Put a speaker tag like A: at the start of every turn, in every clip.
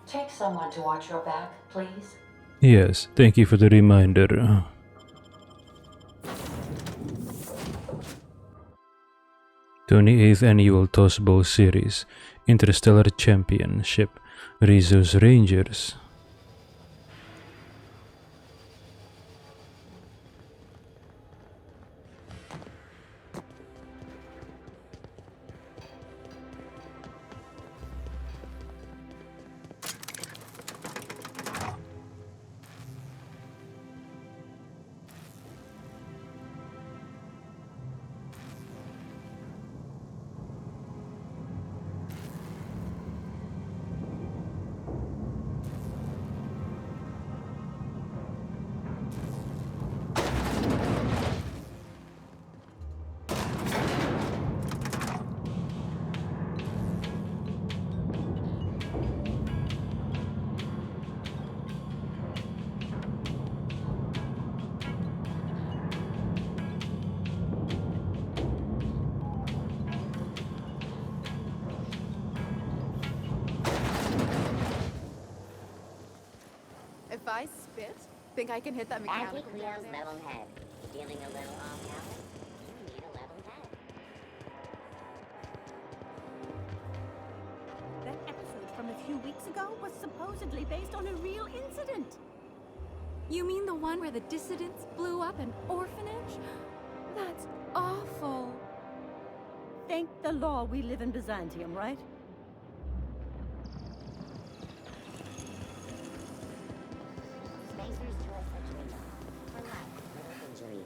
A: Take someone to watch your back, please.
B: Yes, thank you for the reminder. 28th Annual Tossball Series Interstellar Championship Rizzo's Rangers.
C: If I spit, think I can hit that mechanical
D: Anti-Cleo's
C: down there?
D: level head. Feeling a little off balance? You need a level head.
E: That episode from a few weeks ago was supposedly based on a real incident.
C: You mean the one where the dissidents blew up an orphanage? That's awful.
E: Thank the law we live in Byzantium, right?
D: Spacers to a surgery room. For life, little injuries.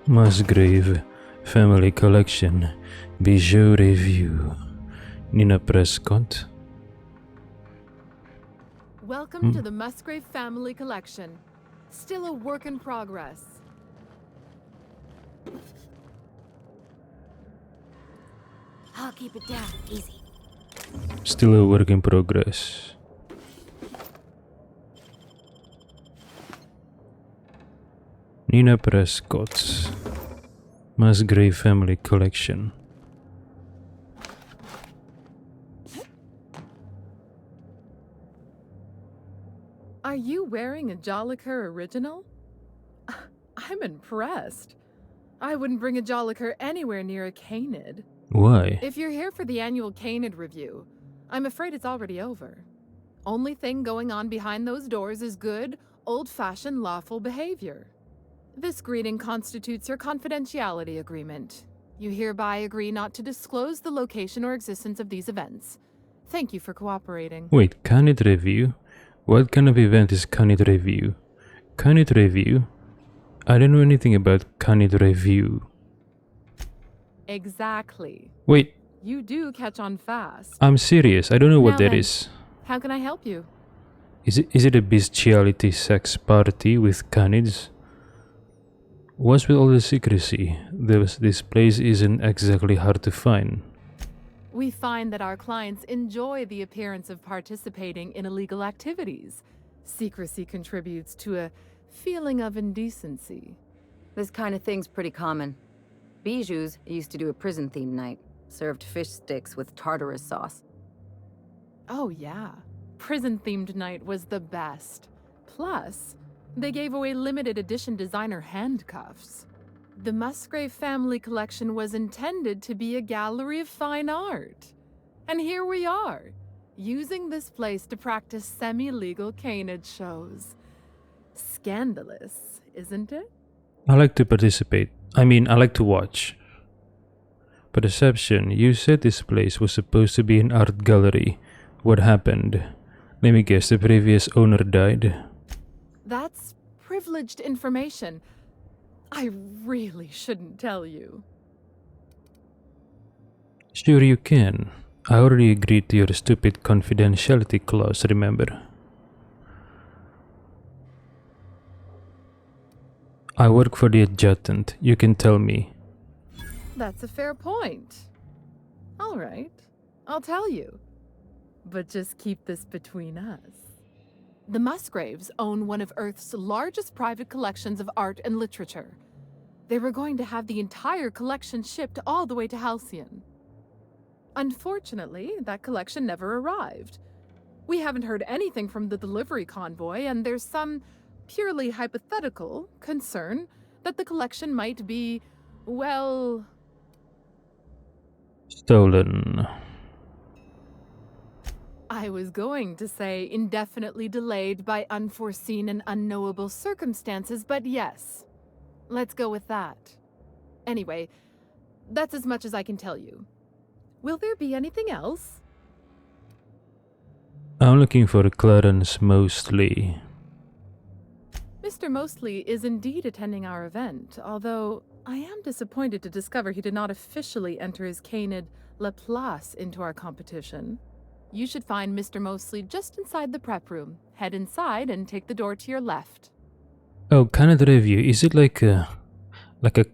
B: Musgrave Family Collection Bijou Review. Nina Prescott.
C: Welcome to the Musgrave Family Collection. Still a work in progress.
E: I'll keep it down, easy.
B: Still a work in progress. Nina Prescott's Musgrave Family Collection.
C: Are you wearing a Jolliker original? I'm impressed. I wouldn't bring a Jolliker anywhere near a Canid.
B: Why?
C: If you're here for the annual Canid review, I'm afraid it's already over. Only thing going on behind those doors is good, old-fashioned lawful behavior. This greeting constitutes your confidentiality agreement. You hereby agree not to disclose the location or existence of these events. Thank you for cooperating.
B: Wait, Canid Review? What kind of event is Canid Review? Canid Review? I don't know anything about Canid Review.
C: Exactly.
B: Wait,
C: You do catch on fast.
B: I'm serious. I don't know what
C: Now
B: that
C: then.
B: is.
C: How can I help you?
B: Is it a bestiality sex party with canids? What's with all the secrecy? This place isn't exactly hard to find.
C: We find that our clients enjoy the appearance of participating in illegal activities. Secrecy contributes to a feeling of indecency.
F: This kind of thing's pretty common. Bijou's used to do a prison-themed night. Served fish sticks with tartarus sauce.
C: Oh yeah, prison-themed night was the best. Plus, they gave away limited edition designer handcuffs. The Musgrave Family Collection was intended to be a gallery of fine art. And here we are, using this place to practice semi-legal canid shows. Scandalous, isn't it?
B: I like to participate. I like to watch. Perception, you said this place was supposed to be an art gallery. What happened? Let me guess, the previous owner died?
C: That's privileged information. I really shouldn't tell you.
B: Sure you can. I already agreed to your stupid confidentiality clause, remember? I work for the adjutant. You can tell me.
C: That's a fair point. All right, I'll tell you. But just keep this between us. The Musgraves own one of Earth's largest private collections of art and literature. They were going to have the entire collection shipped all the way to Halcyon. Unfortunately, that collection never arrived. We haven't heard anything from the delivery convoy, and there's some purely hypothetical concern that the collection might be, well,
B: Stolen.
C: I was going to say indefinitely delayed by unforeseen and unknowable circumstances, but yes, let's go with that. Anyway, that's as much as I can tell you. Will there be anything else?
B: I'm looking for Clarence Mosley.
C: Mr. Mosley is indeed attending our event, although I am disappointed to discover he did not officially enter his canid Laplace into our competition. You should find Mr. Mosley just inside the prep room. Head inside and take the door to your left.
B: Oh, Canid review. Is it like a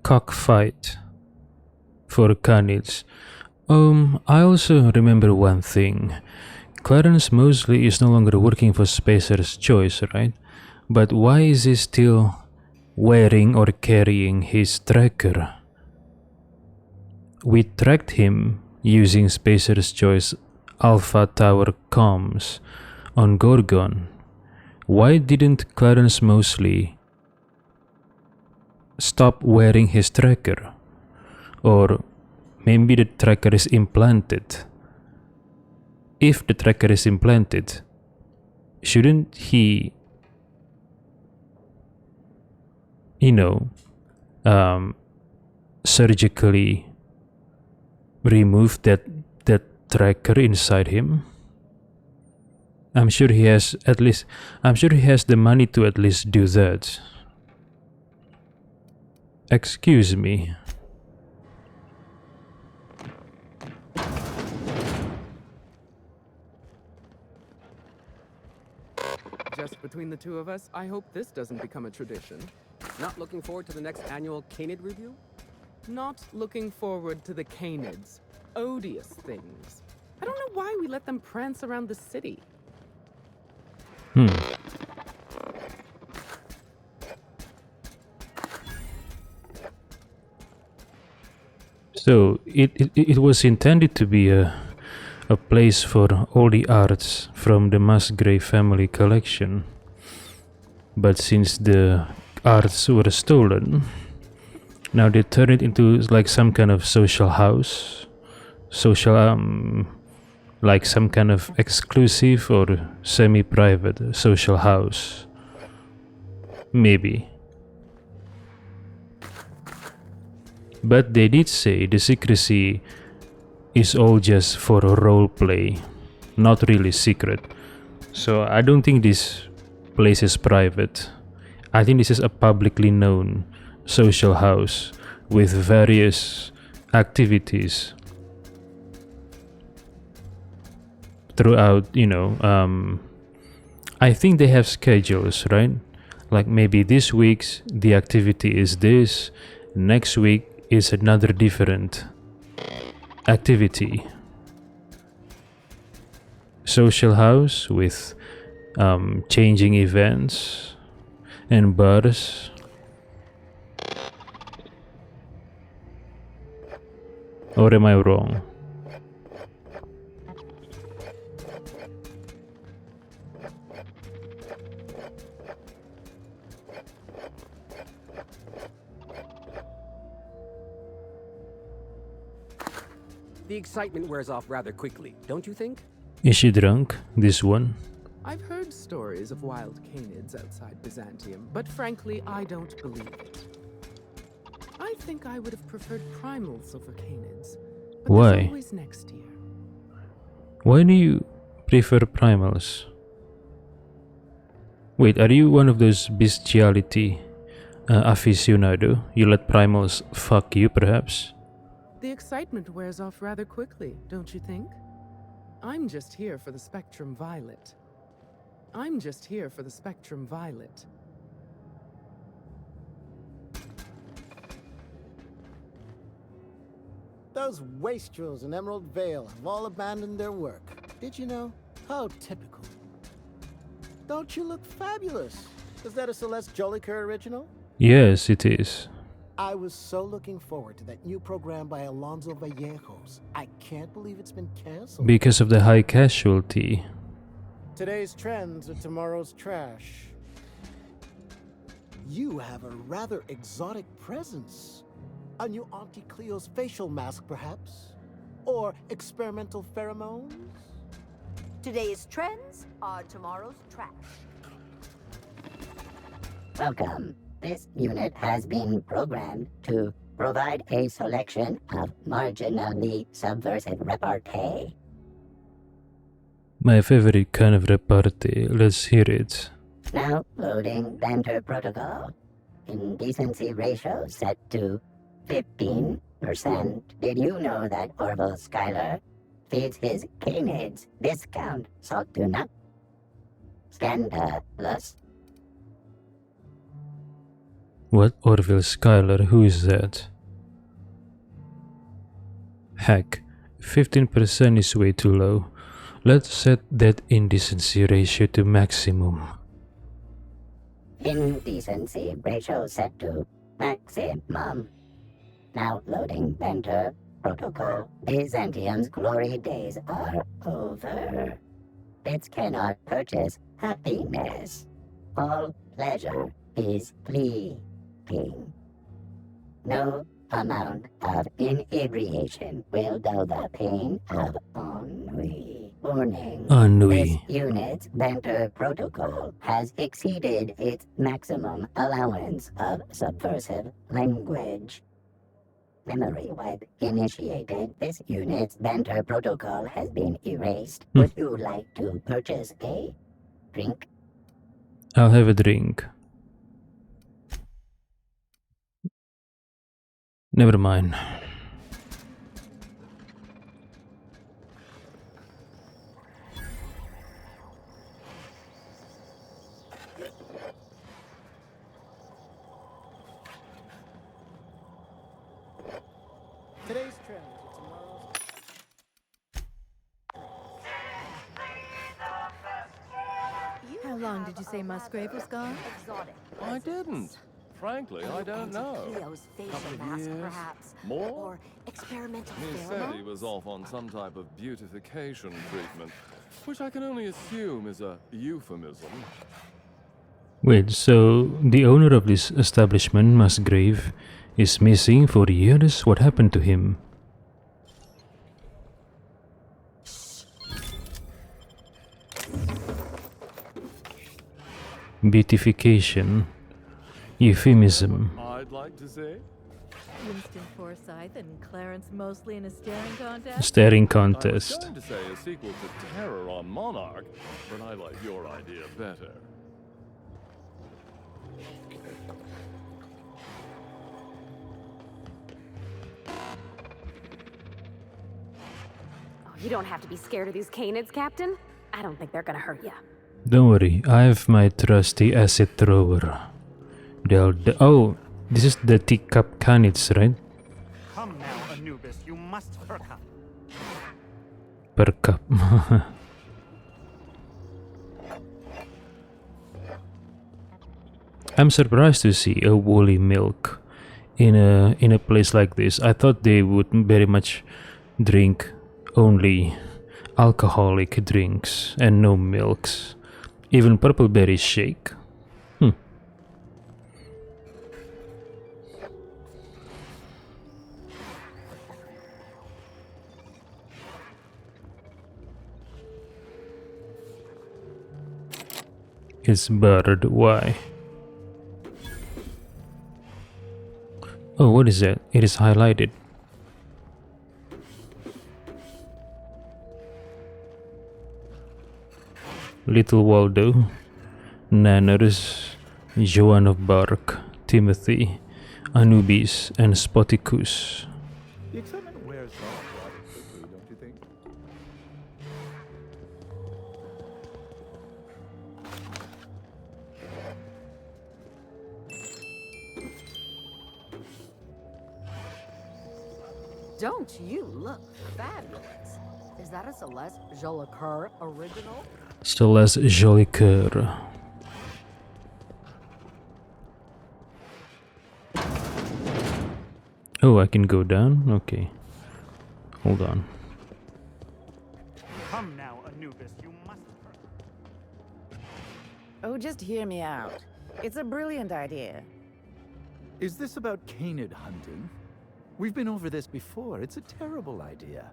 B: cockfight for Canids? I also remember one thing. Clarence Mosley is no longer working for Spacer's Choice, right? But why is he still wearing or carrying his tracker? We tracked him using Spacer's Choice Alpha Tower comms on Gorgon. Why didn't Clarence Mosley stop wearing his tracker? Or maybe the tracker is implanted. If the tracker is implanted, shouldn't he, surgically remove that tracker inside him? I'm sure he has the money to at least do that. Excuse me.
G: Just between the two of us, I hope this doesn't become a tradition.
H: Not looking forward to the next annual Canid review?
G: Not looking forward to the Canids. Odious things. I don't know why we let them prance around the city.
B: So it was intended to be a place for all the arts from the Musgrave family collection. But since the arts were stolen, now they turn it into like some kind of social house. Like some kind of exclusive or semi-private social house. Maybe. But they did say the secrecy is all just for roleplay, not really secret. So I don't think this place is private. I think this is a publicly known social house with various activities throughout, I think they have schedules, right? Like maybe this week's the activity is this, next week is another different activity. Social house with changing events and bars. Or am I wrong?
H: The excitement wears off rather quickly, don't you think?
B: Is she drunk, this one?
G: I've heard stories of wild Canids outside Byzantium, but frankly, I don't believe it. I think I would have preferred primals over Canids. But
B: Why?
G: there's always next year.
B: Why do you prefer primals? Wait, are you one of those bestiality aficionado? You let primals fuck you, perhaps?
G: The excitement wears off rather quickly, don't you think? I'm just here for the Spectrum Violet.
I: Those wastrels in Emerald Vale have all abandoned their work. Did you know? How typical. Don't you look fabulous? Is that a Celeste Jolicoeur original?
B: Yes, it is.
I: I was so looking forward to that new program by Alonso Vallejos. I can't believe it's been canceled.
B: Because of the high casualty.
I: Today's trends are tomorrow's trash. You have a rather exotic presence. A new Auntie Cleo's facial mask, perhaps? Or experimental pheromones?
E: Today's trends are tomorrow's trash.
D: Welcome. This unit has been programmed to provide a selection of marginally subversive repartee.
B: My favorite kind of repartee. Let's hear it.
D: Now loading banter protocol. Indecency ratio set to 15%. Did you know that Orville Schuyler feeds his Canids discount salt tuna? Scandalous.
B: What? Orville Schuyler? Who is that? Heck, 15% is way too low. Let's set that indecency ratio to maximum.
D: Indecency ratio set to maximum. Now loading banter protocol. Byzantium's glory days are over. Bits cannot purchase happiness. All pleasure is fleeting. No amount of inebriation will dull the pain of ennui. Warning.
B: Ennui.
D: This unit's banter protocol has exceeded its maximum allowance of subversive language. Memory wipe initiated. This unit's banter protocol has been erased. Would you like to purchase a drink?
B: I'll have a drink. Never mind.
I: Today's trends are tomorrow's...
J: How long did you say Musgrave was gone?
E: Exotic.
K: I didn't. Frankly, I don't know.
E: Cleo's facial
K: Couple of
E: mask,
K: years?
E: perhaps.
K: More?
E: Or experimental
K: He said he
E: pheromones?
K: was off on some type of beautification treatment, which I can only assume is a euphemism.
B: Wait, so the owner of this establishment, Musgrave, is missing for years? What happened to him? Beautification. Euphemism.
K: I'd like to say.
J: Winston Forsythe and Clarence Mosley in a staring contest?
B: Staring
K: I was
B: contest.
K: going to say a sequel to Terror on Monarch, but I like your idea better.
L: Oh, you don't have to be scared of these canids, Captain. I don't think they're gonna hurt you.
B: Don't worry, I have my trusty acid thrower. Oh, this is the teacup canids, right?
M: Come now, Anubis, you must perk up.
B: Per cup. I'm surprised to see a woolly milk in a place like this. I thought they would very much drink only alcoholic drinks and no milks. Even purple berry shake. It's buttered. Why? Oh, what is that? It is highlighted. Little Waldo, Nannerus, Joan of Bark, Timothy, Anubis, and Spoticus.
M: The excitement wears off rather quickly, don't you think?
F: Don't you look fabulous? Is that a Celeste Jolicoeur original?
B: Celeste Jolicoeur. Oh, I can go down? Okay. Hold on.
N: Come now, Anubis, you must.
O: Oh, just hear me out. It's a brilliant idea.
M: Is this about canid hunting? We've been over this before. It's a terrible idea.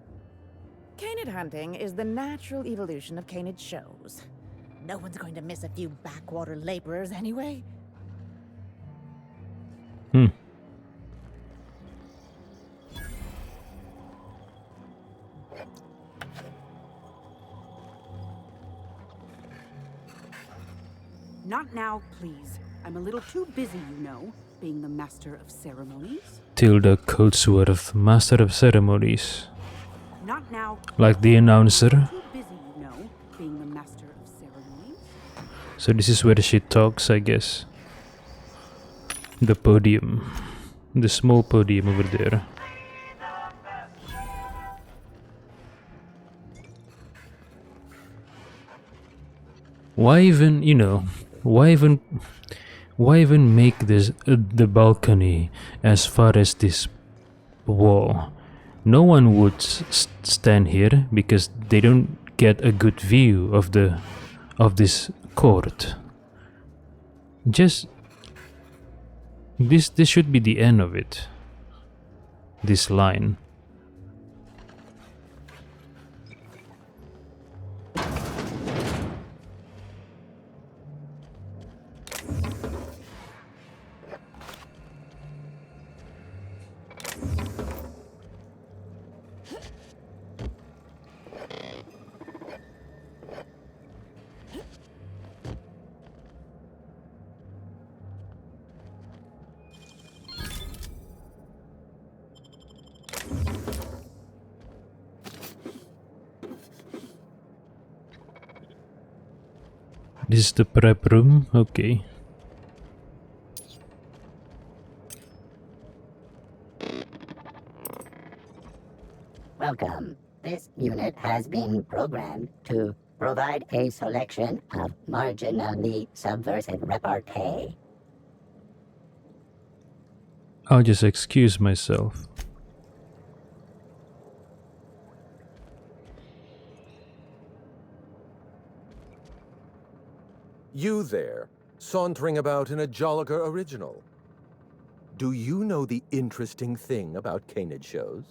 O: Canid hunting is the natural evolution of canid shows. No one's going to miss a few backwater laborers anyway.
E: Not now, please. I'm a little too busy, you know, being the master of ceremonies.
B: Tilda Coatsworth, Master of Ceremonies.
E: Not now.
B: Like the announcer.
E: Too busy, you know, being the master of ceremonies.
B: So this is where she talks, I guess. The podium. The small podium over there. Why even, you know, why even make this the balcony as far as this wall? No one would stand here because they don't get a good view of this court. Just this should be the end of it. This line. This is the prep room, okay.
D: Welcome. This unit has been programmed to provide a selection of marginally subversive repartee.
B: I'll just excuse myself.
H: You there, sauntering about in a Jolicoeur original. Do you know the interesting thing about canid shows?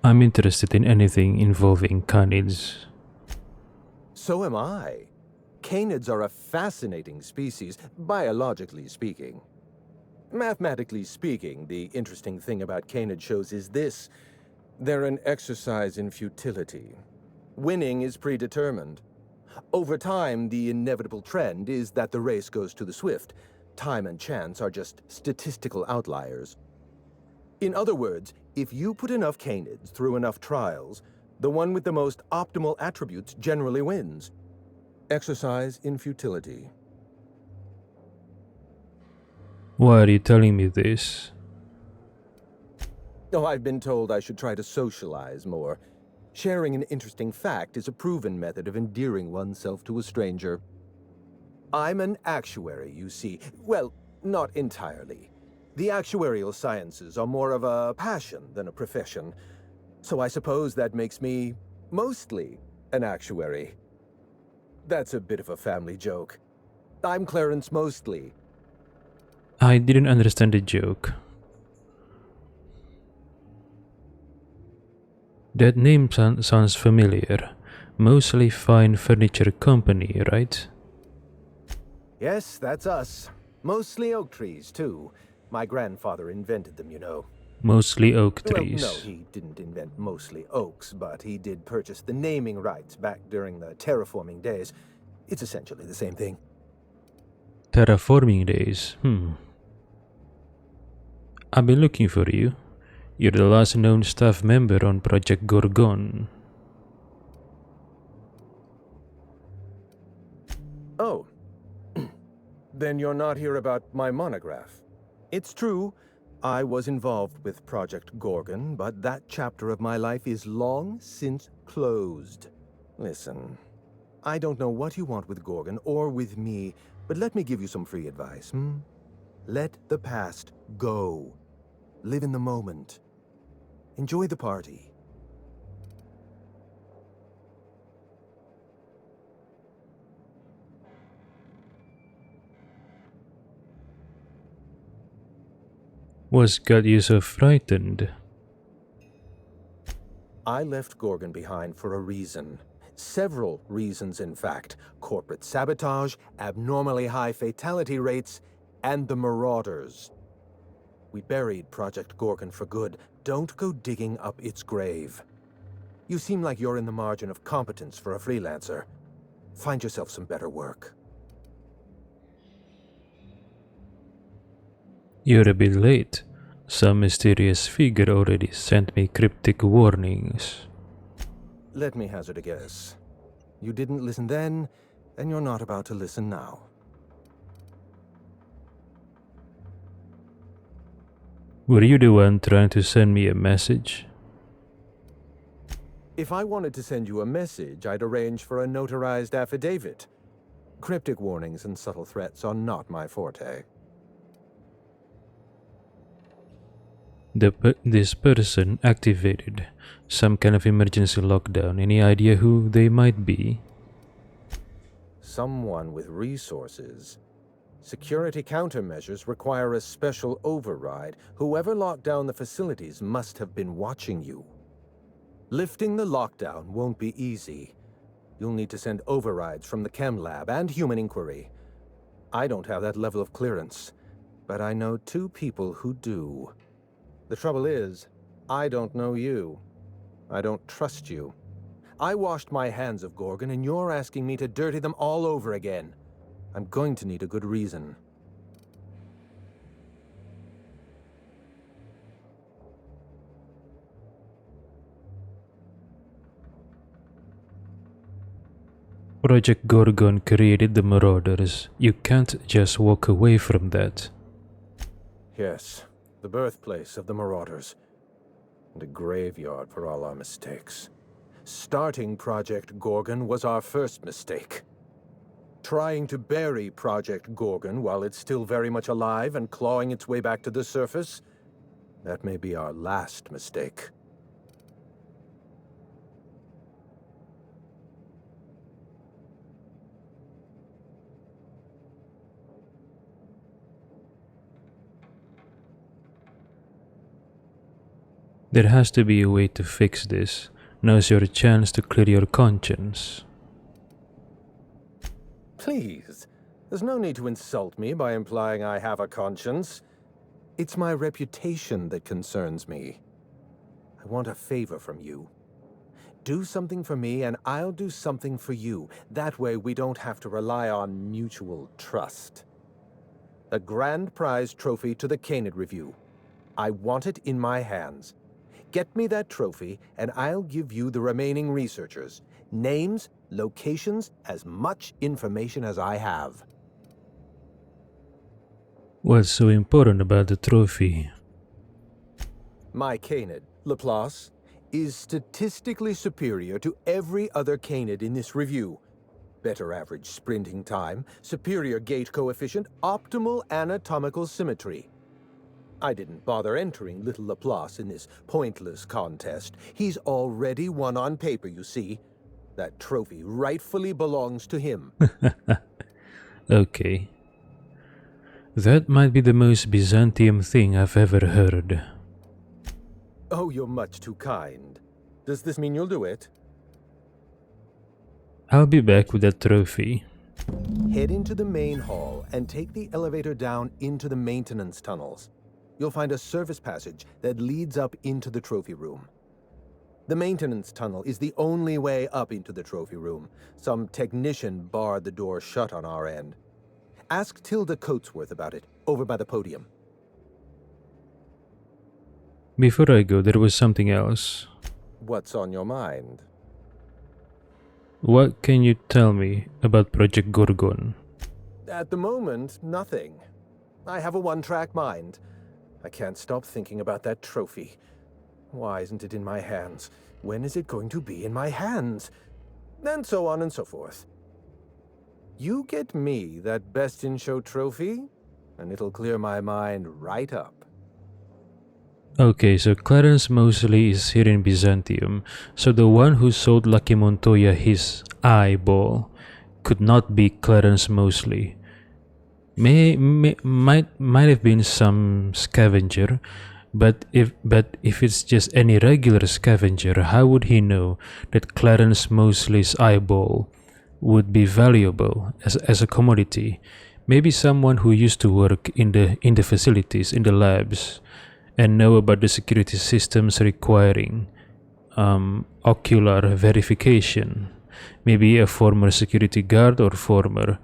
B: I'm interested in anything involving canids.
H: So am I. Canids are a fascinating species, biologically speaking. Mathematically speaking, the interesting thing about canid shows is this. They're an exercise in futility. Winning is predetermined. Over time, the inevitable trend is that the race goes to the swift. Time and chance are just statistical outliers. In other words, if you put enough canids through enough trials, the one with the most optimal attributes generally wins. Exercise in futility.
B: Why are you telling me this?
H: Oh, I've been told I should try to socialize more. Sharing an interesting fact is a proven method of endearing oneself to a stranger. I'm an actuary, you see. Well, not entirely. The actuarial sciences are more of a passion than a profession. So I suppose that makes me mostly an actuary. That's a bit of a family joke. I'm Clarence Mostly.
B: I didn't understand the joke. That name sounds familiar. Mostly Fine Furniture Company, right?
H: Yes, that's us. Mostly oak trees, too. My grandfather invented them, you know.
B: Mostly oak trees.
H: Well, no, he didn't invent mostly oaks, but he did purchase the naming rights back during the terraforming days. It's essentially the same thing.
B: Terraforming days, I've been looking for you. You're the last known staff member on Project Gorgon.
H: Oh. Then you're not here about my monograph. It's true, I was involved with Project Gorgon, but that chapter of my life is long since closed. Listen, I don't know what you want with Gorgon or with me, but let me give you some free advice, Let the past go. Live in the moment. Enjoy the party.
B: Was got you so frightened?
H: I left Gorgon behind for a reason. Several reasons, in fact. Corporate sabotage, abnormally high fatality rates, and the Marauders. We buried Project Gorgon for good. Don't go digging up its grave. You seem like you're in the margin of competence for a freelancer. Find yourself some better work.
B: You're a bit late. Some mysterious figure already sent me cryptic warnings.
H: Let me hazard a guess. You didn't listen then, and you're not about to listen now.
B: Were you the one trying to send me a message?
H: If I wanted to send you a message, I'd arrange for a notarized affidavit. Cryptic warnings and subtle threats are not my forte.
B: This person activated some kind of emergency lockdown. Any idea who they might be?
H: Someone with resources. Security countermeasures require a special override. Whoever locked down the facilities must have been watching you. Lifting the lockdown won't be easy. You'll need to send overrides from the chem lab and human inquiry. I don't have that level of clearance, but I know 2 people who do. The trouble is, I don't know you. I don't trust you. I washed my hands of Gorgon, and you're asking me to dirty them all over again. I'm going to need a good reason.
B: Project Gorgon created the Marauders. You can't just walk away from that.
H: Yes, the birthplace of the Marauders. And a graveyard for all our mistakes. Starting Project Gorgon was our first mistake. Trying to bury Project Gorgon while it's still very much alive and clawing its way back to the surface, that may be our last mistake.
B: There has to be a way to fix this. Now's your chance to clear your conscience.
H: Please, there's no need to insult me by implying I have a conscience. It's my reputation that concerns me. I want a favor from you. Do something for me and I'll do something for you. That way we don't have to rely on mutual trust. A grand prize trophy to the Canid Review. I want it in my hands. Get me that trophy, and I'll give you the remaining researchers. Names, locations, as much information as I have.
B: What's so important about the trophy?
H: My Canid, Laplace, is statistically superior to every other Canid in this review. Better average sprinting time, superior gait coefficient, optimal anatomical symmetry. I didn't bother entering little Laplace in this pointless contest. He's already won on paper, you see. That trophy rightfully belongs to him.
B: Okay. That might be the most Byzantium thing I've ever heard.
H: Oh, you're much too kind. Does this mean you'll do it?
B: I'll be back with that trophy.
H: Head into the main hall and take the elevator down into the maintenance tunnels. You'll find a service passage that leads up into the trophy room. The maintenance tunnel is the only way up into the trophy room. Some technician barred the door shut on our end. Ask Tilda Coatsworth about it, over by the podium.
B: Before I go, there was something else.
H: What's on your mind?
B: What can you tell me about Project Gorgon?
H: At the moment, nothing. I have a one-track mind. I can't stop thinking about that trophy. Why isn't it in my hands? When is it going to be in my hands? And so on and so forth. You get me that Best in Show trophy, and it'll clear my mind right up.
B: Okay, so Clarence Mosley is here in Byzantium, so the one who sold Lucky Montoya his eyeball could not be Clarence Mosley. Might have been some scavenger, but if it's just any regular scavenger, how would he know that Clarence Mosley's eyeball would be valuable as a commodity? Maybe someone who used to work in the facilities, in the labs, and know about the security systems requiring ocular verification. Maybe a former security guard or former,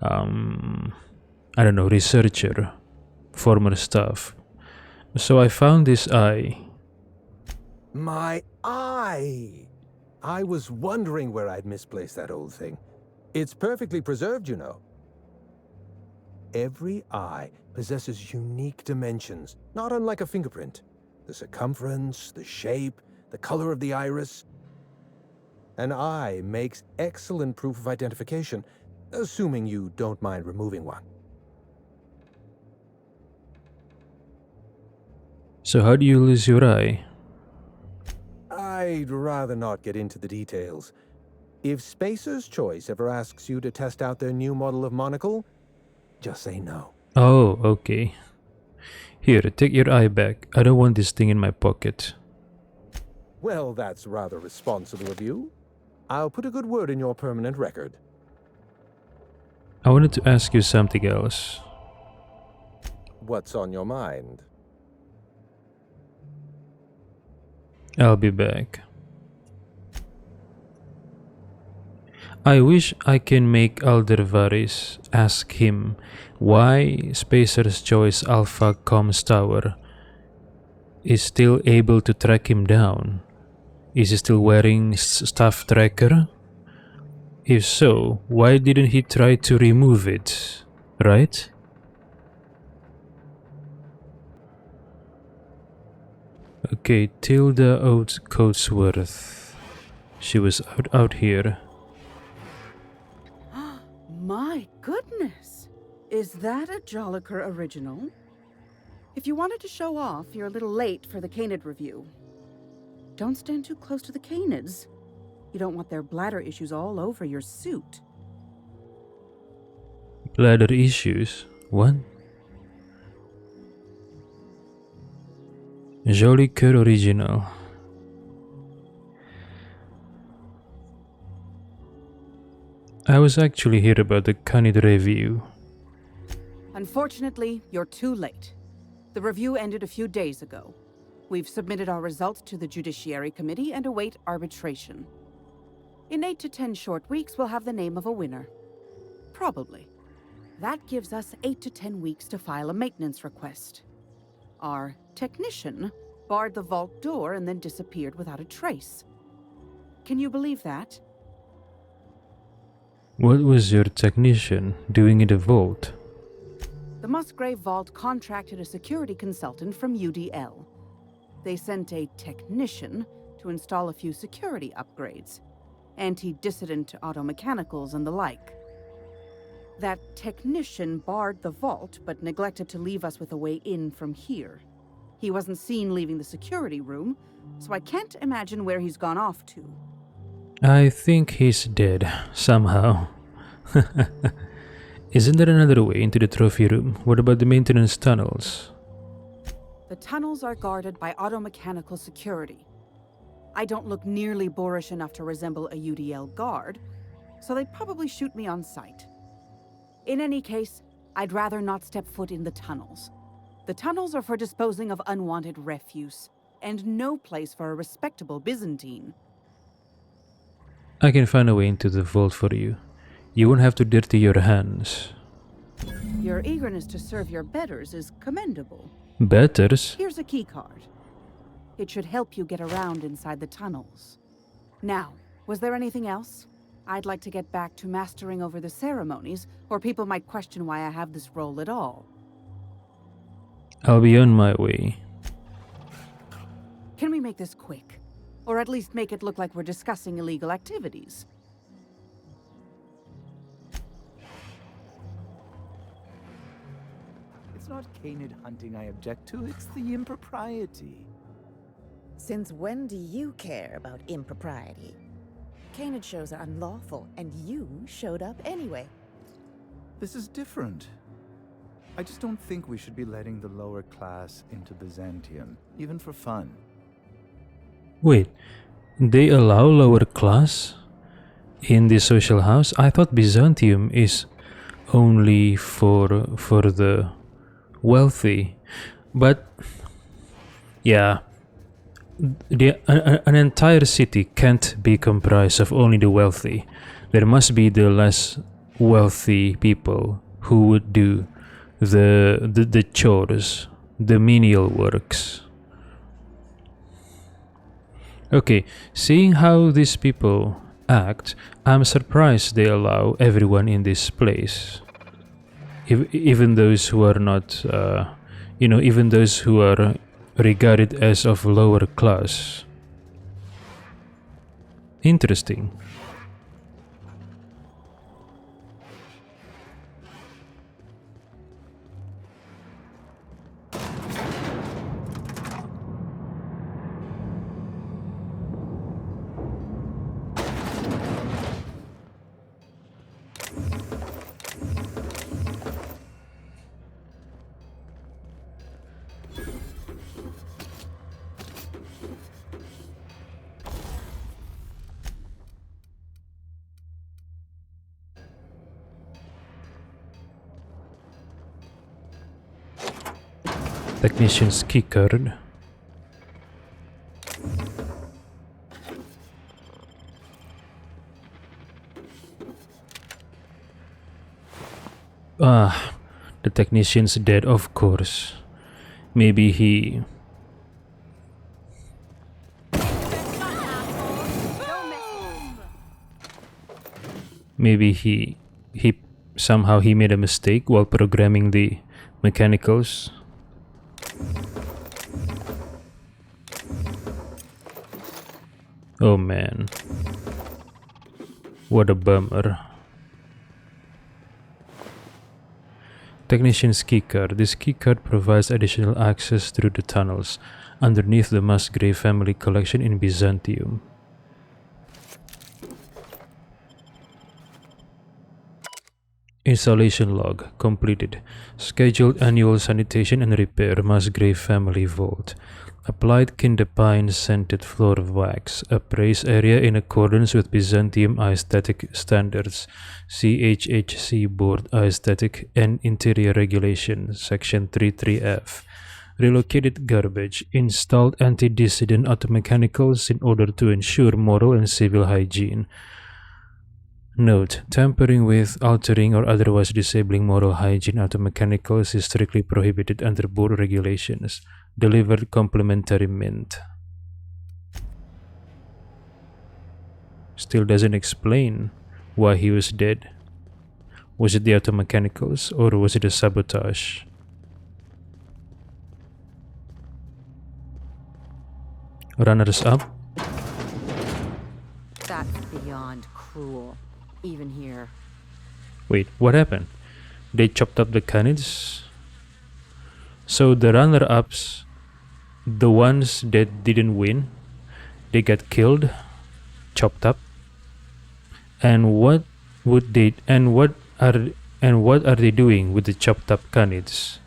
B: I don't know, researcher, former staff. So I found this eye.
H: My eye! I was wondering where I'd misplaced that old thing. It's perfectly preserved, you know. Every eye possesses unique dimensions, not unlike a fingerprint. The circumference, the shape, the color of the iris. An eye makes excellent proof of identification, assuming you don't mind removing one.
B: So how do you lose your eye?
H: I'd rather not get into the details. If Spacer's Choice ever asks you to test out their new model of monocle, just say no.
B: Oh, okay. Here, take your eye back. I don't want this thing in my pocket.
H: Well, that's rather responsible of you. I'll put a good word in your permanent record.
B: I wanted to ask you something else.
H: What's on your mind?
B: I'll be back. I wish I can make Aldervaris ask him why Spacer's Choice Alpha Comms Tower is still able to track him down. Is he still wearing staff tracker? If so, why didn't he try to remove it, right? Okay, Tilda Coatsworth. She was out here.
P: My goodness! Is that a Jolliker original? If you wanted to show off, you're a little late for the Canid review. Don't stand too close to the Canids. You don't want their bladder issues all over your suit.
B: Bladder issues? What? Jolliker original. I was actually here about the Canid review.
P: Unfortunately, you're too late. The review ended a few days ago. We've submitted our results to the Judiciary Committee and await arbitration. In 8 to 10 short weeks, we'll have the name of a winner. Probably. That gives us 8 to 10 weeks to file a maintenance request. Our technician barred the vault door and then disappeared without a trace. Can you believe that?
B: What was your technician doing in the vault?
P: The Musgrave Vault contracted a security consultant from UDL. They sent a technician to install a few security upgrades, anti-dissident automechanicals and the like. That technician barred the vault, but neglected to leave us with a way in from here. He wasn't seen leaving the security room, so I can't imagine where he's gone off to.
B: I think he's dead, somehow. Isn't there another way into the trophy room? What about the maintenance tunnels?
P: The tunnels are guarded by automechanical security. I don't look nearly boorish enough to resemble a UDL guard, so they'd probably shoot me on sight. In any case, I'd rather not step foot in the tunnels. The tunnels are for disposing of unwanted refuse, and no place for a respectable Byzantine.
B: I can find a way into the vault for you. You won't have to dirty your hands.
P: Your eagerness to serve your betters is commendable.
B: Betters?
P: Here's a key card. It should help you get around inside the tunnels. Now, was there anything else? I'd like to get back to mastering over the ceremonies, or people might question why I have this role at all.
B: I'll be on my way.
P: Can we make this quick? Or at least make it look like we're discussing illegal activities?
M: It's not canid hunting I object to, it's the impropriety.
O: Since when do you care about impropriety? Canid shows are unlawful, and you showed up anyway.
M: This is different. I just don't think we should be letting the lower class into Byzantium, even for fun.
B: Wait, they allow lower class in the social house? I thought Byzantium is only for the wealthy. But yeah, an entire city can't be comprised of only the wealthy. There must be the less wealthy people who would do the chores, the menial works. Okay, seeing how these people act, I'm surprised they allow everyone in this place. Even those who are not, even those who are regarded as of lower class. Interesting. Technician's keycard. Ah, the technician's dead, of course. Maybe he... Maybe he somehow he made a mistake while programming the mechanicals. Oh man, what a bummer. Technician's keycard. This keycard provides additional access through the tunnels underneath the Musgrave family collection in Byzantium. Installation log completed. Scheduled annual sanitation and repair Musgrave family vault. Applied kindapine scented floor wax. Appraise area in accordance with Byzantium aesthetic standards. CHHC board aesthetic and interior regulation section 33F. Relocated garbage. Installed anti-dissident automechanicals in order to ensure moral and civil hygiene. Note: tampering with, altering, or otherwise disabling moral hygiene automechanicals is strictly prohibited under board regulations. Delivered complimentary mint. Still doesn't explain why he was dead. Was it the automechanicals or was it a sabotage? Runners up?
F: That's beyond cruel. Even here.
B: Wait, what happened? They chopped up the canids? So the runner-ups, the ones that didn't win, they got killed, chopped up. And what would they what are they doing with the chopped up canids?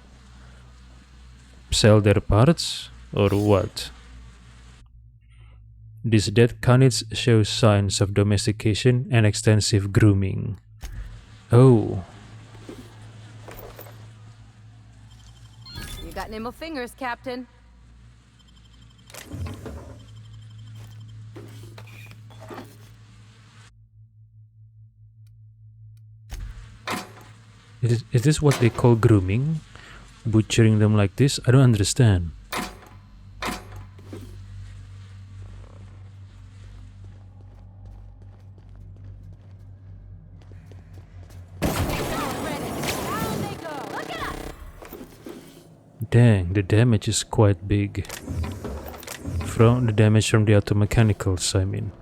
B: Sell their parts or what? These dead canids show signs of domestication and extensive grooming. Oh.
F: You got nimble fingers, Captain.
B: Is this what they call grooming? Butchering them like this? I don't understand. Dang, the damage is quite big. From the damage from the automechanicals, I mean.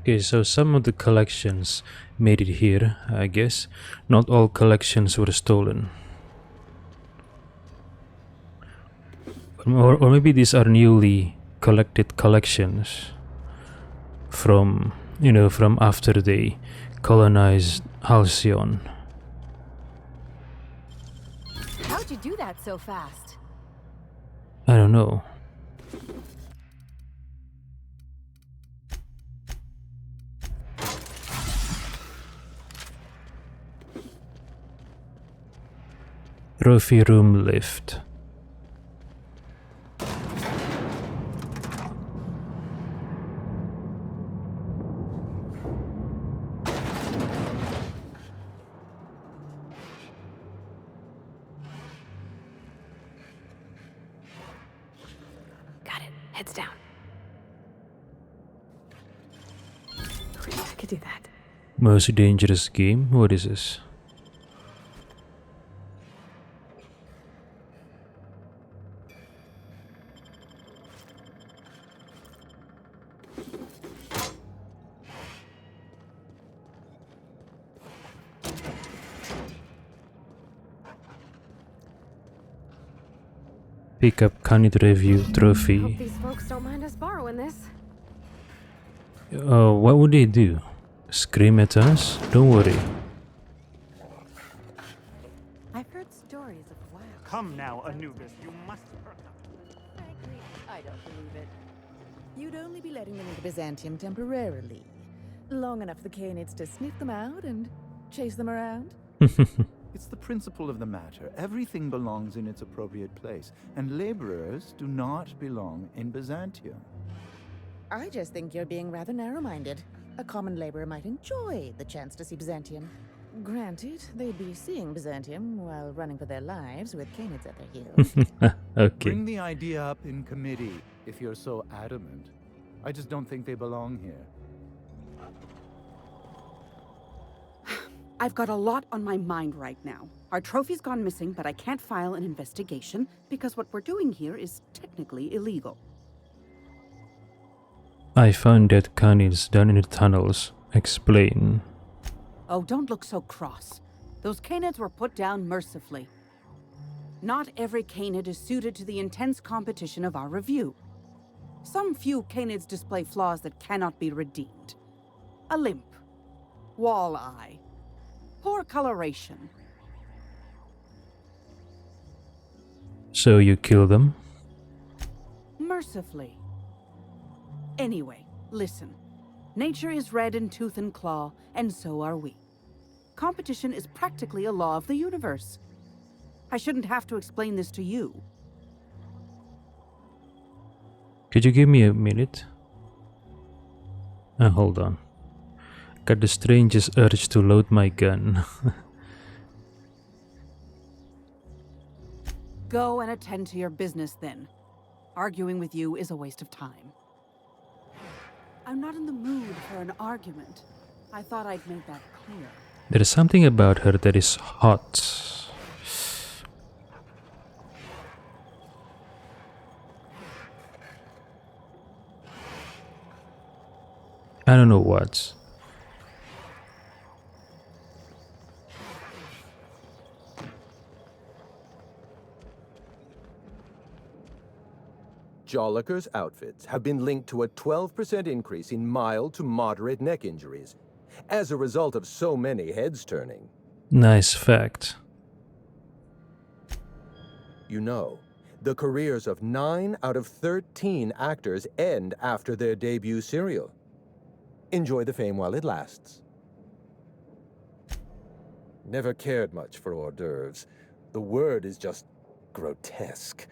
B: Okay, so some of the collections made it here, I guess. Not all collections were stolen. Or maybe these are newly collected collections from, from after they colonized Halcyon.
L: How'd you do that so fast?
B: I don't know. Trophy room lift.
L: Got it. Heads down. Wish I could do that.
B: Most dangerous game? What is this? Pick up Canid Review trophy.
L: Hope these folks don't mind us borrowing this.
B: What would they do? Scream at us? Don't worry.
J: I've heard stories of wild.
N: Come now, Anubis, you must perk up.
O: Frankly, I don't believe it. You'd only be letting them into Byzantium temporarily. Long enough for the Canids to sniff them out and chase them around.
M: It's the principle of the matter. Everything belongs in its appropriate place, and laborers do not belong in Byzantium.
O: I just think you're being rather narrow-minded. A common laborer might enjoy the chance to see Byzantium. Granted, they'd be seeing Byzantium while running for their lives with Canids at their heels.
B: Okay.
M: Bring the idea up in committee if you're so adamant. I just don't think they belong here.
P: I've got a lot on my mind right now. Our trophy's gone missing, but I can't file an investigation because what we're doing here is technically illegal.
B: I found dead Canids down in the tunnels. Explain.
P: Oh, don't look so cross. Those Canids were put down mercifully. Not every Canid is suited to the intense competition of our review. Some few Canids display flaws that cannot be redeemed. A limp, wall eye, poor coloration.
B: So you kill them?
P: Mercifully. Anyway, listen. Nature is red in tooth and claw, and so are we. Competition is practically a law of the universe. I shouldn't have to explain this to you.
B: Could you give me a minute? Hold on. Got the strangest urge to load my gun.
P: Go and attend to your business then. Arguing with you is a waste of time. I'm not in the mood for an argument. I thought I'd made that clear.
B: There is something about her that is hot. I don't know what.
H: Jolliker's outfits have been linked to a 12% increase in mild to moderate neck injuries as a result of so many heads turning.
B: Nice fact.
H: You know, the careers of 9 out of 13 actors end after their debut serial. Enjoy the fame while it lasts. Never cared much for hors d'oeuvres. The word is just grotesque.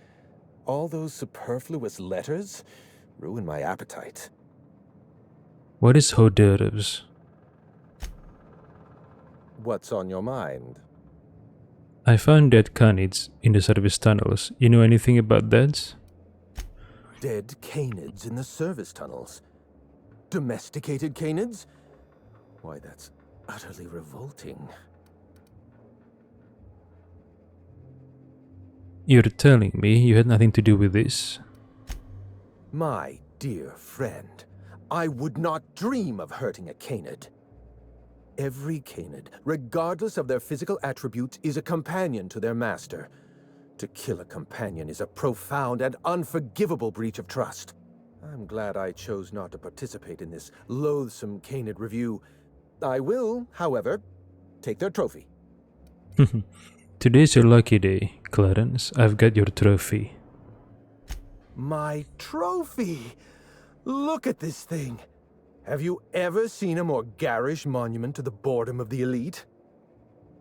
H: All those superfluous letters ruin my appetite.
B: What is hors d'oeuvres?
H: What's on your mind?
B: I found dead canids in the service tunnels. You know anything about that?
H: Dead canids in the service tunnels. Domesticated canids? Why, that's utterly revolting.
B: You're telling me you had nothing to do with this?
H: My dear friend, I would not dream of hurting a canid. Every canid, regardless of their physical attributes, is a companion to their master. To kill a companion is a profound and unforgivable breach of trust. I'm glad I chose not to participate in this loathsome canid review. I will, however, take their trophy.
B: Today's your lucky day, Clarence. I've got your trophy.
H: My trophy! Look at this thing! Have you ever seen a more garish monument to the boredom of the elite?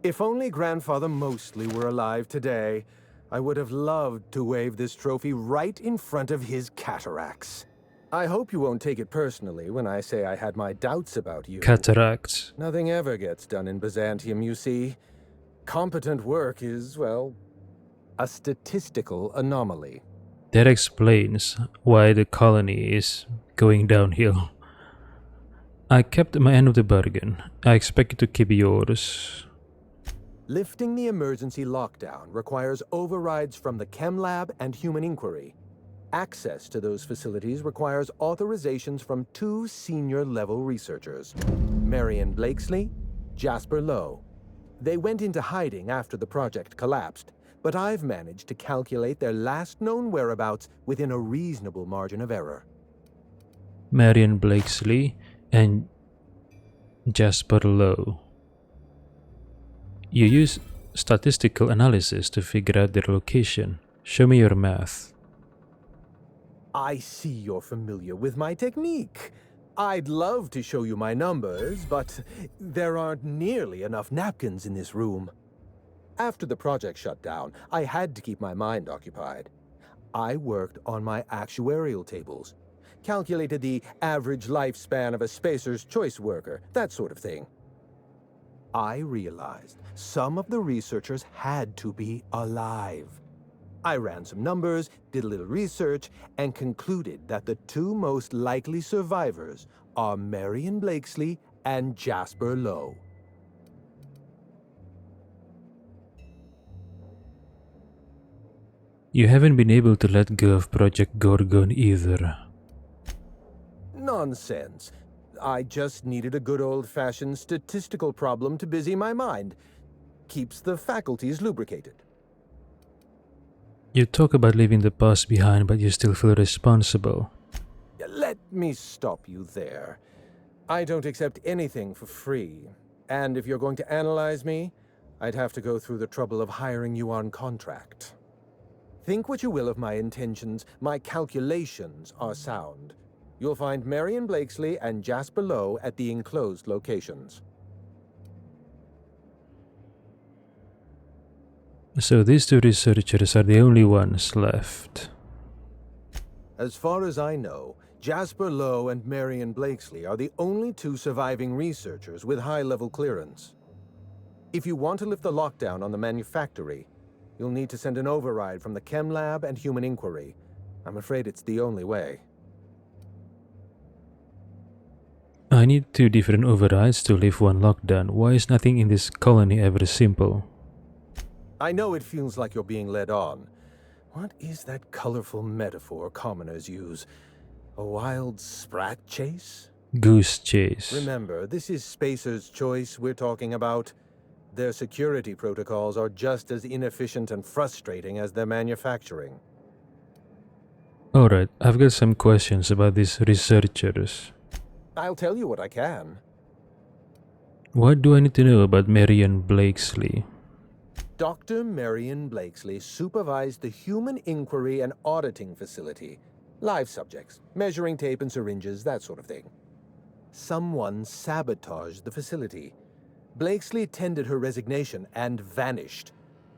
H: If only Grandfather Mostly were alive today, I would have loved to wave this trophy right in front of his cataracts. I hope you won't take it personally when I say I had my doubts about you.
B: Cataracts.
H: Nothing ever gets done in Byzantium, you see. Competent work is, well, a statistical anomaly.
B: That explains why the colony is going downhill. I kept my end of the bargain. I expect you to keep yours.
H: Lifting the emergency lockdown requires overrides from the Chem Lab and Human Inquiry. Access to those facilities requires authorizations from 2 senior-level researchers, Marion Blakesley, Jasper Lowe. They went into hiding after the project collapsed, but I've managed to calculate their last known whereabouts within a reasonable margin of error.
B: Marion Blakesley and Jasper Lowe. You use statistical analysis to figure out their location. Show me your math.
H: I see you're familiar with my technique. I'd love to show you my numbers, but there aren't nearly enough napkins in this room. After the project shut down, I had to keep my mind occupied. I worked on my actuarial tables, calculated the average lifespan of a Spacer's Choice worker, that sort of thing. I realized some of the researchers had to be alive. I ran some numbers, did a little research, and concluded that the 2 most likely survivors are Marion Blakesley and Jasper Lowe.
B: You haven't been able to let go of Project Gorgon either.
H: Nonsense. I just needed a good old-fashioned statistical problem to busy my mind. Keeps the faculties lubricated.
B: You talk about leaving the past behind, but you still feel responsible.
H: Let me stop you there. I don't accept anything for free. And if you're going to analyze me, I'd have to go through the trouble of hiring you on contract. Think what you will of my intentions, my calculations are sound. You'll find Marion Blakesley and Jasper Lowe at the enclosed locations.
B: So these 2 researchers are the only ones left.
H: As far as I know, Jasper Lowe and Marion Blakesley are the only 2 surviving researchers with high-level clearance. If you want to lift the lockdown on the manufactory, you'll need to send an override from the Chem Lab and Human Inquiry. I'm afraid it's the only way.
B: I need 2 different overrides to lift one lockdown. Why is nothing in this colony ever simple?
H: I know it feels like you're being led on. What is that colorful metaphor commoners use? A wild sprat chase?
B: Goose chase.
H: Remember, this is Spacer's Choice we're talking about. Their security protocols are just as inefficient and frustrating as their manufacturing.
B: Alright, I've got some questions about these researchers.
H: I'll tell you what I can.
B: What do I need to know about Marion Blakesley?
H: Dr. Marion Blakesley supervised the Human Inquiry and Auditing Facility. Live subjects, measuring tape and syringes, that sort of thing. Someone sabotaged the facility. Blakesley tendered her resignation and vanished.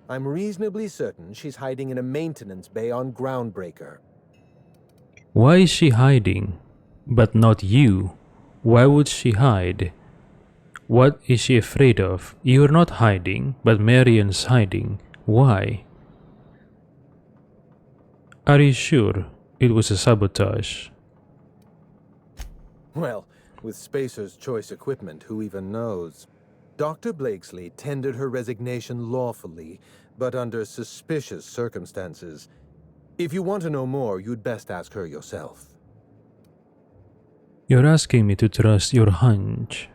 H: I'm reasonably certain she's hiding in a maintenance bay on Groundbreaker.
B: Why is she hiding? But not you. Why would she hide? What is she afraid of? You're not hiding, but Marion's hiding. Why? Are you sure it was a sabotage?
H: Well, with Spacer's choice equipment, who even knows? Dr. Blakesley tendered her resignation lawfully, but under suspicious circumstances. If you want to know more, you'd best ask her yourself.
B: You're asking me to trust your hunch.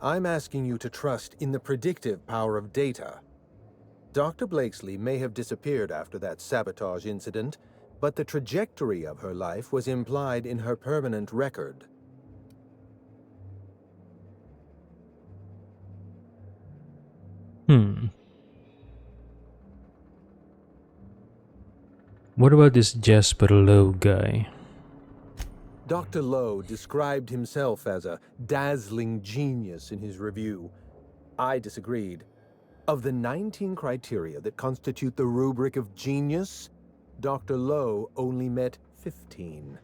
H: I'm asking you to trust in the predictive power of data. Dr. Blakesley may have disappeared after that sabotage incident, but the trajectory of her life was implied in her permanent record.
B: What about this Jasper Lowe guy?
H: Dr. Lowe described himself as a dazzling genius in his review. I disagreed. Of the 19 criteria that constitute the rubric of genius, Dr. Lowe only met 15.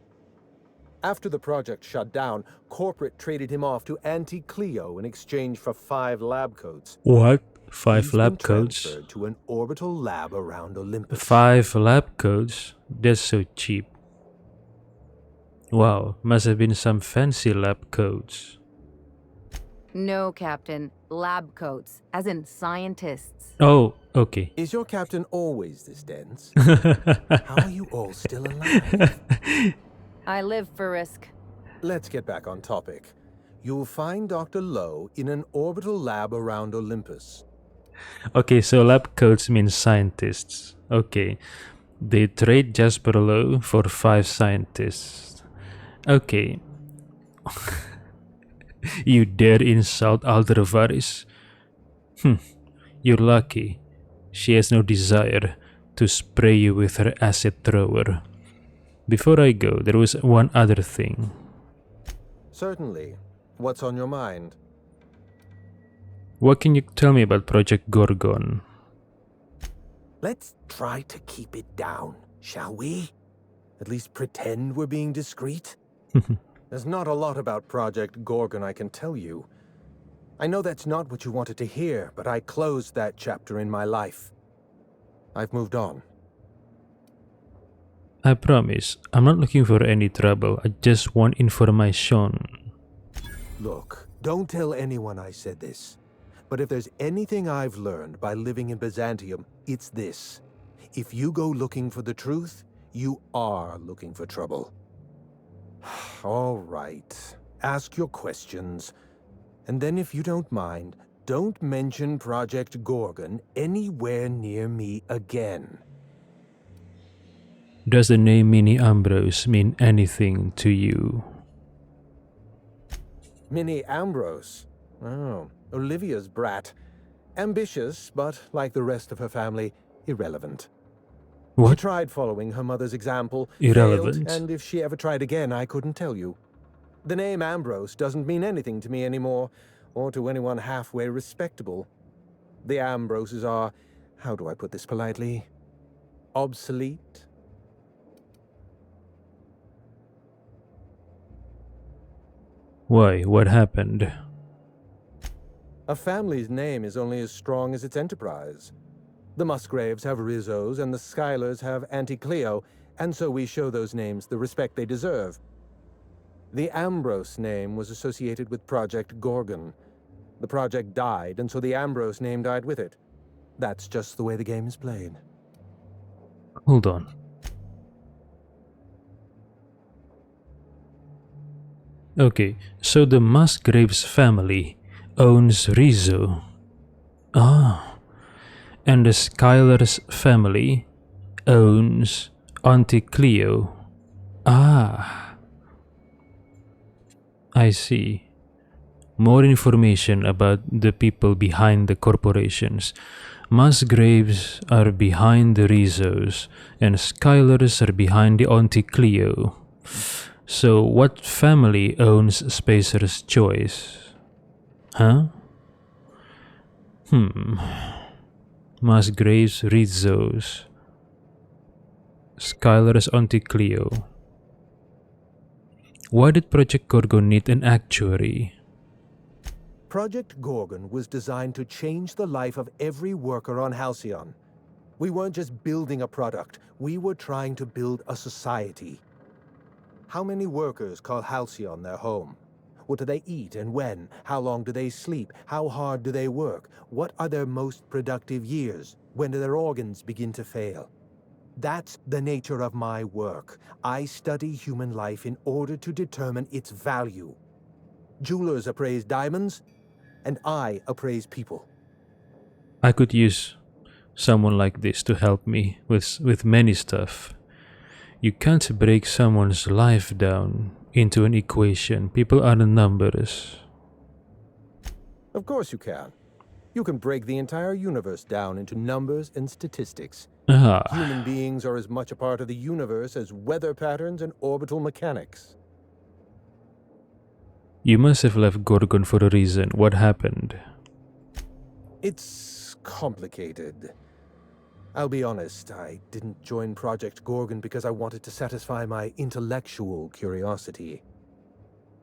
H: After the project shut down, corporate traded him off to Auntie Cleo in exchange for 5 Labcoats.
B: What? 5
H: He's been
B: Labcoats?
H: transferred to an orbital lab around Olympus.
B: 5 Labcoats? That's so cheap. Wow, must have been some fancy Labcoats.
F: No, Captain. Labcoats, as in scientists.
B: Oh, okay.
H: Is your captain always this dense? How are you all still alive?
F: I live for risk.
H: Let's get back on topic. You'll find Dr. Lowe in an orbital lab around Olympus.
B: Okay, so Labcoats means scientists. Okay. They trade Jasper Lowe for 5 scientists. Okay. You dare insult Aldervaris? You're lucky. She has no desire to spray you with her acid thrower. Before I go, there was one other thing.
H: Certainly. What's on your mind?
B: What can you tell me about Project Gorgon?
H: Let's try to keep it down, shall we? At least pretend we're being discreet? There's not a lot about Project Gorgon I can tell you. I know that's not what you wanted to hear, but I closed that chapter in my life. I've moved on.
B: I promise, I'm not looking for any trouble. I just want information.
H: Look, don't tell anyone I said this. But if there's anything I've learned by living in Byzantium, it's this. If you go looking for the truth, you are looking for trouble. All right. Ask your questions. And then if you don't mind, don't mention Project Gorgon anywhere near me again.
B: Does the name Minnie Ambrose mean anything to you?
H: Minnie Ambrose? Oh, Olivia's brat. Ambitious, but like the rest of her family, irrelevant.
B: What?
H: She tried following her mother's example,
B: Irrelevant?
H: failed, and if she ever tried again, I couldn't tell you. The name Ambrose doesn't mean anything to me anymore, or to anyone halfway respectable. The Ambroses are, how do I put this politely, obsolete?
B: Why? What happened?
H: A family's name is only as strong as its enterprise. The Musgraves have Rizzos, and the Schuyler's have Auntie Cleo, and so we show those names the respect they deserve. The Ambrose name was associated with Project Gorgon. The project died, and so the Ambrose name died with it. That's just the way the game is played.
B: Hold on. Okay, so the Musgraves family owns Rizzo. Ah. And the Schuyler's family owns Auntie Cleo. Ah. I see. More information about the people behind the corporations. Musgraves are behind the Rizzos, and Schuyler's are behind the Auntie Cleo. So, what family owns Spacer's Choice? Huh? Musgraves, Rizzos, Skylar's Auntie Cleo. Why did Project Gorgon need an actuary?
H: Project Gorgon was designed to change the life of every worker on Halcyon. We weren't just building a product, we were trying to build a society. How many workers call Halcyon their home? What do they eat and when? How long do they sleep? How hard do they work? What are their most productive years? When do their organs begin to fail? That's the nature of my work. I study human life in order to determine its value. Jewelers appraise diamonds, and I appraise people.
B: I could use someone like this to help me with many stuff. You can't break someone's life down into an equation. People are the numbers.
H: Of course you can. You can break the entire universe down into numbers and statistics. Human beings are as much a part of the universe as weather patterns and orbital mechanics.
B: You must have left Gorgon for a reason. What happened?
H: It's complicated. I'll be honest, I didn't join Project Gorgon because I wanted to satisfy my intellectual curiosity.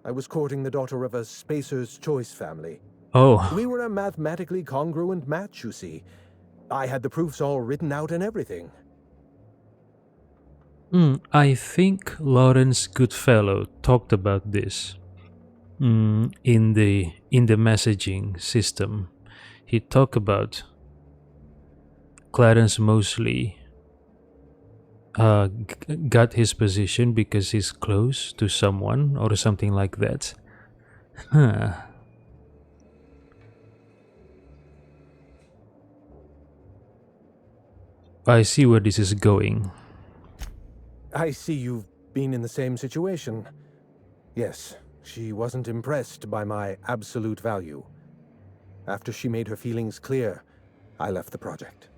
H: I was courting the daughter of a Spacer's Choice family.
B: Oh.
H: We were a mathematically congruent match, you see. I had the proofs all written out and everything.
B: I think Lawrence Goodfellow talked about this in the messaging system. He talked about Clarence Mosley got his position because he's close to someone or something like that. I see where this is going.
H: I see you've been in the same situation. Yes, she wasn't impressed by my absolute value. After she made her feelings clear, I left the project.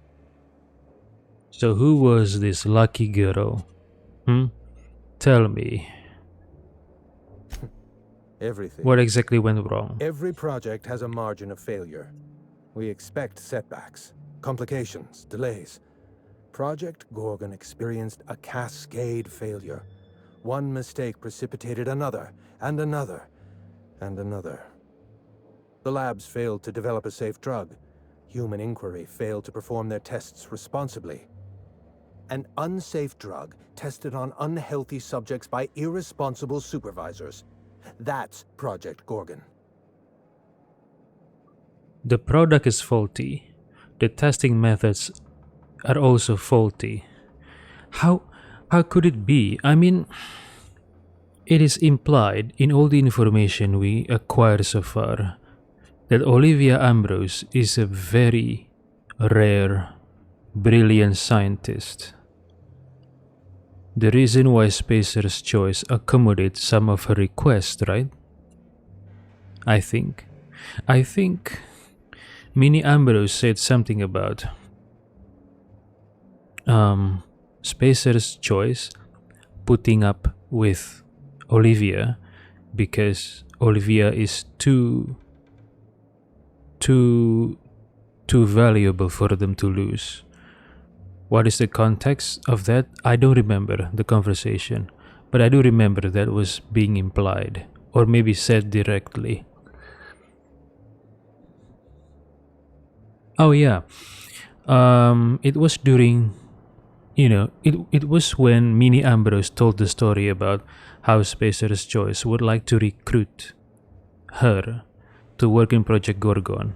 B: So who was this lucky girl? Tell me.
H: Everything.
B: What exactly went wrong?
H: Every project has a margin of failure. We expect setbacks, complications, delays. Project Gorgon experienced a cascade failure. One mistake precipitated another, and another, and another. The labs failed to develop a safe drug. Human Inquiry failed to perform their tests responsibly. An unsafe drug tested on unhealthy subjects by irresponsible supervisors. That's Project Gorgon.
B: The product is faulty. The testing methods are also faulty. How could it be? I mean, it is implied in all the information we acquire so far that Olivia Ambrose is a very rare, brilliant scientist. The reason why Spacer's Choice accommodates some of her requests, right? I think Minnie Ambrose said something about Spacer's Choice putting up with Olivia because Olivia is too valuable for them to lose. What is the context of that? I don't remember the conversation, but I do remember that was being implied or maybe said directly. Oh yeah, it was during, it was when Minnie Ambrose told the story about how Spacer's Choice would like to recruit her to work in Project Gorgon,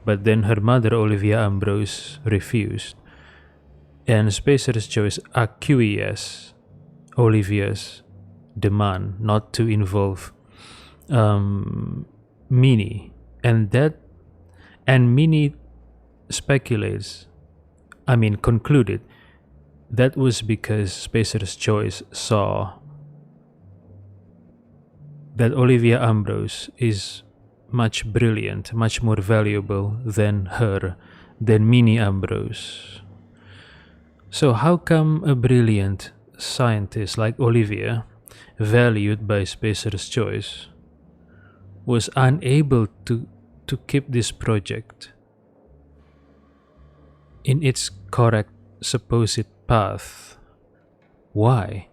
B: but then her mother Olivia Ambrose refused, and Spacer's Choice acquiesced Olivia's demand not to involve Minnie, and Minnie concluded that was because Spacer's Choice saw that Olivia Ambrose is much brilliant, much more valuable than Minnie Ambrose. So how come a brilliant scientist like Olivia valued by Spacer's Choice, was unable to keep this project in its correct supposed path. Why?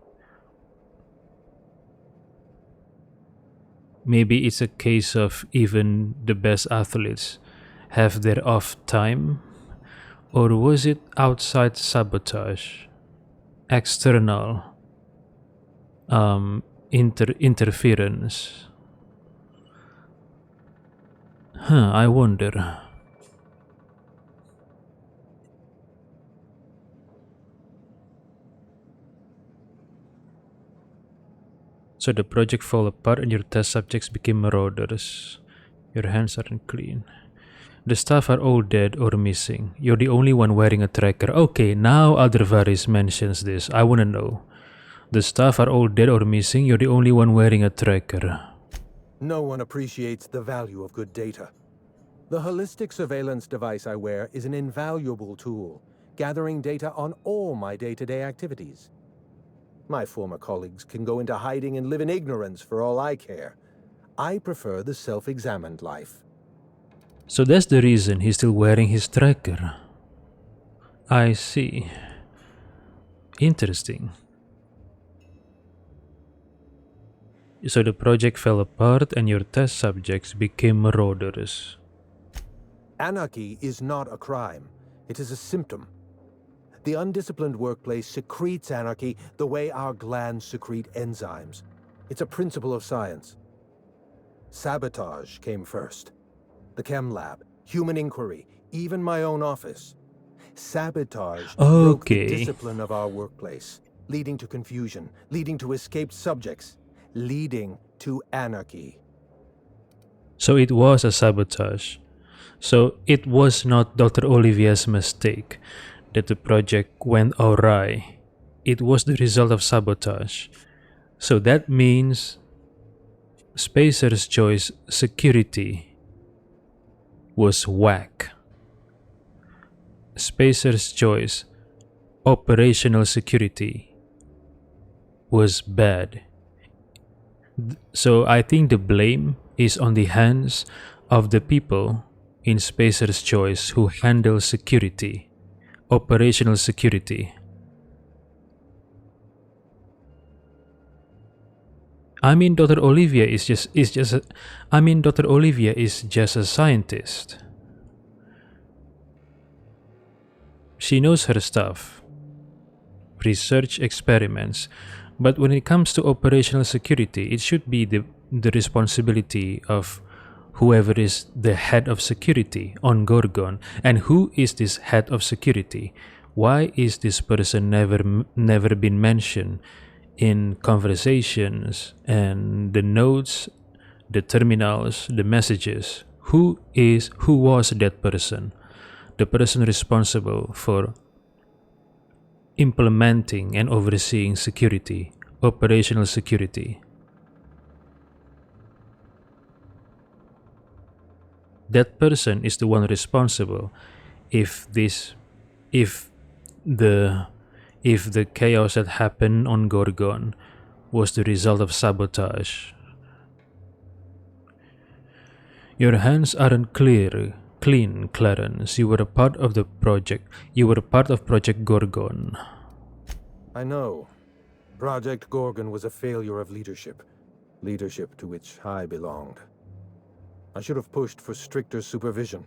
B: Maybe it's a case of even the best athletes have their off time? Or was it outside sabotage? External interference? I wonder. So the project fell apart and your test subjects became marauders. Your hands aren't clean. The staff are all dead or missing. You're the only one wearing a tracker. Okay, now Aldervaris mentions this. I wanna know. The staff are all dead or missing. You're the only one wearing a tracker.
H: No one appreciates the value of good data. The holistic surveillance device I wear is an invaluable tool, gathering data on all my day-to-day activities. My former colleagues can go into hiding and live in ignorance for all I care. I prefer the self-examined life.
B: So that's the reason he's still wearing his tracker. I see. Interesting. So the project fell apart and your test subjects became marauders.
H: Anarchy is not a crime. It is a symptom. The undisciplined workplace secretes anarchy the way our glands secrete enzymes. It's a principle of science. Sabotage came first. The chem lab, human inquiry, even my own office. Sabotage broke the discipline of our workplace, leading to confusion, leading to escaped subjects, leading to anarchy.
B: So it was a sabotage. So it was not Dr. Olivia's mistake that the project went awry. It was the result of sabotage. So that means Spacer's Choice security was whack. Spacer's Choice operational security was bad. So I think the blame is on the hands of the people in Spacer's Choice who handle security, operational security. I mean, Dr. Olivia is just a scientist. She knows her stuff. Research experiments. But when it comes to operational security, it should be the responsibility of whoever is the head of security on Gorgon. And who is this head of security? Why is this person never been mentioned in conversations and the notes, the terminals, the messages? Who was that person? The person responsible for implementing and overseeing security, operational security. That person is the one responsible if the chaos that happened on Gorgon was the result of sabotage. Your hands aren't clean, Clarence. You were a part of the project. You were a part of Project Gorgon.
H: I know. Project Gorgon was a failure of leadership. Leadership to which I belonged. I should have pushed for stricter supervision.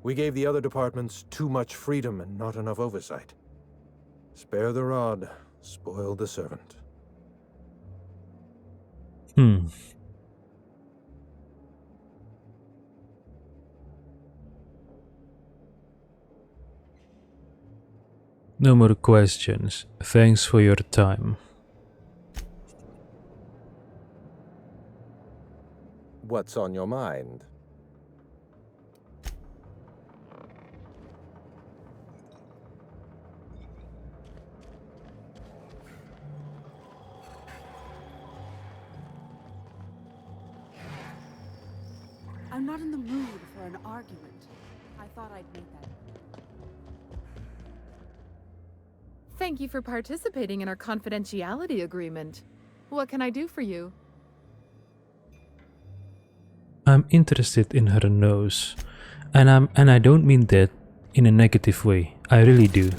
H: We gave the other departments too much freedom and not enough oversight. Spare the rod, spoil the servant.
B: No more questions. Thanks for your time.
H: What's on your mind?
P: I'm not in the mood for an argument. I thought I'd make that.
C: Thank you for participating in our confidentiality agreement. What can I do for you?
B: I'm interested in her nose, and I don't mean that in a negative way. I really do.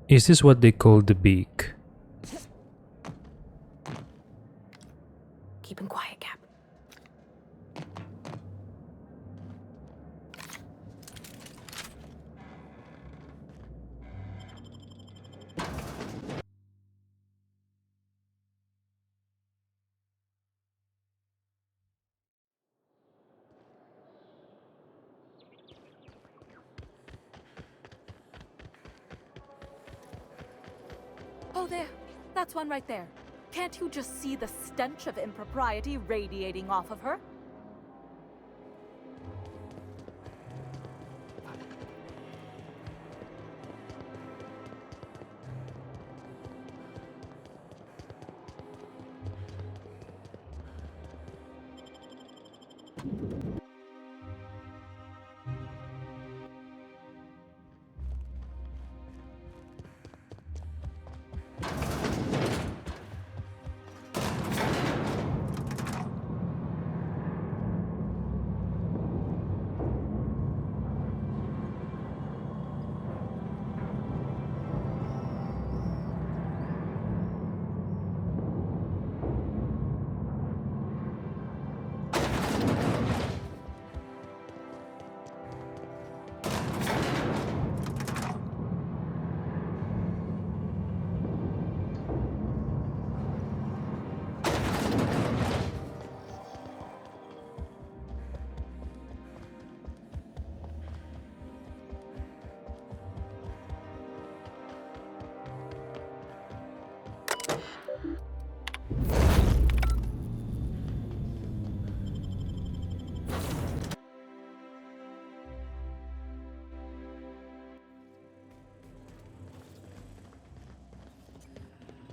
B: Is this what they call the beak?
L: Keep him quiet, Cap.
J: Oh, there. That's one right there. Can't you just see the stench of impropriety radiating off of her?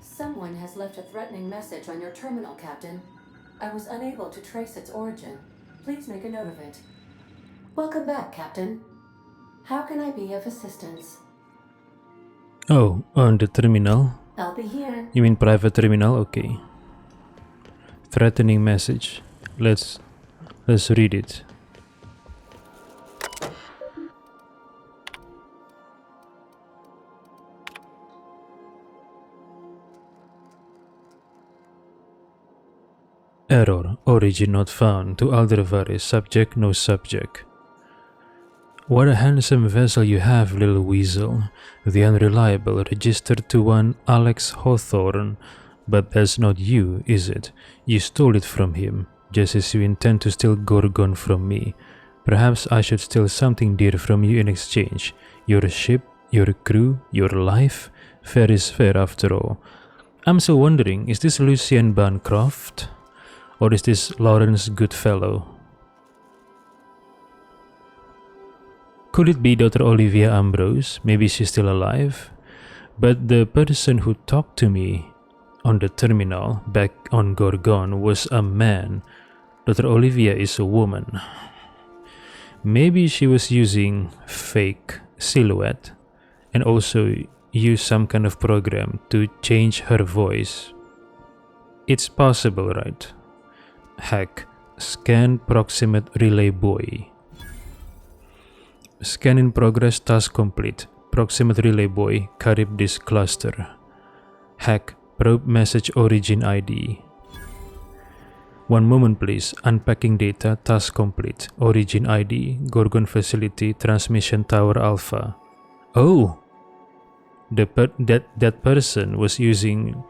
A: Someone has left a threatening message on your terminal, Captain. I was unable to trace its origin. Please make a note of it. Welcome back, Captain. How can I be of assistance?
B: Oh, on the terminal?
A: I'll be here.
B: You mean private terminal? Okay. Threatening message. Let's read it. Error. Origin not found. To Aldervaris. Subject no subject. What a handsome vessel you have, little weasel. The Unreliable, registered to one Alex Hawthorne. But that's not you, is it? You stole it from him, just as you intend to steal Gorgon from me. Perhaps I should steal something dear from you in exchange. Your ship, your crew, your life? Fair is fair after all. I'm still wondering, is this Lucien Bancroft? Or is this Lawrence Goodfellow? Could it be Dr. Olivia Ambrose? Maybe she's still alive? But the person who talked to me on the terminal back on Gorgon was a man. Dr. Olivia is a woman. Maybe she was using fake silhouette and also used some kind of program to change her voice. It's possible, right? Hack. Scan proximate relay buoy. Scan in progress, task complete. Proximate relay buoy, Charybdis cluster. Hack. Probe message origin ID. One moment please. Unpacking data, task complete. Origin ID, Gorgon facility, transmission tower alpha. Oh! That person was using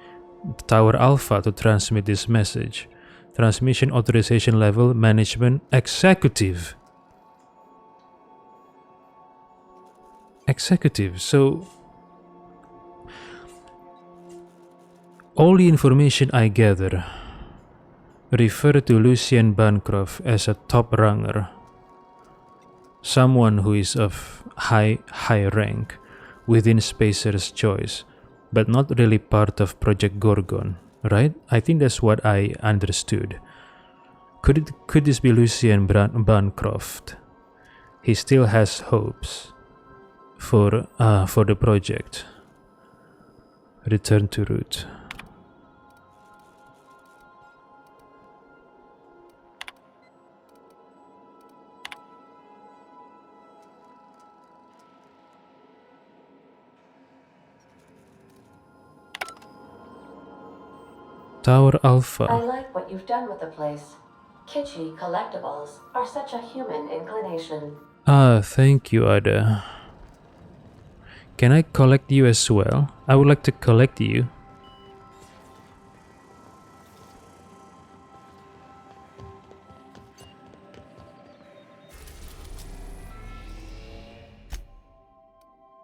B: tower alpha to transmit this message. Transmission authorization level, management, executive. Executive, so all the information I gather refer to Lucien Bancroft as a top ranger, someone who is of high rank within Spacer's Choice, but not really part of Project Gorgon, right? I think that's what I understood. Could this be Lucien Bancroft? He still has hopes for the project. Return to route. Tower
A: I
B: Alpha.
A: like what you've done with the place. Kitschy collectibles are such a human inclination.
B: Ah, thank you, Ada. Can I collect you as well? I would like to collect you.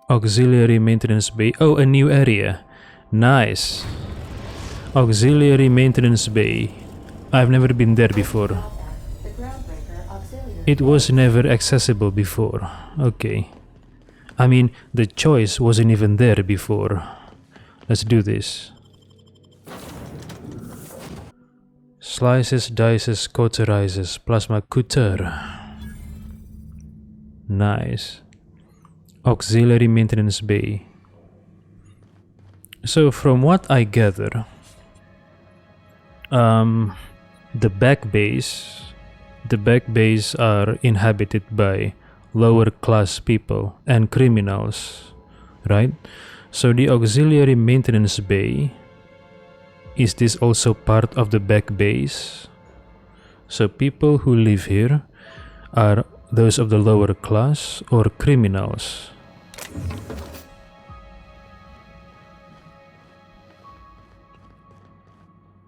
B: Auxiliary maintenance bay. Oh, a new area. Nice. Auxiliary maintenance bay. I've never been there before. It was never accessible before. Okay. I mean, the choice wasn't even there before. Let's do this. Slices, dices, cauterizes, plasma cutter. Nice. Auxiliary maintenance bay. So from what I gather, the back bays are inhabited by lower class people and criminals, right? So the auxiliary maintenance bay, is this also part of the back bays? So people who live here are those of the lower class or criminals?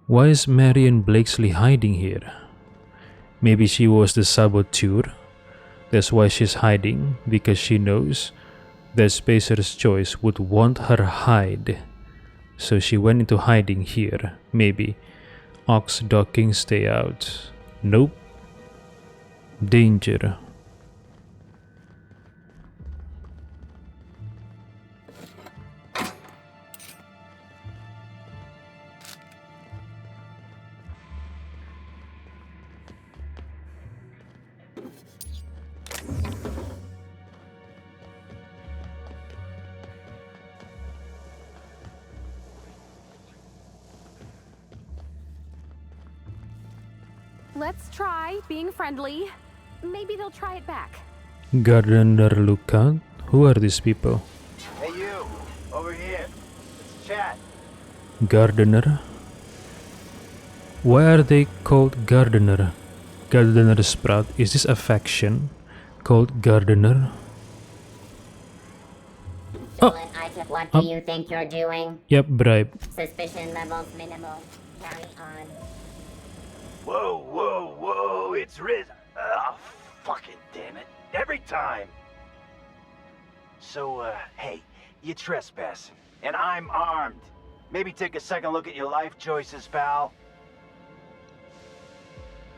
B: Why is Marion Blakesley hiding here? Maybe she was the saboteur. That's why she's hiding, because she knows that Spacer's Choice would want her hide. So she went into hiding here. Maybe. Ox docking, stay out. Nope. Danger.
L: Let's try being friendly. Maybe they'll try it back.
B: Gardener Lookout? Who are these people?
Q: Hey you, over here. Let's chat.
B: Gardener? Why are they called Gardener? Gardener Sprout? Is this a faction called Gardener?
D: Stolen item. What do you think you're doing?
B: Yep, bribe.
D: Suspicion levels minimal. Carry on.
Q: Whoa, whoa, whoa, it's Riz. Oh, fucking damn it. Every time. So, hey, you trespassing, and I'm armed. Maybe take a second look at your life choices, pal.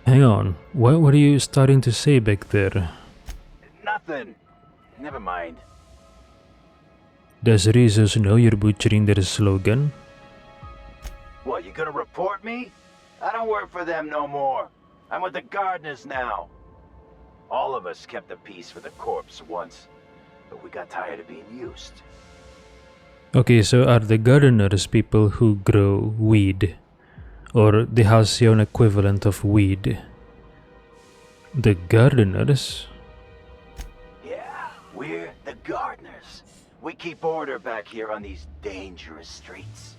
B: Hang on, what were you starting to say back there?
Q: Nothing. Never mind.
B: Does Rizos know you're butchering their slogan?
Q: What, you gonna report me? I don't work for them no more. I'm with the gardeners now. All of us kept the peace with the corpse once, but we got tired of being used.
B: Okay, so are the gardeners people who grow weed? Or the Halcyon equivalent of weed? The gardeners?
Q: Yeah, we're the gardeners. We keep order back here on these dangerous streets.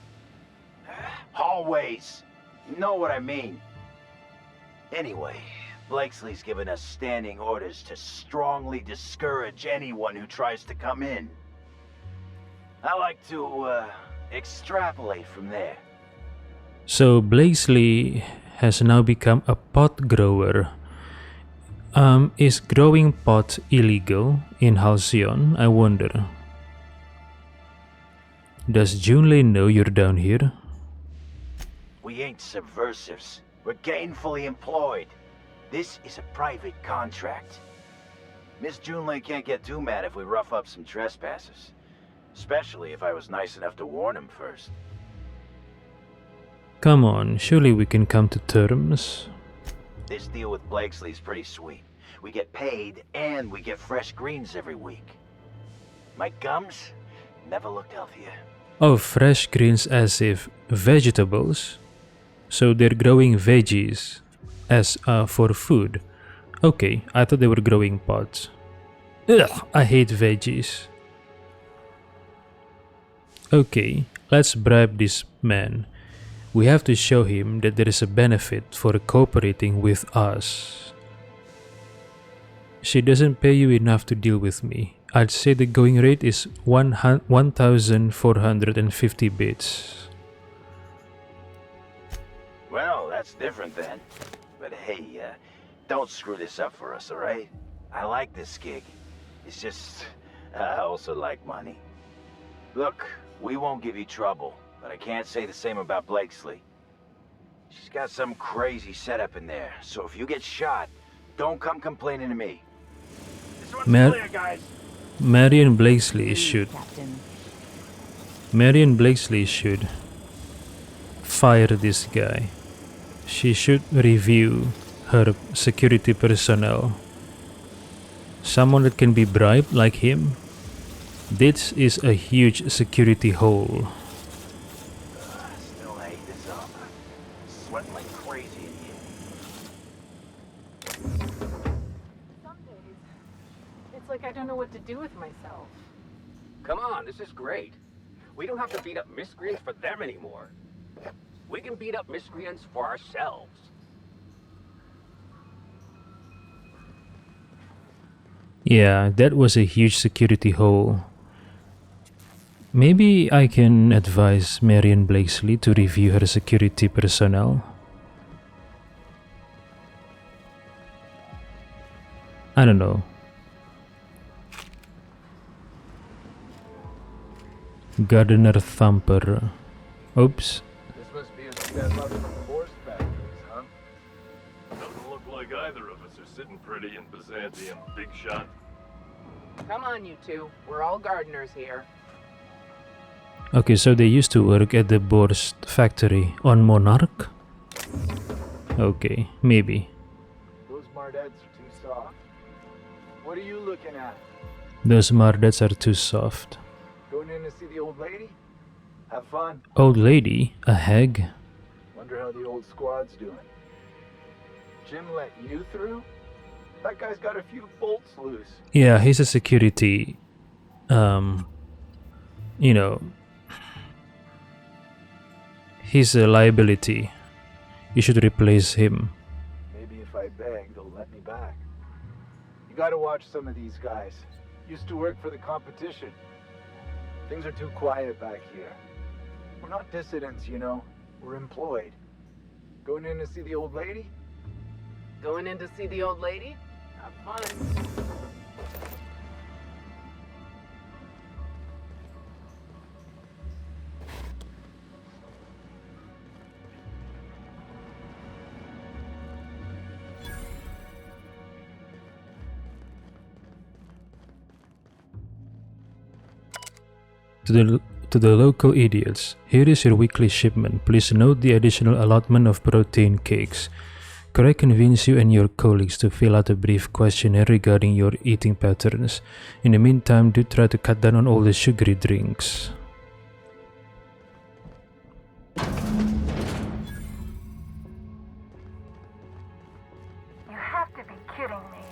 Q: Hallways. You know what I mean. Anyway, Blakesley's given us standing orders to strongly discourage anyone who tries to come in. I like to, extrapolate from there.
B: So Blakesley has now become a pot grower. Is growing pot illegal in Halcyon? I wonder. Does Junlei know you're down here?
Q: We ain't subversives. We're gainfully employed. This is a private contract. Miss Junlei can't get too mad if we rough up some trespassers. Especially if I was nice enough to warn him first.
B: Come on, surely we can come to terms.
Q: This deal with Blakesley's pretty sweet. We get paid and we get fresh greens every week. My gums never looked healthier.
B: Oh, fresh greens as if vegetables. So they're growing veggies as for food. Okay, I thought they were growing pots. Ugh, I hate veggies. Okay, let's bribe this man. We have to show him that there is a benefit for cooperating with us. She doesn't pay you enough to deal with me. I'd say the going rate is 1,450 bits.
Q: Well, that's different then. But hey, don't screw this up for us, alright? I like this gig. It's just, I also like money. Look, we won't give you trouble, but I can't say the same about Blakesley. She's got some crazy setup in there, so if you get shot, don't come complaining to me. This one's clear, guys.
B: Marion Blakesley should fire this guy. She should review her security personnel. Someone that can be bribed like him. This is a huge security hole.
Q: Still hate this up. Sweating like crazy in here.
C: Some days, it's like I don't know what to do with myself.
R: Come on, this is great. We don't have to beat up miscreants for them anymore. We can beat up miscreants for ourselves.
B: Yeah, that was a huge security hole. Maybe I can advise Marion Blakesley to review her security personnel. I don't know. Gardener Thumper. Oops.
K: This must be a step up from horse factories, huh? Doesn't look like either of us are sitting pretty in Byzantium, big shot.
S: Come on, you two. We're all gardeners here.
B: Okay, so they used to work at the Borst factory on Monarch? Okay, maybe.
T: Those Mardets are too soft. What are you looking at?
B: Those Mardets are too soft.
T: Going in to see the old lady? Have fun.
B: Old lady? A hag?
T: Wonder how the old squad's doing. Jim let you through? That guy's got a few bolts loose.
B: Yeah, he's a security, you know, he's a liability. You should replace him.
T: Maybe if I beg, they'll let me back. You gotta watch some of these guys. Used to work for the competition. Things are too quiet back here. We're not dissidents, you know. We're employed. Going in to see the old lady?
S: Going in to see the old lady? Have fun.
B: To the local idiots, here is your weekly shipment. Please note the additional allotment of protein cakes. Could I convince you and your colleagues to fill out a brief questionnaire regarding your eating patterns? In the meantime, do try to cut down on all the sugary drinks.
U: You have to be kidding me.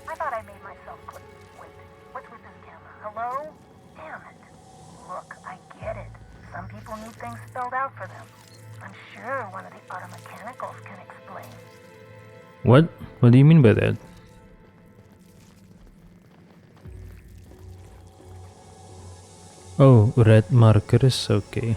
U: I thought I made myself clear. Wait, what's with this camera? Hello? Damn it. Look, I get it. Some people need things spelled out for them. I'm sure one of the auto mechanicals can explain.
B: What? What do you mean by that? Oh, red markers, okay.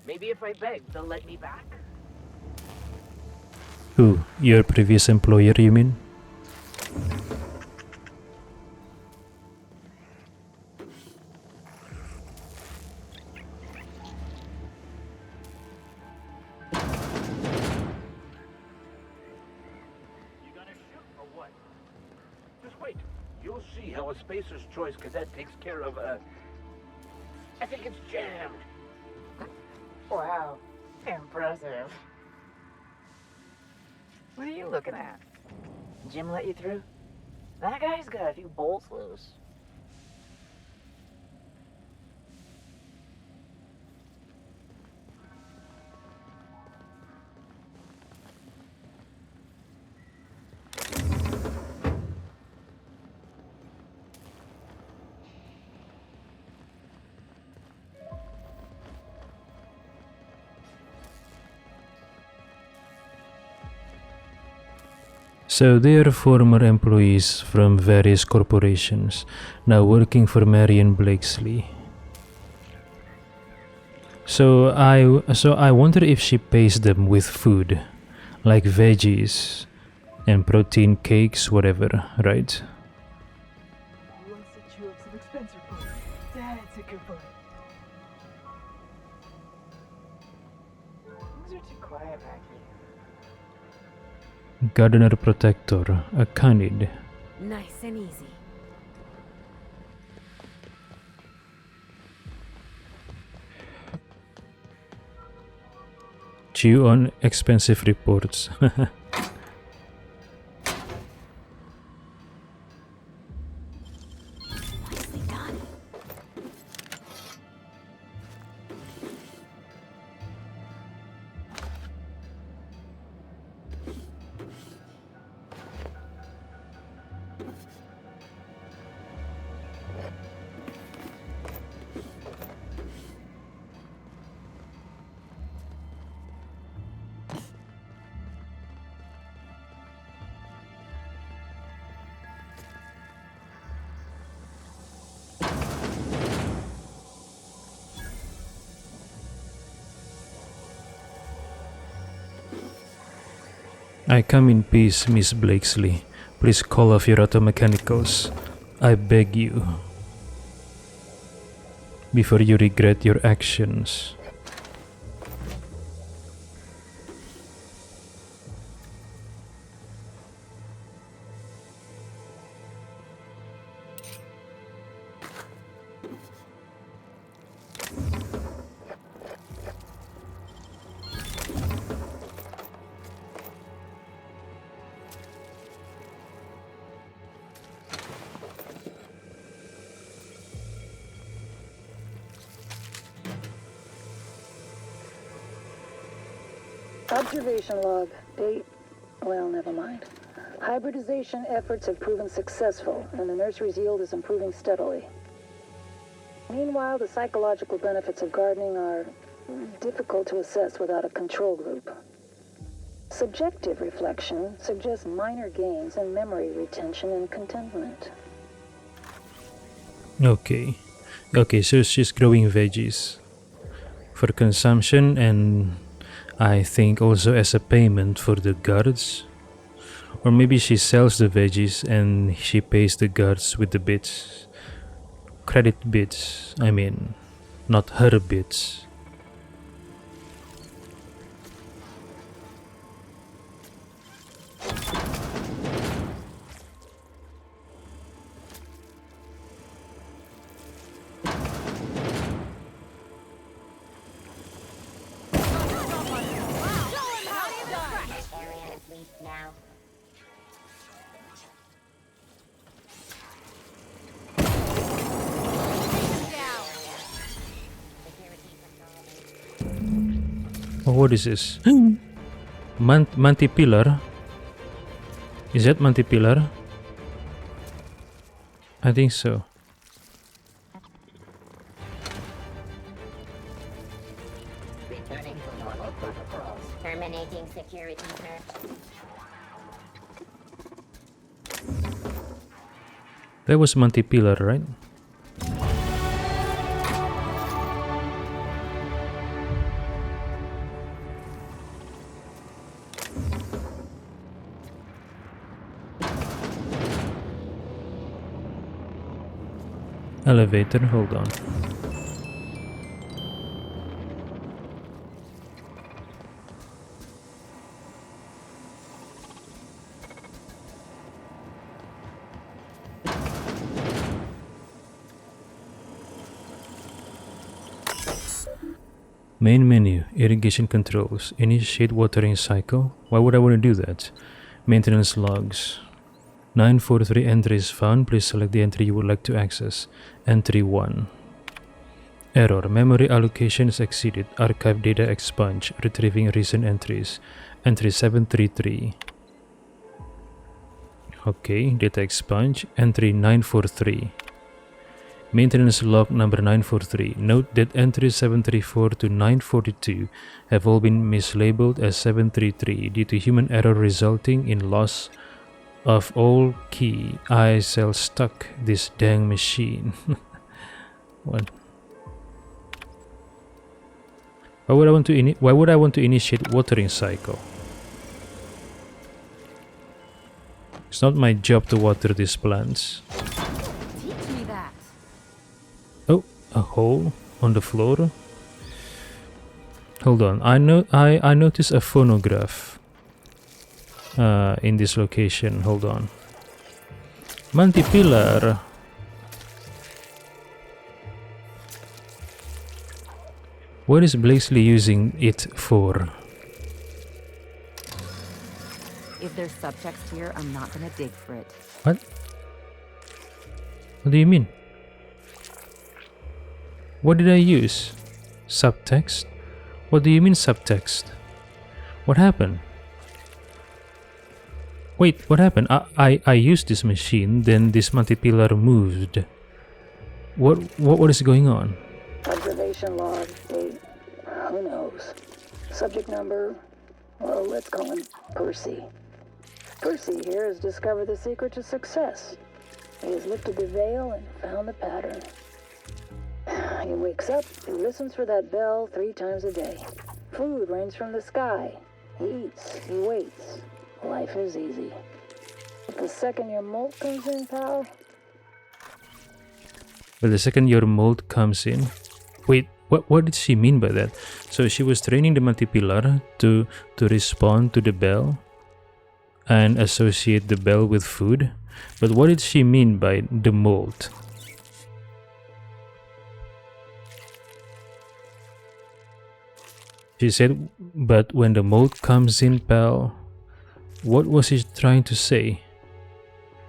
S: Maybe if I beg, they'll let me back.
B: Who? Your previous employer, you mean?
R: Just wait. You'll see how a Spacer's Choice cadet takes care of,
S: I think it's jammed. Wow. Impressive. What are you looking at? Jim let you through? That guy's got a few bolts loose.
B: So they are former employees from various corporations, now working for Marion Blakesley. So I wonder if she pays them with food, like veggies and protein cakes, whatever, right?
S: Let's set you up some expense reports. That's a good boy. Things are too quiet back here.
B: Gardener Protector, a canid.
L: Nice and easy.
B: Chew on expensive reports. I come in peace, Miss Blakesley. Please call off your auto mechanicals. I beg you. Before you regret your actions.
G: Observation log. Date. Well, never mind. Hybridization efforts have proven successful, and the nursery's yield is improving steadily. Meanwhile, the psychological benefits of gardening are difficult to assess without a control group. Subjective reflection suggests minor gains in memory retention and contentment.
B: Okay, so she's growing veggies for consumption, and I think also as a payment for the guards. Or maybe she sells the veggies and she pays the guards with the bits. Credit bits, I mean, not her bits. Oh, what is this? Mantipillar? Is that Mantipillar? I think so.
D: Returning to normal protocols. Terminating security search.
B: That was Mantipillar, right? Elevator, hold on. Main menu, irrigation controls, initiate watering cycle. Why would I want to do that? Maintenance logs. 943 entries found. Please select the entry you would like to access. Entry 1. Error. Memory allocation is exceeded. Archive data expunged. Retrieving recent entries. Entry 733. Okay, data expunged. Entry 943. Maintenance log number 943. Note that entries 734 to 942 have all been mislabeled as 733 due to human error resulting in loss of all key. I shall stuck this dang machine. What? Why would I want to initiate watering cycle? It's not my job to water these plants.
F: Teach me that.
B: Oh, a hole on the floor. Hold on. I noticed a phonograph in this location. Hold on. Multi-pillar. What is Blaisley using it for?
F: If there's subtext here, I'm not gonna dig for it.
B: What? What do you mean? What did I use? Subtext? What do you mean subtext? What happened? Wait, what happened? I used this machine, then this multi-pillar moved. What is going on?
G: Observation log, date, who knows. Subject number, well, let's call him Percy. Percy here has discovered the secret to success. He has lifted the veil and found the pattern. He wakes up, he listens for that bell 3 times a day. Food rains from the sky. He eats, he waits. Life is easy. But the second your molt comes in, pal...
B: But the second your mold comes in... Wait, what did she mean by that? So she was training the multi-pillar to respond to the bell and associate the bell with food. But what did she mean by the mold? She said, but when the mold comes in, pal, what was she trying to say?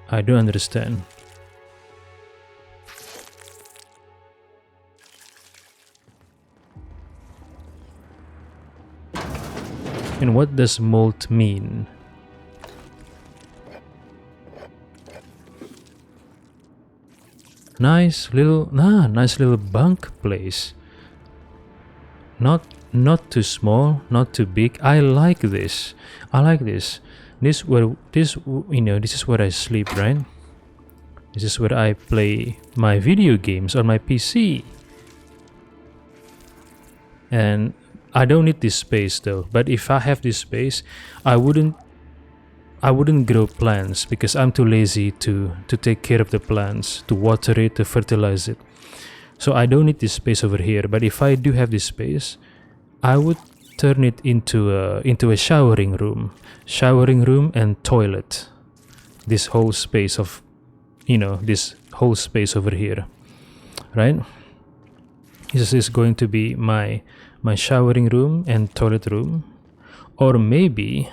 B: I don't understand. And what does mold mean? Nice little bunk place. Not too small, not too big. I like this. This is where I sleep, right? This is where I play my video games on my PC. And I don't need this space though. But if I have this space, I wouldn't grow plants because I'm too lazy to take care of the plants, to water it, to fertilize it. So I don't need this space over here. But if I do have this space, I would turn it into a showering room and toilet. This whole space of, this whole space over here, right? This is going to be my showering room and toilet room. Or maybe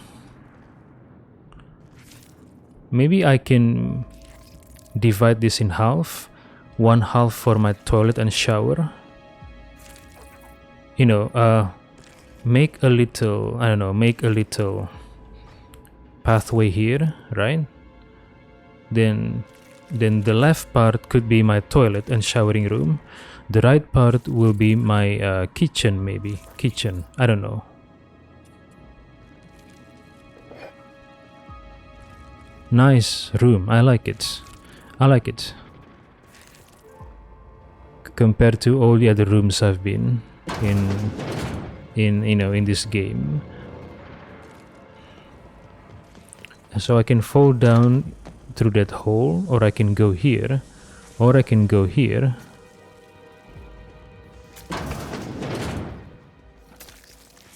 B: I can divide this in half. 1 half for my toilet and shower. Make a little pathway here, right? Then the left part could be my toilet and showering room. The right part will be my kitchen, maybe. Kitchen, I don't know. Nice room, I like it. Compared to all the other rooms I've been in this game. So I can fall down through that hole, or I can go here, or I can go here.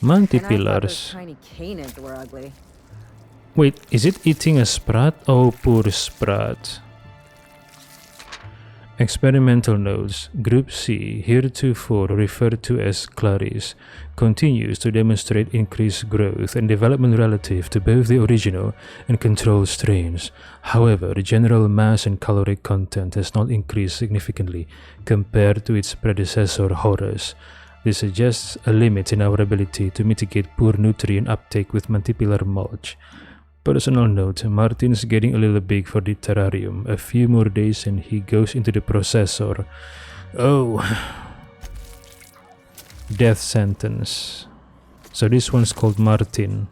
B: Multi-pillars.
F: Tiny canids were ugly.
B: Wait, is it eating a sprat? Oh, poor sprat. Experimental notes, Group C, heretofore referred to as Clarice, continues to demonstrate increased growth and development relative to both the original and control strains. However, general mass and caloric content has not increased significantly compared to its predecessor Horus. This suggests a limit in our ability to mitigate poor nutrient uptake with mantipilar mulch. Personal note, Martin's getting a little big for the terrarium. A few more days and he goes into the processor. Oh. Death sentence. So this one's called Martin.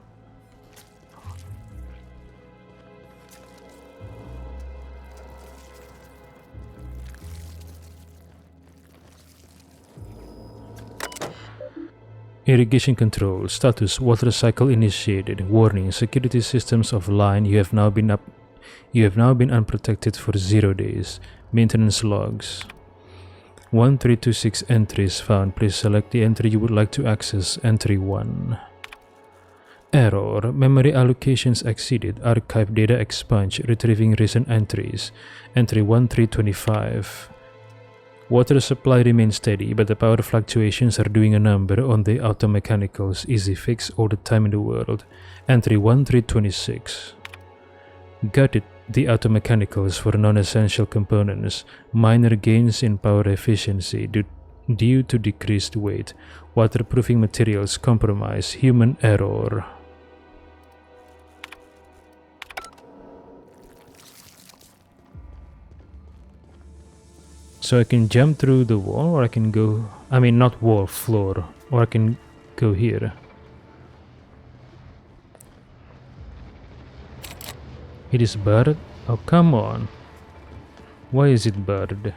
B: Irrigation control status: water cycle initiated. Warning: security systems offline. You have now been unprotected for 0 days. Maintenance logs. 1326 entries found. Please select the entry you would like to access. Entry 1. Error: memory allocations exceeded. Archive data expunged. Retrieving recent entries. Entry 1325. Water supply remains steady, but the power fluctuations are doing a number on the automechanicals. Easy fix, all the time in the world. Entry 1326. Gutted the automechanicals for non-essential components. Minor gains in power efficiency due to decreased weight. Waterproofing materials compromise. Human error. So I can jump through the wall, or I can go... I mean, not wall, floor. Or I can go here. It is barred? Oh, come on. Why is it barred?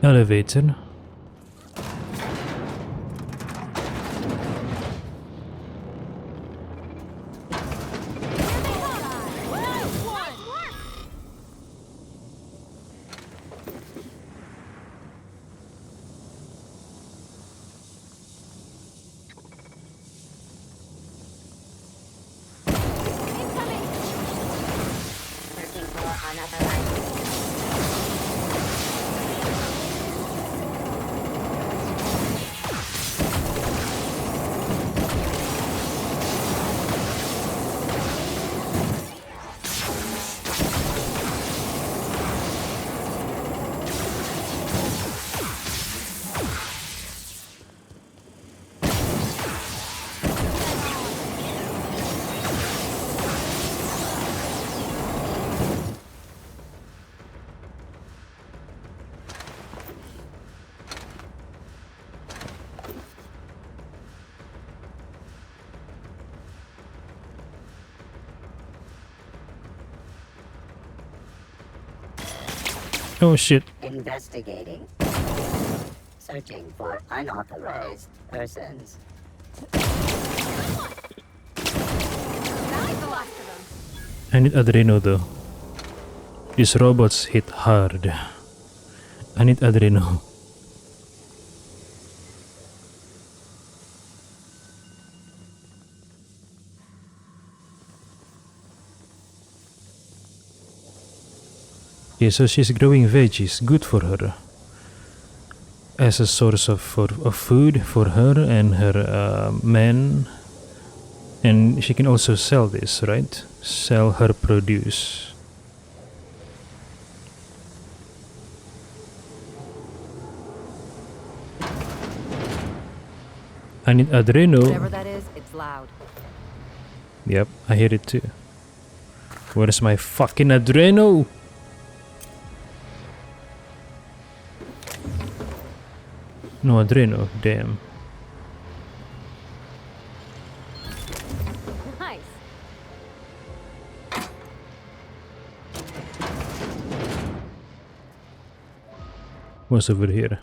B: Elevator. Oh shit.
D: Investigating. Searching for unauthorized persons.
B: I need Adreno though. These robots hit hard. I need Adreno. Yeah, so she's growing veggies, good for her. As a source of food for her and her men. And she can also sell this, right? Sell her produce. I need Adreno.
F: Whatever that is, it's loud.
B: Yep, I hear it too. Where's my fucking Adreno? No Adreno, damn.
L: Nice.
B: What's over here?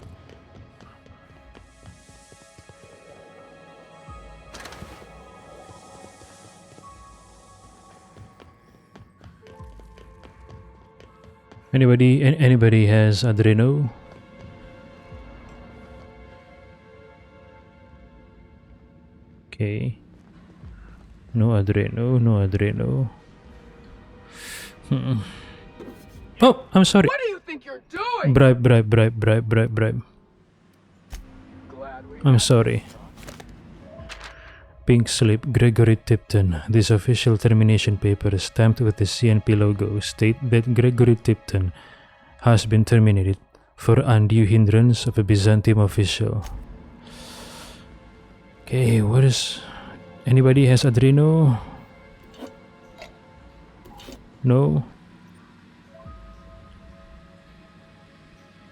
B: Anybody has Adreno? Okay. No Adreno, no Adreno. Oh, I'm sorry.
R: What do you think you're doing?
B: Bribe. I'm sorry. Pink slip, Gregory Tipton. This official termination paper stamped with the CNP logo state that Gregory Tipton has been terminated for undue hindrance of a Byzantium official. Okay, what is... Anybody has Adreno? No?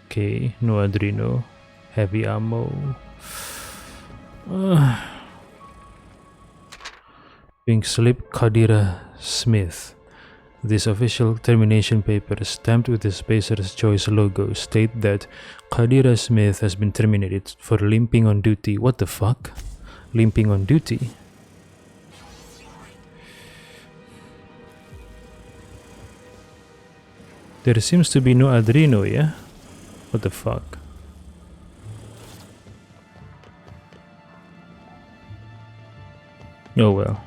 B: Okay, no Adreno. Heavy ammo. Pink slip, Kadira Smith. This official termination paper stamped with the Spacer's Choice logo state that Kadira Smith has been terminated for limping on duty. What the fuck? Limping on duty? There seems to be no Adreno, yeah? What the fuck? Oh well.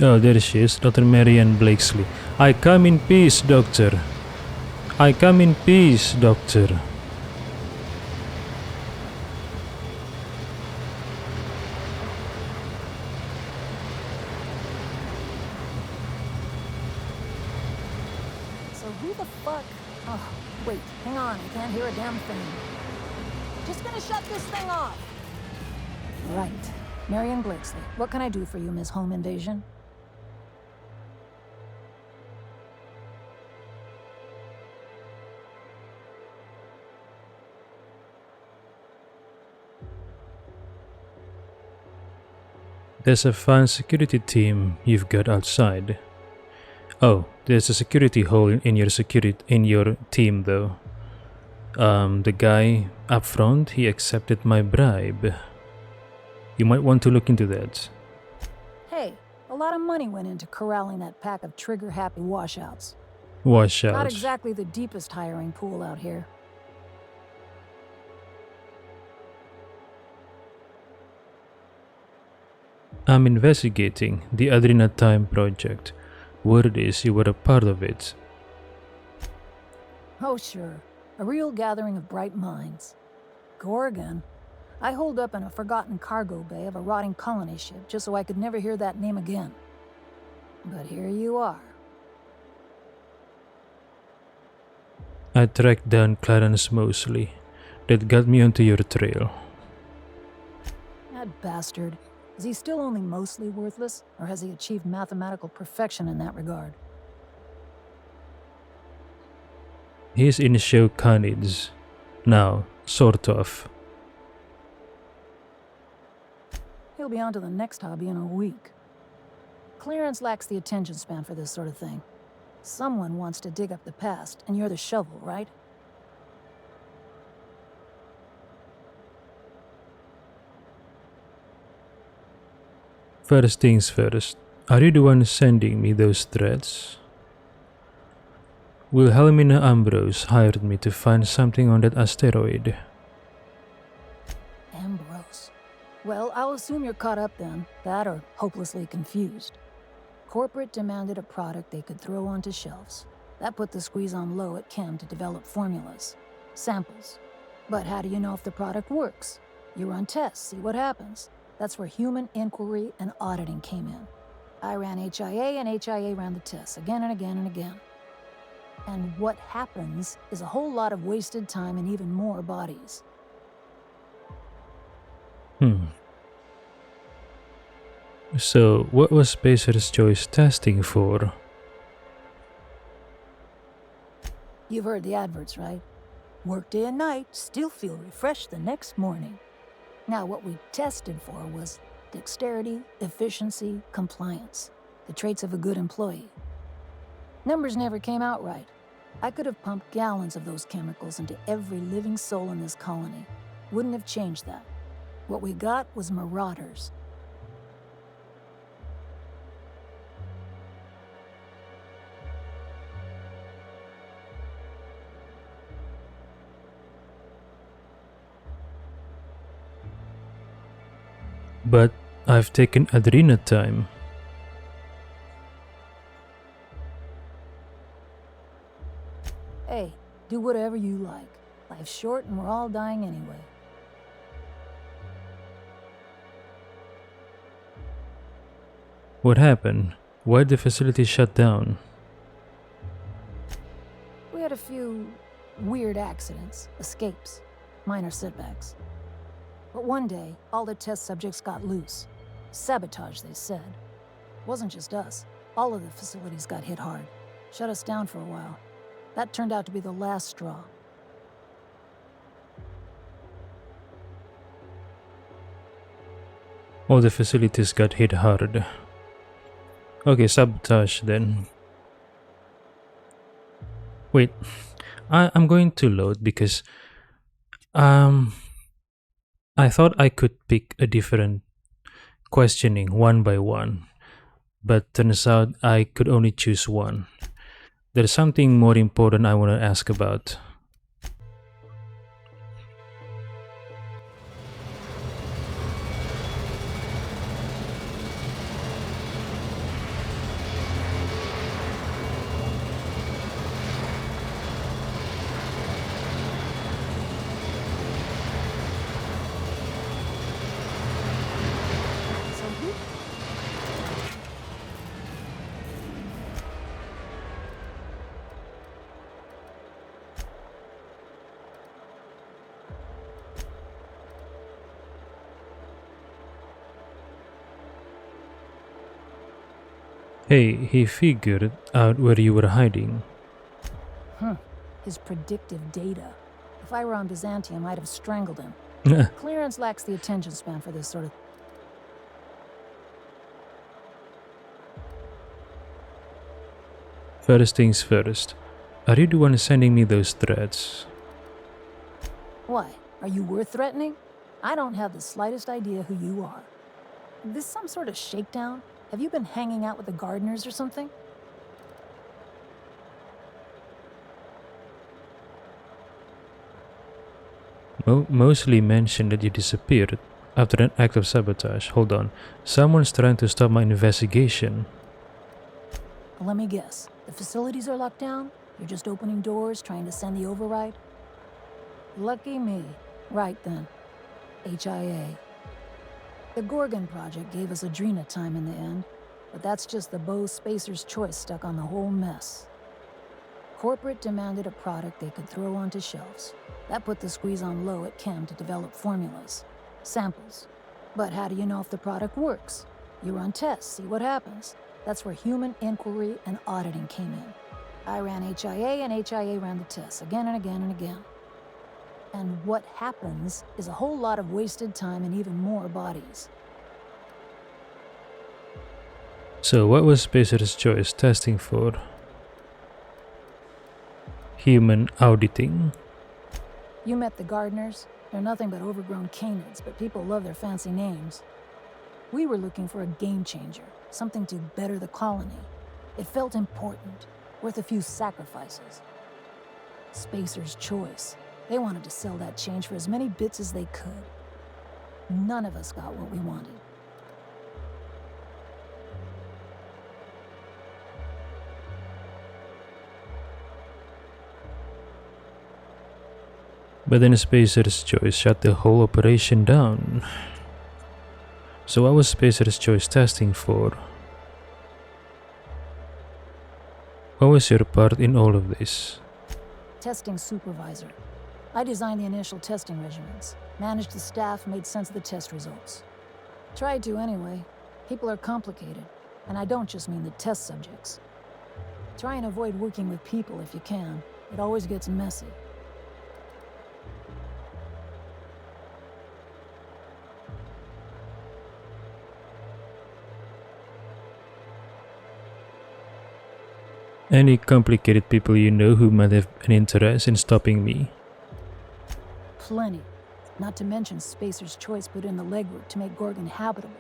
B: Oh, there she is, Dr. Marianne Blakesley. I come in peace, Doctor. I come in peace, Doctor.
G: So who the fuck? Oh, wait, hang on, I can't hear a damn thing. Just gonna shut this thing off. Right. Marion Blakesley, what can I do for you, Ms. Home Invasion?
B: There's a fun security team you've got outside. Oh, there's a security hole in your team though. The guy up front, he accepted my bribe. You might want to look into that.
G: Hey, a lot of money went into corralling that pack of trigger-happy washouts.
B: Wash out.
G: Not exactly the deepest hiring pool out here.
B: I'm investigating the Adrena Time project. Word is you were a part of it.
G: Oh, sure. A real gathering of bright minds. Gorgon. I holed up in a forgotten cargo bay of a rotting colony ship just so I could never hear that name again. But here you are.
B: I tracked down Clarence Mosley. That got me onto your trail.
G: That bastard. Is he still only mostly worthless, or has he achieved mathematical perfection in that regard?
B: He's in show carnage. Now, sort of.
G: He'll be on to the next hobby in a week. Clarence lacks the attention span for this sort of thing. Someone wants to dig up the past, and you're the shovel, right?
B: First things first, are you the one sending me those threats? Wilhelmina Ambrose hired me to find something on that asteroid.
G: Ambrose. Well, I'll assume you're caught up then. That or hopelessly confused. Corporate demanded a product they could throw onto shelves. That put the squeeze on low at Chem to develop formulas. Samples. But how do you know if the product works? You run tests, see what happens. That's where human inquiry and auditing came in. I ran HIA and HIA ran the tests again and again and again. And what happens is a whole lot of wasted time and even more bodies.
B: So, what was Spacer's Choice testing for?
G: You've heard the adverts, right? Work day and night, still feel refreshed the next morning. Now, what we tested for was dexterity, efficiency, compliance. The traits of a good employee. Numbers never came out right. I could have pumped gallons of those chemicals into every living soul in this colony. Wouldn't have changed that. What we got was marauders.
B: But I've taken Adrena time.
G: Hey, do whatever you like. Life's short and we're all dying anyway.
B: What happened? Why'd the facility shut down?
G: We had a few weird accidents, escapes, minor setbacks. But one day, all the test subjects got loose. Sabotage, they said. Wasn't just us. All of the facilities got hit hard. Shut us down for a while. That turned out to be the last straw.
B: All the facilities got hit hard. Okay, sabotage then. Wait, I'm going to load because I thought I could pick a different questioning one by one, but turns out I could only choose one. There's something more important I want to ask about. Hey, he figured out where you were hiding.
G: His predictive data. If I were on Byzantium, I'd have strangled him. Clearance lacks the attention span for this sort of...
B: First things first. Are you the one sending me those threats?
G: Why? Are you worth threatening? I don't have the slightest idea who you are. Is this some sort of shakedown? Have you been hanging out with the gardeners or something?
B: Mostly mentioned that you disappeared after an act of sabotage. Hold on. Someone's trying to stop my investigation.
G: Let me guess. The facilities are locked down? You're just opening doors, trying to send the override? Lucky me. Right then. HIA. The Gorgon project gave us Adrena time in the end, but that's just the Bo Spacer's choice stuck on the whole mess. Corporate demanded a product they could throw onto shelves. That put the squeeze on low at Chem to develop formulas, samples. But how do you know if the product works? You run tests, see what happens. That's where human inquiry and auditing came in. I ran HIA and HIA ran the tests again and again and again. And what happens is a whole lot of wasted time and even more bodies.
B: So what was Spacer's choice testing for? Human auditing.
G: You met the gardeners. They're nothing but overgrown canids, but people love their fancy names. We were looking for a game changer, something to better the colony. It felt important, worth a few sacrifices. Spacer's choice. They wanted to sell that change for as many bits as they could. None of us got what we wanted.
B: But then Spacer's choice shut the whole operation down. So what was Spacer's choice testing for? What was your part in all of this?
G: Testing supervisor. I designed the initial testing regimens, managed the staff, made sense of the test results. Tried to anyway. People are complicated, and I don't just mean the test subjects. Try and avoid working with people if you can.
I: It always gets messy.
B: Any complicated people you know who might have an interest in stopping me?
I: Plenty. Not to mention Spacer's Choice put in the legwork to make Gorgon habitable.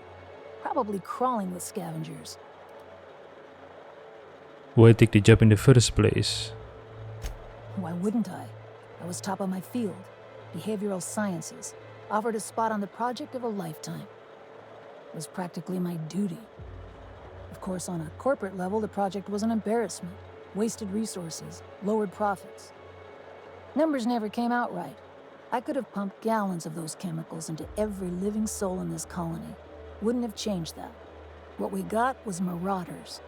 I: Probably crawling with scavengers.
B: Why take the job in the first place?
I: Why wouldn't I? I was top of my field. Behavioral sciences. Offered a spot on the project of a lifetime. It was practically my duty. Of course, on a corporate level, the project was an embarrassment. Wasted resources, lowered profits. Numbers never came out right. I could have pumped gallons of those chemicals into every living soul in this colony. Wouldn't have changed that. What we got was marauders.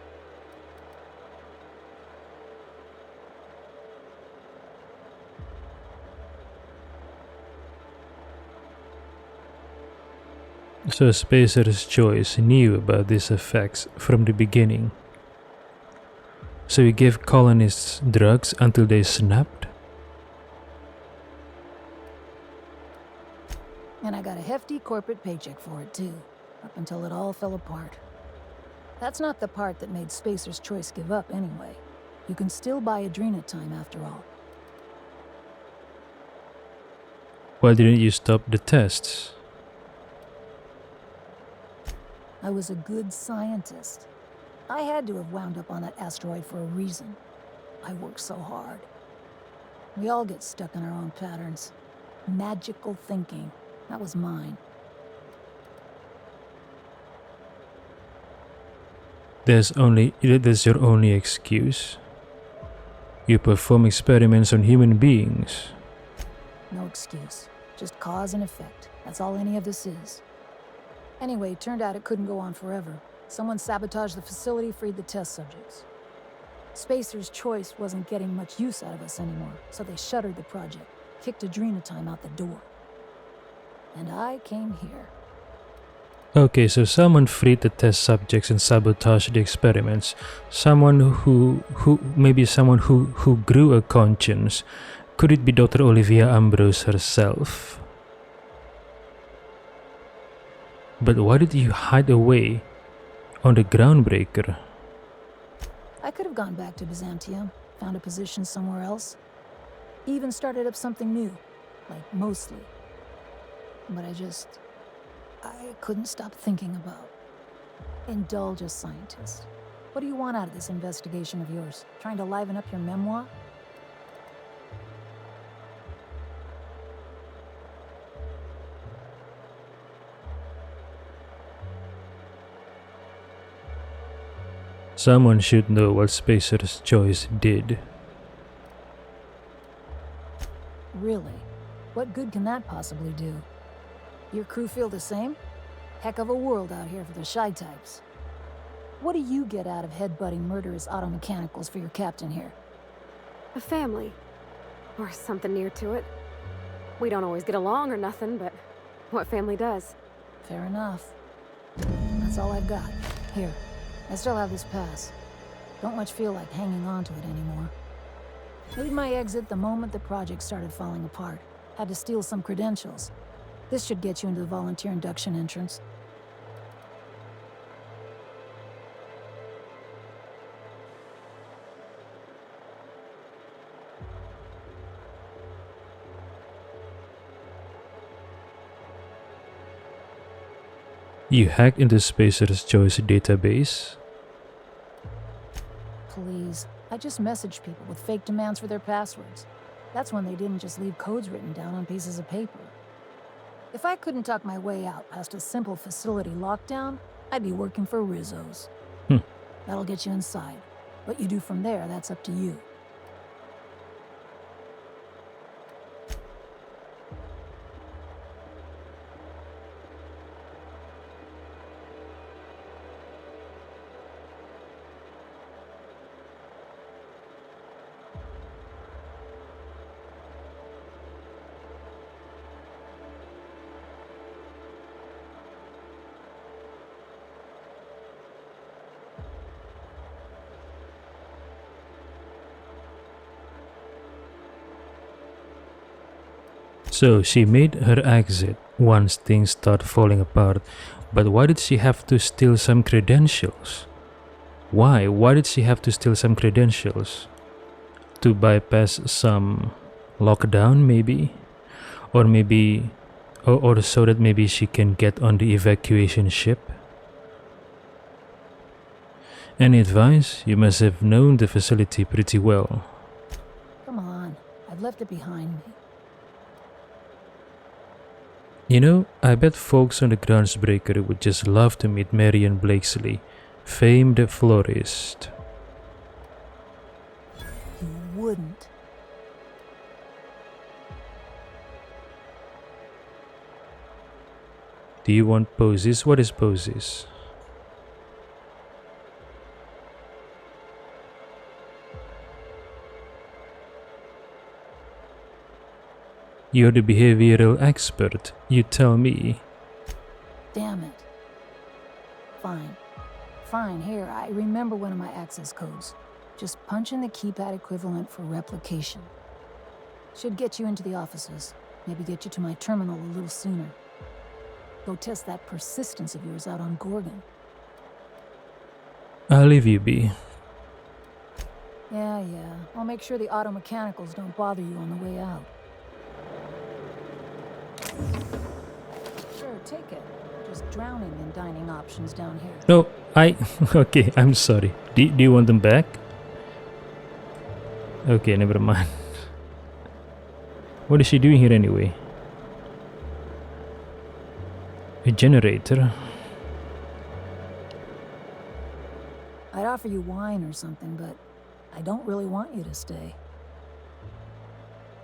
B: So Spacer's Choice knew about these effects from the beginning. So he gave colonists drugs until they snapped?
I: And I got a hefty corporate paycheck for it too, up until it all fell apart. That's not the part that made Spacer's Choice give up anyway. You can still buy Adrenatime after all.
B: Why didn't you stop the tests?
I: I was a good scientist. I had to have wound up on that asteroid for a reason. I worked so hard. We all get stuck in our own patterns. Magical thinking. That was mine.
B: That's your only excuse? You perform experiments on human beings.
I: No excuse. Just cause and effect. That's all any of this is. Anyway, it turned out it couldn't go on forever. Someone sabotaged the facility, freed the test subjects. Spacer's Choice wasn't getting much use out of us anymore, so they shuttered the project, kicked Adrenatime out the door. And I came here.
B: Okay, so someone freed the test subjects and sabotaged the experiments. Someone who grew a conscience. Could it be Dr. Olivia Ambrose herself? But why did you hide away on the Groundbreaker?
I: I could have gone back to Byzantium, found a position somewhere else. Even started up something new, like mostly. But I couldn't stop thinking about. Indulge a scientist. What do you want out of this investigation of yours? Trying to liven up your memoir?
B: Someone should know what Spacer's Choice did.
I: Really? What good can that possibly do? Your crew feel the same? Heck of a world out here for the shy types. What do you get out of headbutting murderous auto mechanicals for your captain here?
L: A family. Or something near to it. We don't always get along or nothing, but what family does?
I: Fair enough. That's all I've got. Here, I still have this pass. Don't much feel like hanging on to it anymore. Made my exit the moment the project started falling apart. Had to steal some credentials. This should get you into the volunteer induction entrance.
B: You hacked into Spacer's Choice database?
I: Please, I just messaged people with fake demands for their passwords. That's when they didn't just leave codes written down on pieces of paper. If I couldn't talk my way out past a simple facility lockdown, I'd be working for Rizzo's. That'll get you inside. What you do from there, that's up to you.
B: So she made her exit once things start falling apart, but why did she have to steal some credentials? Why? Why did she have to steal some credentials? To bypass some lockdown, maybe? Or maybe, or so that maybe she can get on the evacuation ship? Any advice? You must have known the facility pretty well.
I: Come on, I've left it behind me.
B: You know, I bet folks on the groundsbreaker would just love to meet Marion Blakesley, famed florist.
I: You wouldn't.
B: Do you want poses? What is poses? You're the behavioral expert. You tell me.
I: Damn it. Fine. Fine, here, I remember one of my access codes. Just punch in the keypad equivalent for replication. Should get you into the offices. Maybe get you to my terminal a little sooner. Go test that persistence of yours out on Gorgon.
B: I'll leave you be.
I: Yeah. I'll make sure the auto mechanicals don't bother you on the way out. Sure, take it. Just drowning in dining options down here.
B: No, okay, I'm sorry. Do you want them back? Okay, never mind. What is she doing here anyway? A generator?
I: I'd offer you wine or something, but I don't really want you to stay.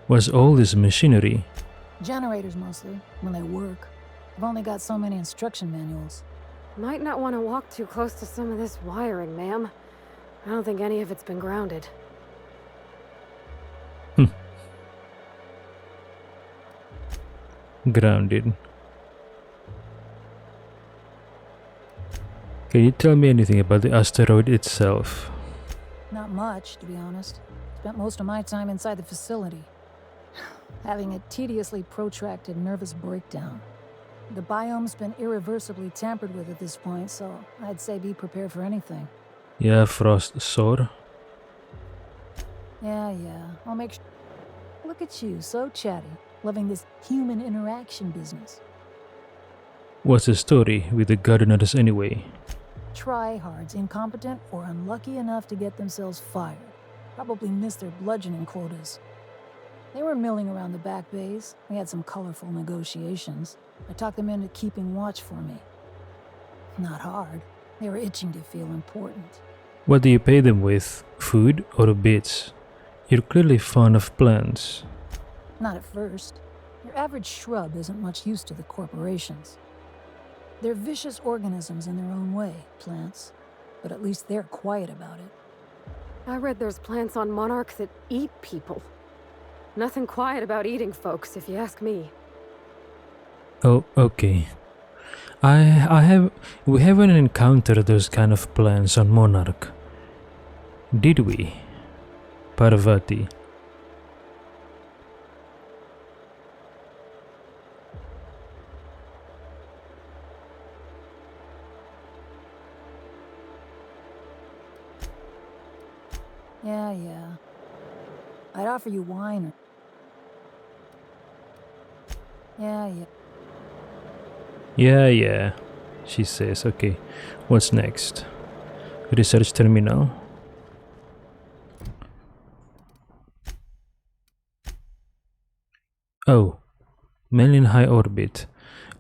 B: What's all this machinery?
I: Generators mostly, when they work. I've only got so many instruction manuals.
L: Might not want to walk too close to some of this wiring, ma'am. I don't think any of it's been grounded.
B: Grounded. Can you tell me anything about the asteroid itself?
I: Not much, to be honest. Spent most of my time inside the facility. Having a tediously protracted nervous breakdown. The biome's been irreversibly tampered with at this point, so I'd say be prepared for anything.
B: Yeah, frost sore.
I: Yeah. I'll make sure. Look at you, so chatty. Loving this human interaction business.
B: What's the story with the gardeners anyway?
I: Tryhards, incompetent or unlucky enough to get themselves fired. Probably missed their bludgeoning quotas. They were milling around the back bays. We had some colorful negotiations. I talked them into keeping watch for me. Not hard. They were itching to feel important.
B: What do you pay them with? Food or bits? You're clearly fond of plants.
I: Not at first. Your average shrub isn't much use to the corporations. They're vicious organisms in their own way, plants. But at least they're quiet about it.
L: I read there's plants on Monarch that eat people. Nothing quiet about eating folks, if you ask me.
B: Oh, okay. We haven't encountered those kind of plants on Monarch. Did we? Parvati.
I: Yeah. I'd offer you wine or... Yeah.
B: Yeah, she says. Okay, what's next? Research terminal. Oh, mainly in high orbit.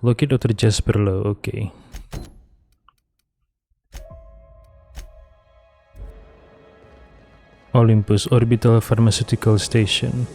B: Locate Dr. Jasper Low. Okay. Olympus Orbital Pharmaceutical Station.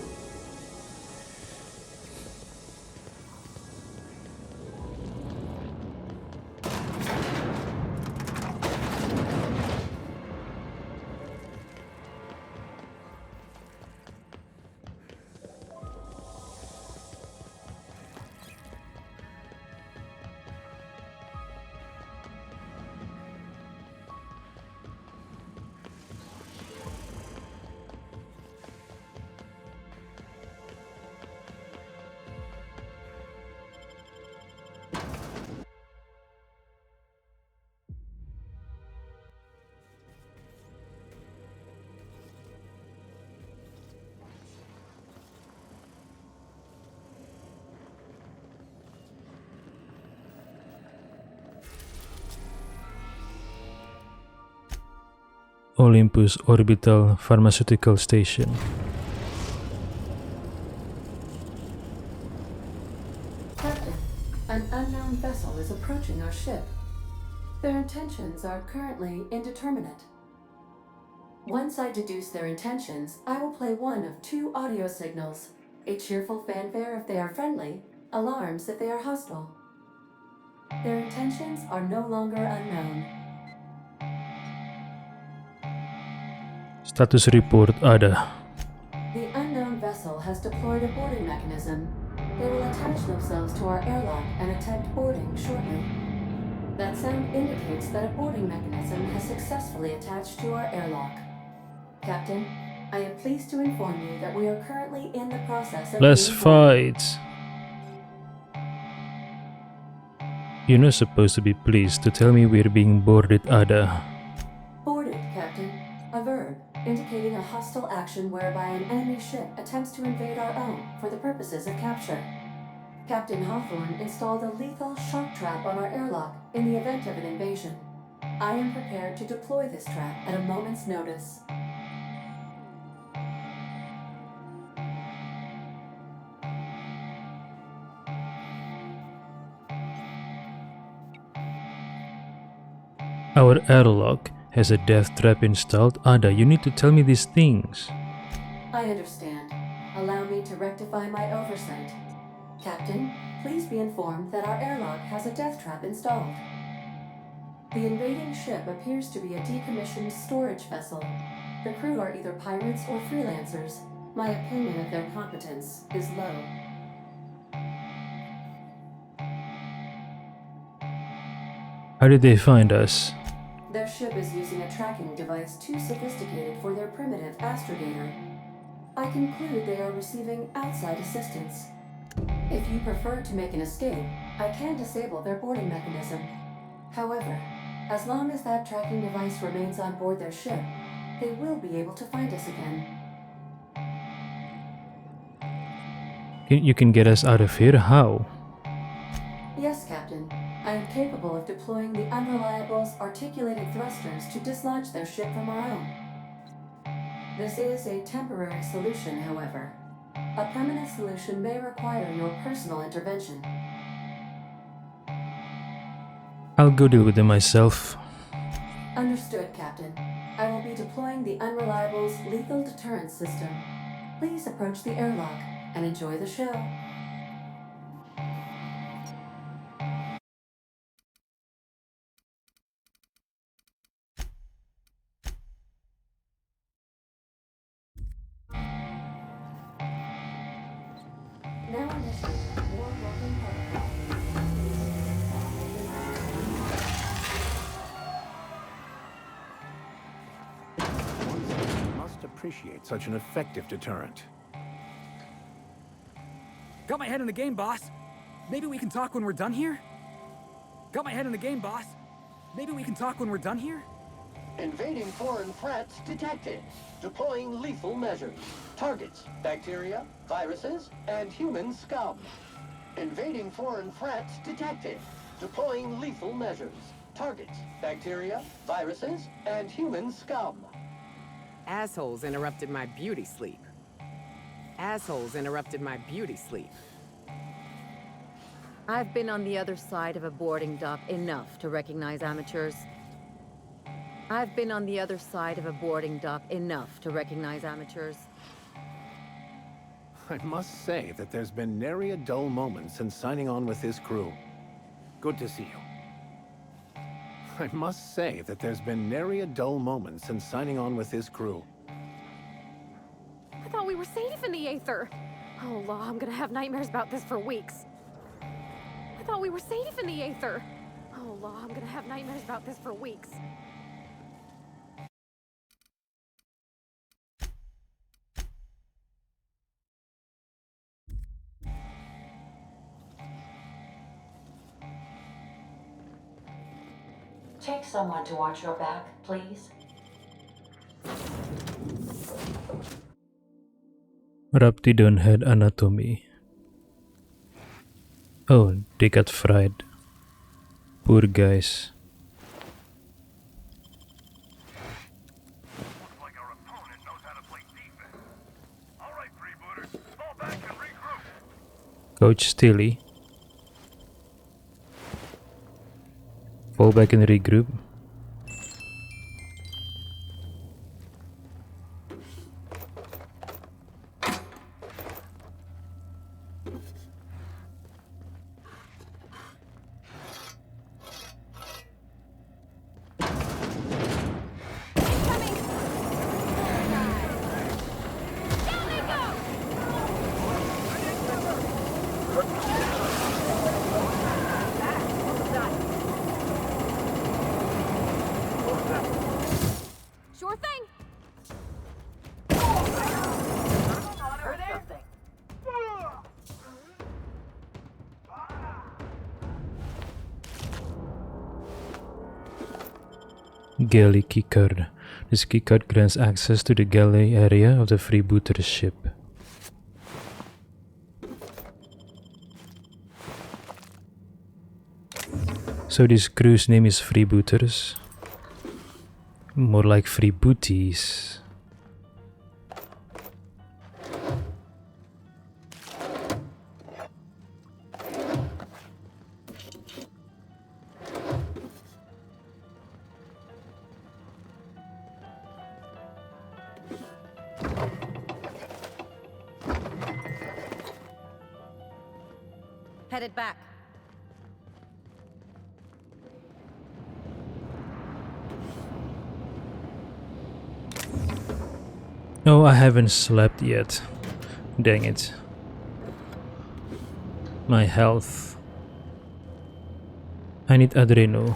B: Olympus Orbital Pharmaceutical Station.
A: Captain, an unknown vessel is approaching our ship. Their intentions are currently indeterminate. Once I deduce their intentions, I will play one of two audio signals. A cheerful fanfare if they are friendly, alarms if they are hostile. Their intentions are no longer unknown.
B: Status report ada.
A: The unknown vessel has deployed a boarding mechanism. They will attach themselves to our airlock and attempt boarding shortly. That sound indicates that a boarding mechanism has successfully attached to our airlock. Captain, I am pleased to inform you that we are currently in the process of
B: Let's
A: being boarded.
B: fight. You're not supposed to be pleased to tell me we're being boarded, Ada.
A: Boarded, Captain. A verb, indicating a hostile action whereby an enemy ship attempts to invade our own for the purposes of capture. Captain Hawthorne installed a lethal shock trap on our airlock in the event of an invasion. I am prepared to deploy this trap at a moment's notice.
B: Our airlock has a death trap installed. Ada, you need to tell me these things.
A: I understand. Allow me to rectify my oversight. Captain, please be informed that our airlock has a death trap installed. The invading ship appears to be a decommissioned storage vessel. The crew are either pirates or freelancers. My opinion of their competence is low.
B: How did they find us?
A: Their ship is using a tracking device too sophisticated for their primitive astrogator. I conclude they are receiving outside assistance. If you prefer to make an escape, I can disable their boarding mechanism. However, as long as that tracking device remains on board their ship, they will be able to find us again.
B: You can get us out of here? How?
A: Yes, Captain. I am capable of deploying the Unreliable's articulated thrusters to dislodge their ship from our own. This is a temporary solution, however. A permanent solution may require your personal intervention.
B: I'll go deal with them myself.
A: Understood, Captain. I will be deploying the Unreliable's lethal deterrence system. Please approach the airlock and enjoy the show. Now initiate war walking protocol.
E: One must appreciate such an effective deterrent.
V: Got my head in the game, boss. Maybe we can talk when we're done here? Got my head in the game, boss. Maybe we can talk when we're done here?
W: Invading foreign threats detected. Deploying lethal measures. Targets: bacteria, viruses, and human scum. Invading foreign threats detected. Deploying lethal measures. Targets: bacteria, viruses, and human scum.
X: Assholes interrupted my beauty sleep. Assholes interrupted my beauty sleep.
F: I've been on the other side of a boarding dock enough to recognize amateurs. I've been on the other side of a boarding dock enough to recognize amateurs.
E: I must say that there's been nary a dull moment since signing on with this crew. Good to see you. I must say that there's been nary a dull moment since signing on with this crew.
L: I thought we were safe in the Aether. Oh, law, I'm gonna have nightmares about this for weeks. I thought we were safe in the Aether. Oh, law, I'm gonna have nightmares about this for weeks.
A: Take someone to watch your back, please.
B: Raptidon head anatomy. Oh, they got fried. Poor guys. Coach Stilly. Fall back and regroup.
L: Sure thing.
B: Galley keycard. This keycard grants access to the galley area of the freebooter ship. So this crew's name is Freebooters. More like freebooties.
F: Headed back.
B: No, I haven't slept yet. Dang it. My health. I need adreno.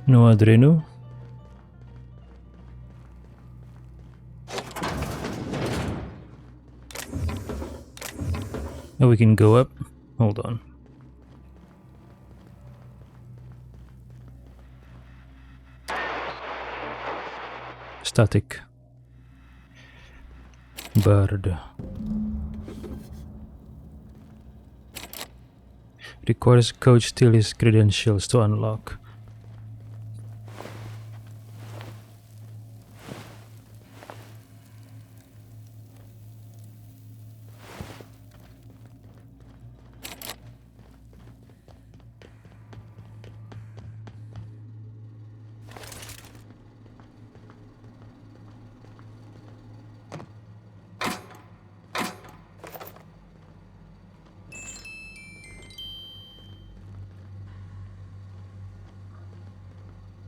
B: No adreno. Oh, we can go up. Hold on. Static. Bird. Requires Coach Tilly's credentials to unlock.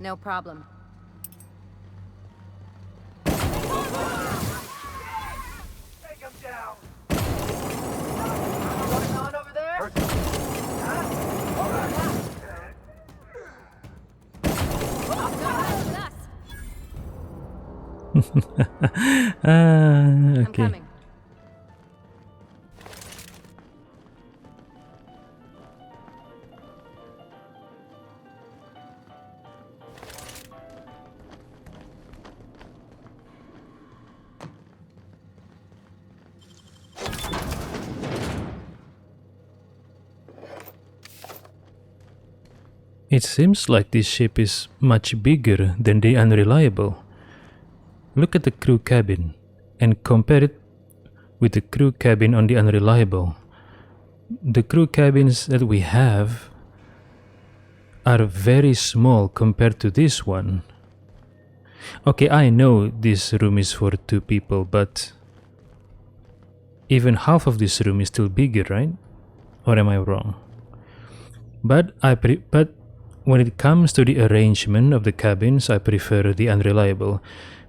F: No problem.
K: Take him down. What's on over there?
B: Okay.
F: I'm coming.
B: It seems like this ship is much bigger than the Unreliable. Look at the crew cabin and compare it with the crew cabin on the Unreliable. The crew cabins that we have are very small compared to this one. Okay, I know this room is for 2 people, but even half of this room is still bigger, right? Or am I wrong? But when it comes to the arrangement of the cabins, I prefer the Unreliable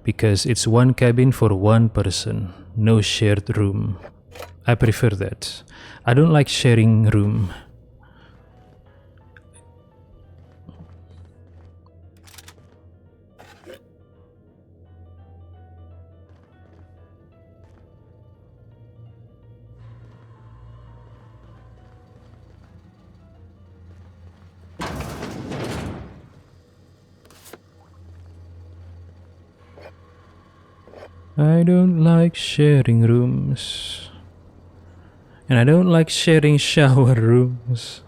B: because it's one cabin for one person, no shared room. I prefer that. I don't like sharing room. I don't like sharing rooms. And I don't like sharing shower rooms.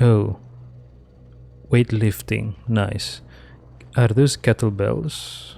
B: Oh. Weightlifting. Nice. Are those kettlebells?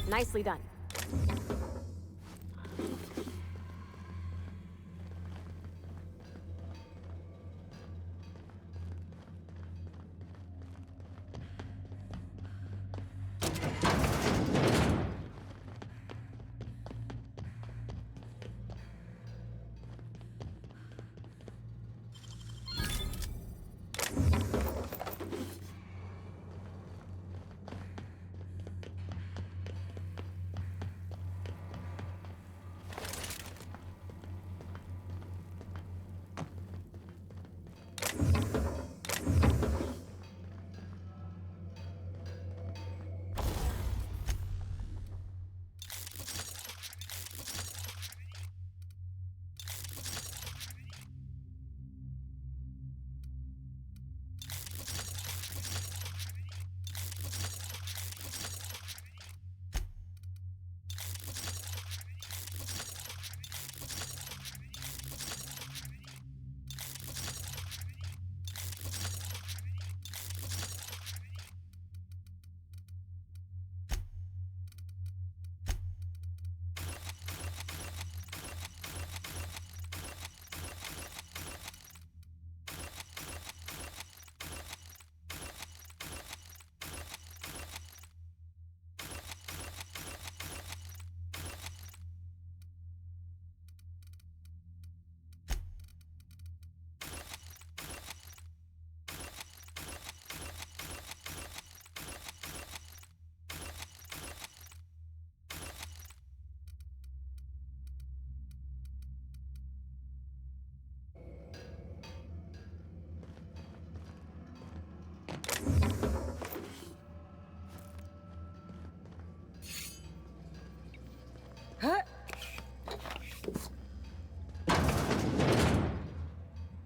L: Nicely done.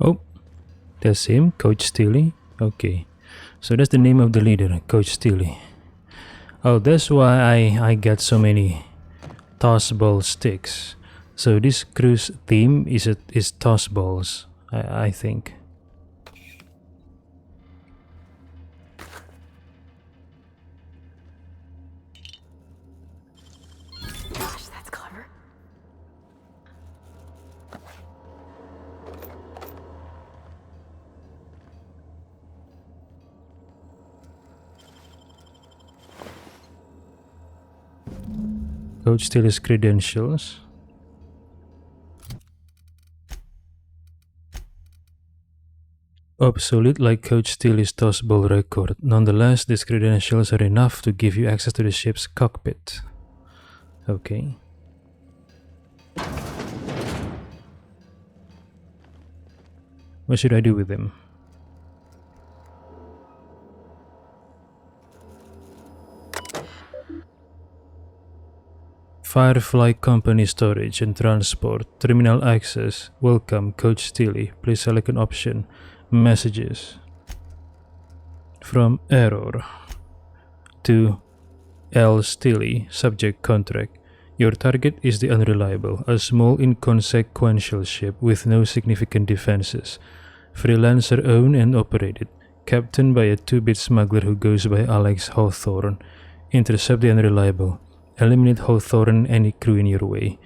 B: Oh, that's him, Coach Steely. Okay, so that's the name of the leader, Coach Steely. Oh, that's why I get so many toss ball sticks. So this crew's theme is toss balls, I think.
L: Gosh, that's clever.
B: Coach Steely's credentials. Obsolete like Coach Steely's toss ball record. Nonetheless, these credentials are enough to give you access to the ship's cockpit. Okay. What should I do with them? Firefly Company Storage and Transport. Terminal access. Welcome, Coach Steely. Please select an option. Messages. From Error to L. Steely. Subject contract. Your target is the Unreliable, a small inconsequential ship with no significant defenses. Freelancer owned and operated. Captained by a 2-bit smuggler who goes by Alex Hawthorne. Intercept the Unreliable. Eliminate Hawthorne and any crew in your way.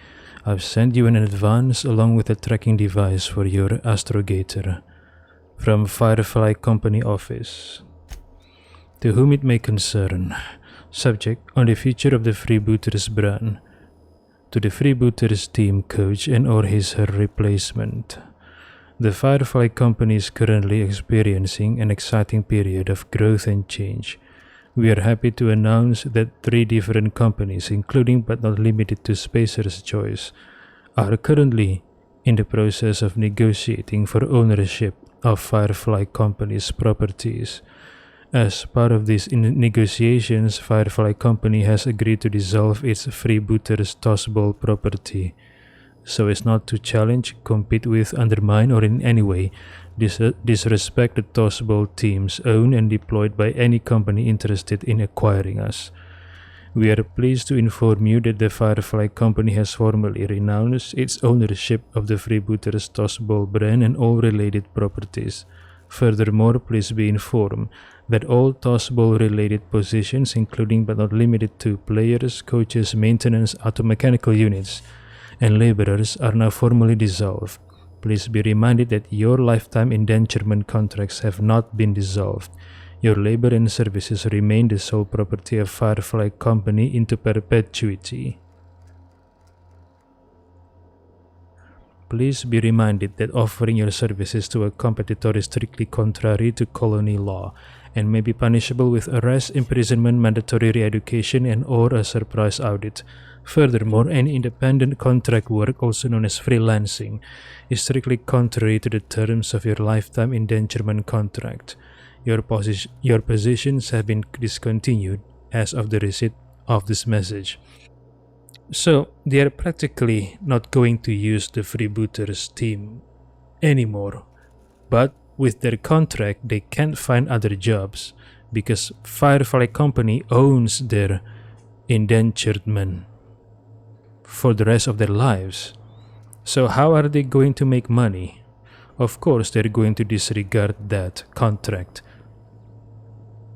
B: I've sent you an advance along with a tracking device for your astrogator. From Firefly Company Office. To whom it may concern. Subject: on the future of the Freebooters brand. To the Freebooters team coach and or her replacement. The Firefly Company is currently experiencing an exciting period of growth and change. We are happy to announce that 3 different companies, including but not limited to Spacer's Choice, are currently in the process of negotiating for ownership of Firefly Company's properties. As part of these negotiations, Firefly Company has agreed to dissolve its Freebooters Tossball property, so as not to challenge, compete with, undermine, or in any way disrespect the Tossball teams owned and deployed by any company interested in acquiring us. We are pleased to inform you that the Firefly Company has formally renounced its ownership of the Freebooters Tossball brand and all related properties. Furthermore, please be informed that all Tossball related positions, including but not limited to players, coaches, maintenance, automechanical units, and laborers, are now formally dissolved. Please be reminded that your lifetime indenturement contracts have not been dissolved. Your labor and services remain the sole property of Firefly Company into perpetuity. Please be reminded that offering your services to a competitor is strictly contrary to colony law and may be punishable with arrest, imprisonment, mandatory re-education, and or a surprise audit. Furthermore, any independent contract work, also known as freelancing, is strictly contrary to the terms of your lifetime indenturement contract. Your positions have been discontinued as of the receipt of this message. So, they are practically not going to use the Freebooters team anymore. But with their contract, they can't find other jobs because Firefly Company owns their indenturement for the rest of their lives. So how are they going to make money? Of course, they're going to disregard that contract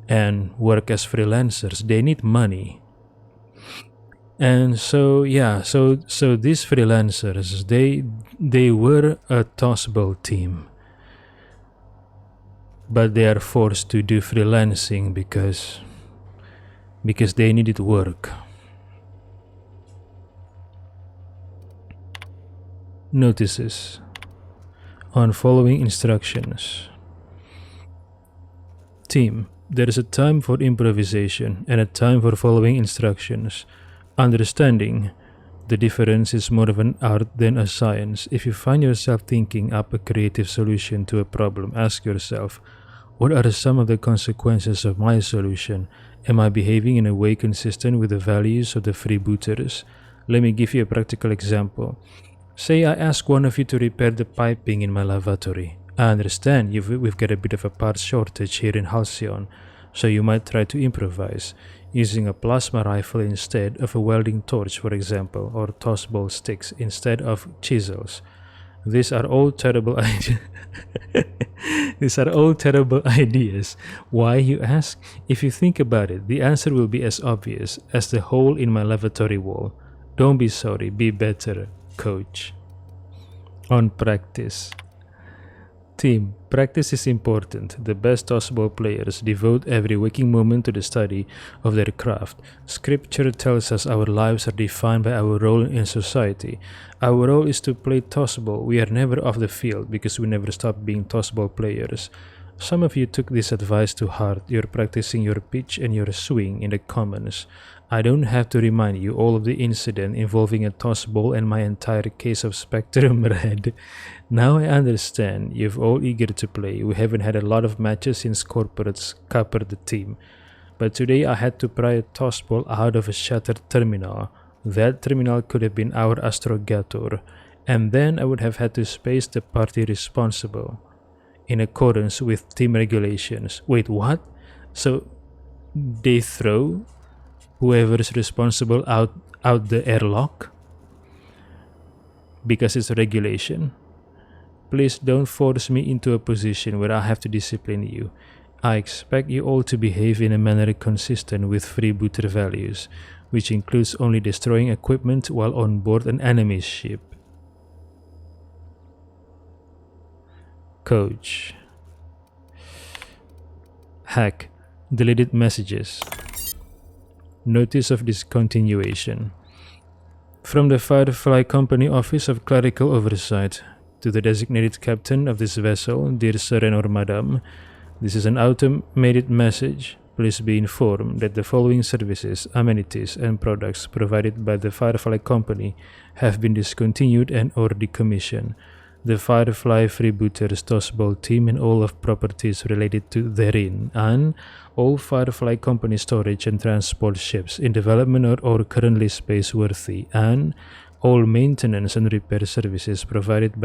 B: and work as freelancers. They need money. And so yeah, so these freelancers, they were a Tossball team, but they are forced to do freelancing because they needed work. Notices on following instructions. Team, there is a time for improvisation and a time for following instructions. Understanding the difference is more of an art than a science. If you find yourself thinking up a creative solution to a problem, ask yourself, what are some of the consequences of my solution? Am I behaving in a way consistent with the values of the freebooters? Let me give you a practical example. Say I ask one of you to repair the piping in my lavatory. I understand we've got a bit of a parts shortage here in Halcyon, so you might try to improvise, using a plasma rifle instead of a welding torch, for example, or tossball sticks instead of chisels. These are all terrible ideas. These are all terrible ideas. Why, you ask? If you think about it, the answer will be as obvious as the hole in my lavatory wall. Don't be sorry, be better, coach. On practice. Team, practice is important. The best tossball players devote every waking moment to the study of their craft. Scripture tells us our lives are defined by our role in society. Our role is to play tossball. We are never off the field because we never stop being tossball players. Some of you took this advice to heart. You're practicing your pitch and your swing in the commons. I don't have to remind you all of the incident involving a toss ball and my entire case of Spectrum Red. Now I understand you're all eager to play. We haven't had a lot of matches since corporates covered the team. But today I had to pry a toss ball out of a shattered terminal. That terminal could have been our astrogator, and then I would have had to space the party responsible in accordance with team regulations. Wait, what? So they throw whoever is responsible out the airlock? Because it's a regulation. Please don't force me into a position where I have to discipline you. I expect you all to behave in a manner consistent with freebooter values, which includes only destroying equipment while on board an enemy ship. Coach. Hack. Deleted messages. Notice of discontinuation. From the Firefly Company Office of Clerical Oversight, to the designated captain of this vessel, dear Sir or Madam, this is an automated message. Please be informed that the following services, amenities, and products provided by the Firefly Company have been discontinued and or decommissioned. The Firefly Freebooters Tossball team and all of properties related to therein, and all Firefly Company storage and transport ships in development or currently space-worthy, and all maintenance and repair services provided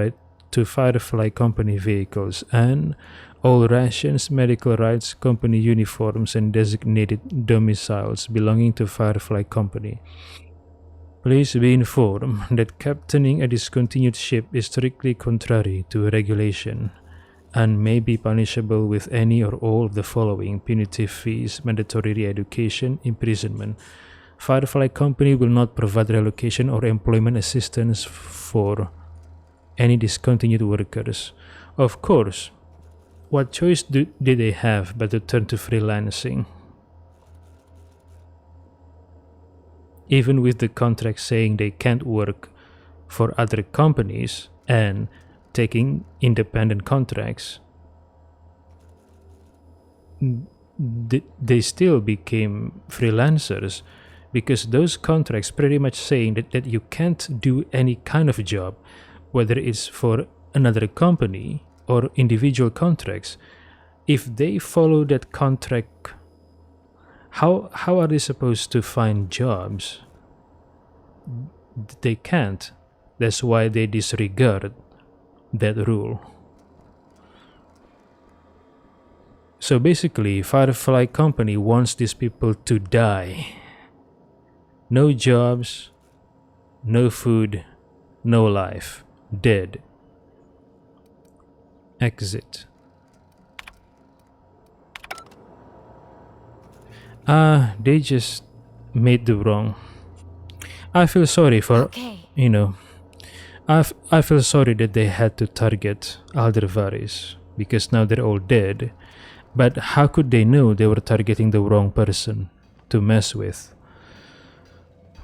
B: to Firefly Company vehicles, and all rations, medical rights, company uniforms, and designated domiciles belonging to Firefly Company. Please be informed that captaining a discontinued ship is strictly contrary to regulation and may be punishable with any or all of the following punitive fees: mandatory re-education, imprisonment. Firefly Company will not provide relocation or employment assistance for any discontinued workers. Of course, what choice did they have but to turn to freelancing? Even with the contract saying they can't work for other companies and taking independent contracts, they still became freelancers, because those contracts pretty much saying that you can't do any kind of job, whether it's for another company or individual contracts. If they follow that contract, how are they supposed to find jobs? They can't. That's why they disregard that rule. So basically, Firefly Company wants these people to die. No jobs, no food, no life. Dead. Exit. They just made the wrong. I feel sorry for, I feel sorry that they had to target Aldervaris, because now they're all dead. But how could they know they were targeting the wrong person to mess with?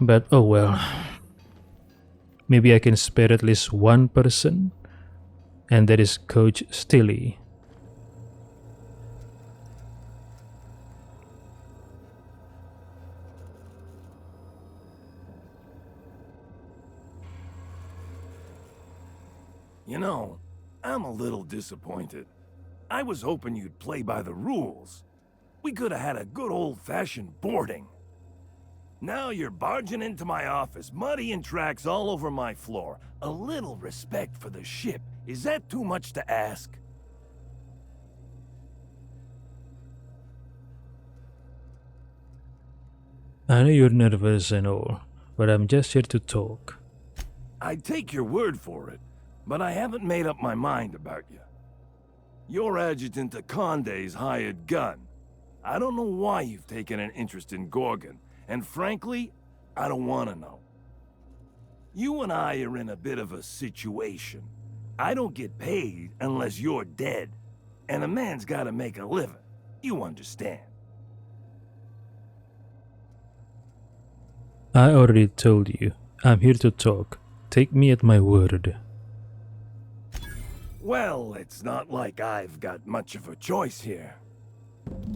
B: But oh well. Maybe I can spare at least one person, and that is Coach Stilly.
K: You know, I'm a little disappointed. I was hoping you'd play by the rules. We could have had a good old-fashioned boarding. Now you're barging into my office, muddying tracks all over my floor. A little respect for the ship. Is that too much to ask?
B: I know you're nervous and all, but I'm just here to talk.
K: I'd take your word for it, but I haven't made up my mind about you. You're Adjutant Akonde's hired gun. I don't know why you've taken an interest in Gorgon, and frankly, I don't want to know. You and I are in a bit of a situation. I don't get paid unless you're dead, and a man's got to make a living. You understand?
B: I already told you, I'm here to talk. Take me at my word.
K: Well, it's not like I've got much of a choice here.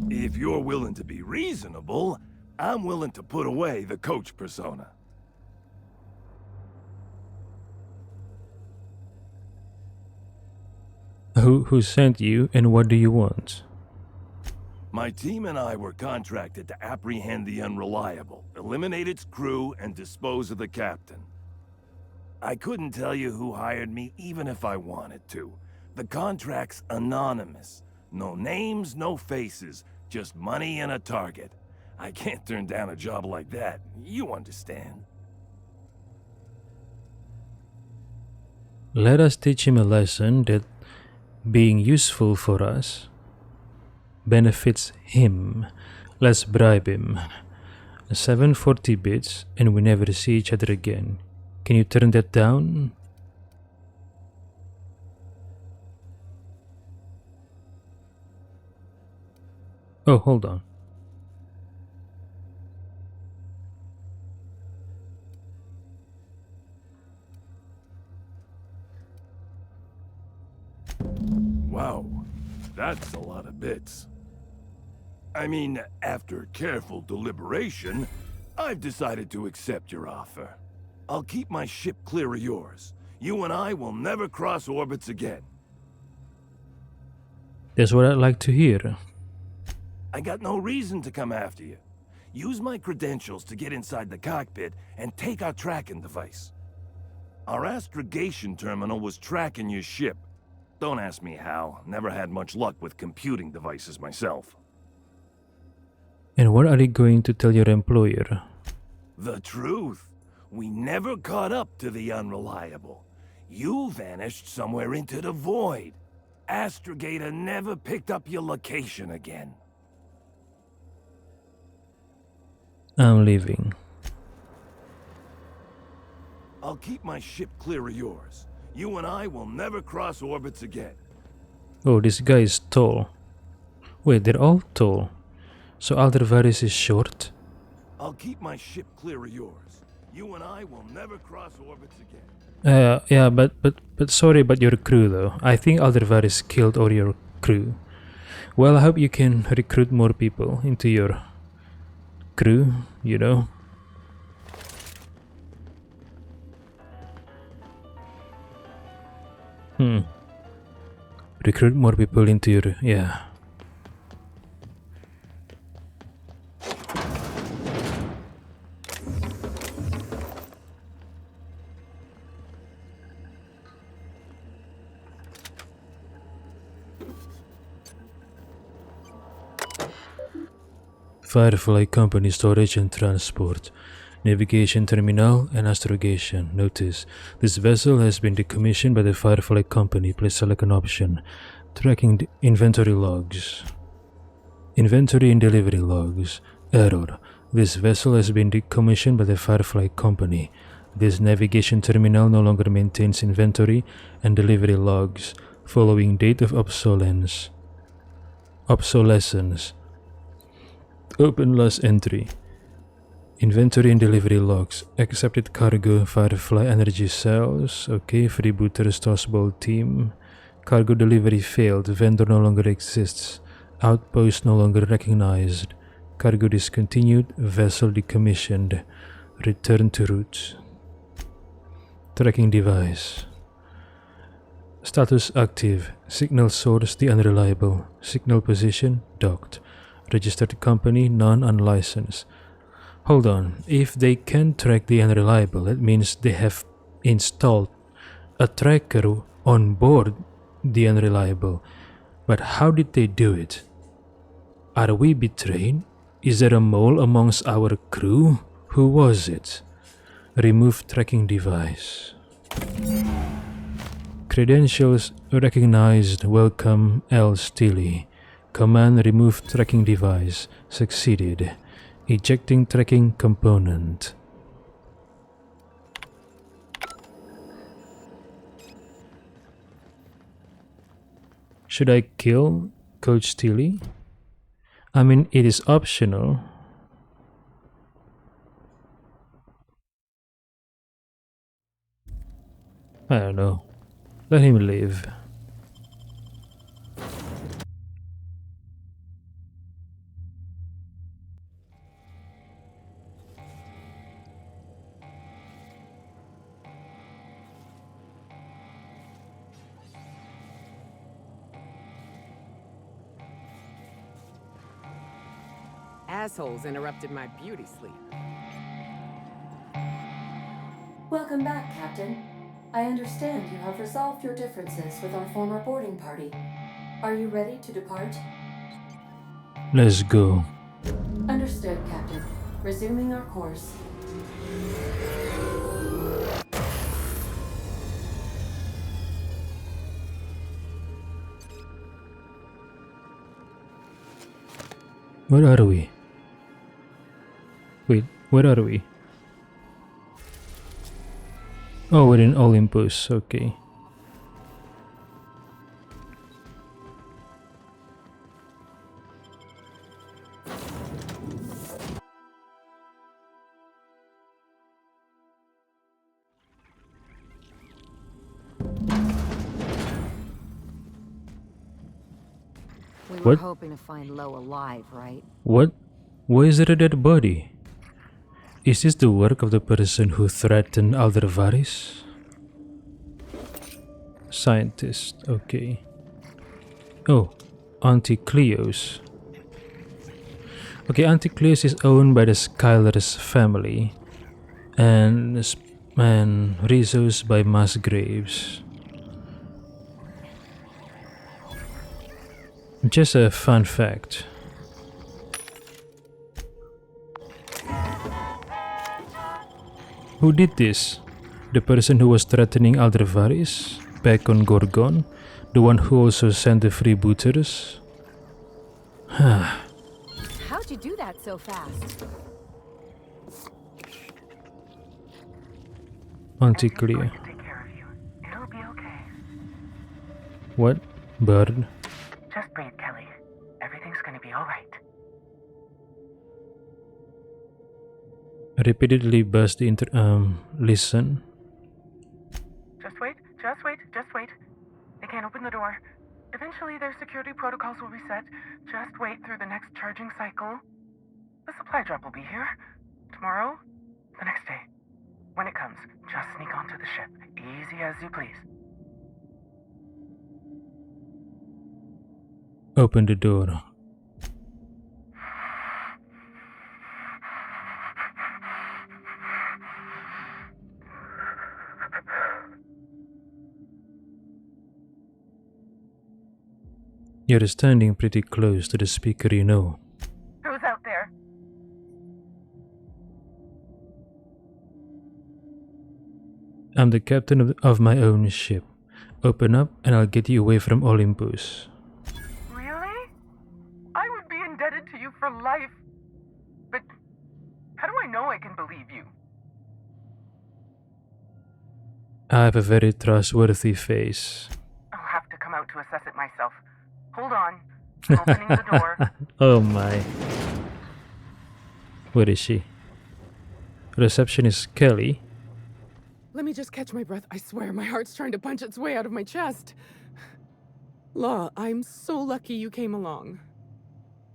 K: If you're willing to be reasonable, I'm willing to put away the coach persona.
B: Who sent you and what do you want?
K: My team and I were contracted to apprehend the Unreliable, eliminate its crew, and dispose of the captain. I couldn't tell you who hired me even if I wanted to. The contract's anonymous. No names, no faces, just money and a target. I can't turn down a job like that, you understand.
B: Let us teach him a lesson that being useful for us benefits him. Let's bribe him. 740 bits and we never see each other again. Can you turn that down? Oh, hold on.
K: Wow, that's a lot of bits. I mean, after careful deliberation, I've decided to accept your offer. I'll keep my ship clear of yours. You and I will never cross orbits again.
B: That's what I'd like to hear.
K: I got no reason to come after you. Use my credentials to get inside the cockpit and take our tracking device. Our astrogation terminal was tracking your ship. Don't ask me how. Never had much luck with computing devices myself.
B: And what are you going to tell your employer?
K: The truth. We never caught up to the Unreliable. You vanished somewhere into the void. Astrogator never picked up your location again.
B: I'm leaving.
K: I'll keep my ship clear of yours. You and I will never cross orbits again.
B: Oh, this guy is tall. Wait, they're all tall. So Aldervaris is short?
K: I'll keep my ship clear of yours. You and I will never cross orbits again.
B: Yeah, but sorry about your crew though. I think Aldervaris killed all your crew. Well, I hope you can recruit more people into your crew, you know. Recruit more people into your, yeah. Firefly Company Storage and Transport, Navigation Terminal and Astrogation. Notice, this vessel has been decommissioned by the Firefly Company. Please select an option. Tracking the inventory logs. Inventory and delivery logs. Error. This vessel has been decommissioned by the Firefly Company. This navigation terminal no longer maintains inventory and delivery logs following date of obsolescence. Open last entry. Inventory and delivery logs. Accepted cargo, Firefly energy cells. Okay, freebooter tossball team. Cargo delivery failed. Vendor no longer exists. Outpost no longer recognized. Cargo discontinued. Vessel decommissioned. Return to route. Tracking device. Status active. Signal source the unreliable. Signal position docked. Registered company non-unlicensed. Hold on, if they can track the unreliable, that means they have installed a tracker on board the unreliable. But how did they do it? Are we betrayed? Is there a mole amongst our crew? Who was it? Remove tracking device. Credentials recognized. Welcome, L. Steely. Command remove tracking device. Succeeded. Ejecting tracking component. Should I kill Coach Steely? I mean, it is optional. I don't know. Let him live.
X: Assholes interrupted my beauty sleep.
A: Welcome back, Captain. I understand you have resolved your differences with our former boarding party. Are you ready to depart?
B: Let's go.
A: Understood, Captain. Resuming our course.
B: Where are we? Wait, where are we? Oh, we're in Olympus, okay.
F: We were
B: What?
F: hoping to find Lo alive, right?
B: What? Why is there a dead body? Is this the work of the person who threatened Aldervaris? Scientist, okay. Oh, Auntie Cleo's. Okay, Auntie Cleo's is owned by the Skylar's family, and Rizzo's by Musgraves. Just a fun fact. Who did this? The person who was threatening Aldervaris back on Gorgon? The one who also sent the freebooters?
L: How'd you do that so fast?
B: Auntie Cleo.
S: It'll be okay.
B: What? Bird?
S: Just breathe, Kelly. Everything's gonna be alright.
B: Repeatedly buzz the listen.
S: Just wait, just wait. They can't open the door. Eventually their security protocols will reset. Just wait through the next charging cycle. The supply drop will be here. Tomorrow, the next day. When it comes, just sneak onto the ship. Easy as you please.
B: Open the door. You're standing pretty close to the speaker, you know.
S: Who's out there?
B: I'm the captain of my own ship. Open up and I'll get you away from Olympus.
S: Really? I would be indebted to you for life. But how do I know I can believe you?
B: I have a very trustworthy face.
S: I'll have to come out to assess it myself. Hold on. I'm opening the door.
B: Oh my. Where is she? Receptionist Kelly.
C: Let me just catch my breath. I swear, my heart's trying to punch its way out of my chest. Law, I'm so lucky you came along.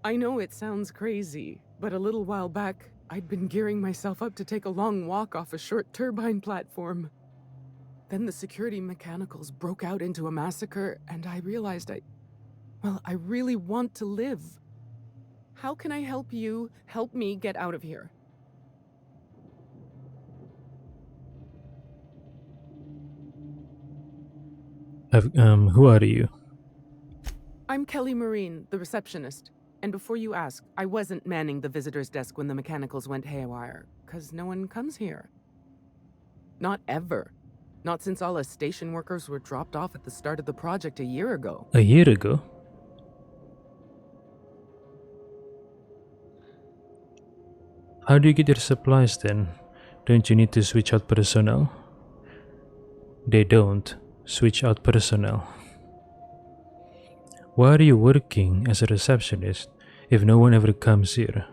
C: I know it sounds crazy, but a little while back, I'd been gearing myself up to take a long walk off a short turbine platform. Then the security mechanicals broke out into a massacre, and I realized I really want to live. How can I help you help me get out of here?
B: Who are you?
C: I'm Kelly Marine, the receptionist. And before you ask, I wasn't manning the visitor's desk when the mechanicals went haywire, 'cause no one comes here. Not ever. Not since all us station workers were dropped off at the start of the project a year ago.
B: A year ago? How do you get your supplies then? Don't you need to switch out personnel? They don't switch out personnel. Why are you working as a receptionist if no one ever comes here?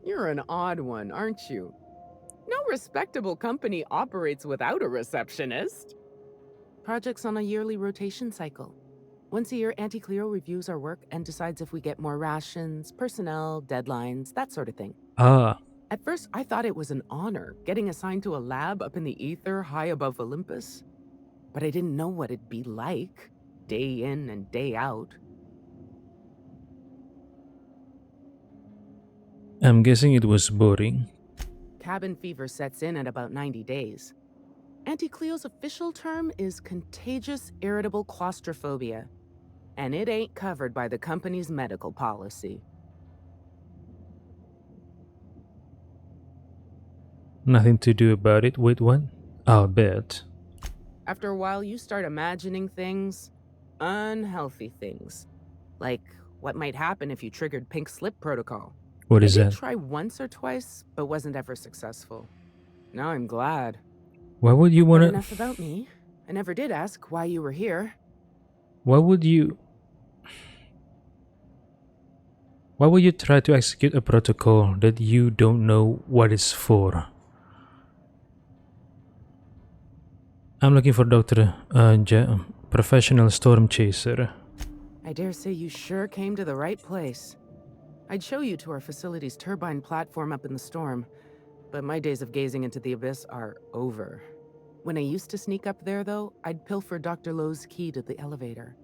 C: You're an odd one, aren't you? No respectable company operates without a receptionist. Project's on a yearly rotation cycle. Once a year, Auntie Cleo reviews our work and decides if we get more rations, personnel, deadlines, that sort of thing.
B: Ah.
C: At first, I thought it was an honor, getting assigned to a lab up in the ether high above Olympus. But I didn't know what it'd be like, day in and day out.
B: I'm guessing it was boring.
X: Cabin fever sets in at about 90 days. Auntie Cleo's official term is contagious irritable claustrophobia, and it ain't covered by the company's medical policy.
B: Nothing to do about it. Wait, what? I'll bet.
X: After a while, you start imagining things, unhealthy things, like what might happen if you triggered Pink Slip Protocol.
B: What is
X: I did
B: that?
X: try once or twice, but wasn't ever successful. Now I'm glad.
B: Why would you
X: But
B: wanna...
X: enough about me. I never did ask why you were here.
B: Why would you try to execute a protocol that you don't know what it's for? I'm looking for Dr. Professional Storm Chaser.
X: I dare say you sure came to the right place. I'd show you to our facility's turbine platform up in the storm, but my days of gazing into the abyss are over. When I used to sneak up there, though, I'd pilfer Dr. Lowe's key to the elevator.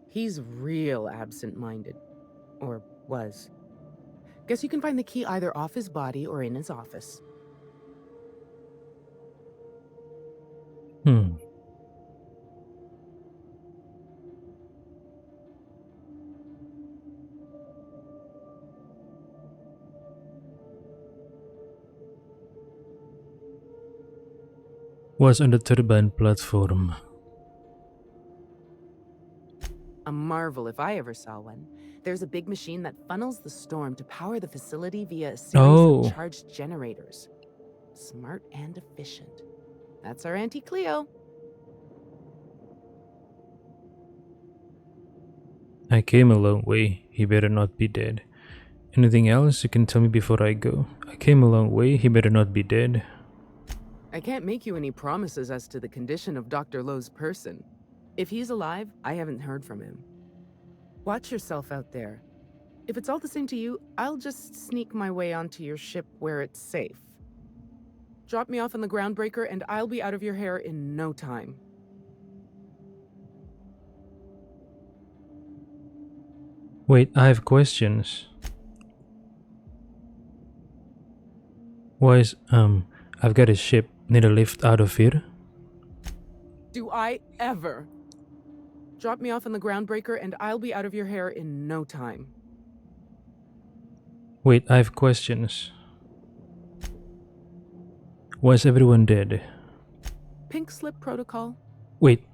X: He's real absent-minded. Or was. Guess you can find the key either off his body or in his office.
B: Was on the turbine platform.
X: A marvel if I ever saw one. There's a big machine that funnels the storm to power the facility via a series of charged generators. Smart and efficient. That's our Auntie Cleo.
B: I came a long way. He better not be dead. Anything else you can tell me before I go? I came a long way. He better not be dead.
X: I can't make you any promises as to the condition of Dr. Lowe's person. If he's alive, I haven't heard from him. Watch yourself out there. If it's all the same to you, I'll just sneak my way onto your ship where it's safe. Drop me off on the groundbreaker and I'll be out of your hair in no time.
B: Wait, I have questions. Why is, I've got a ship. Need a lift out of here?
X: Do I ever? Drop me off on the groundbreaker and I'll be out of your hair in no time.
B: Wait, I have questions. Why is everyone dead?
X: Pink Slip Protocol.
B: Wait,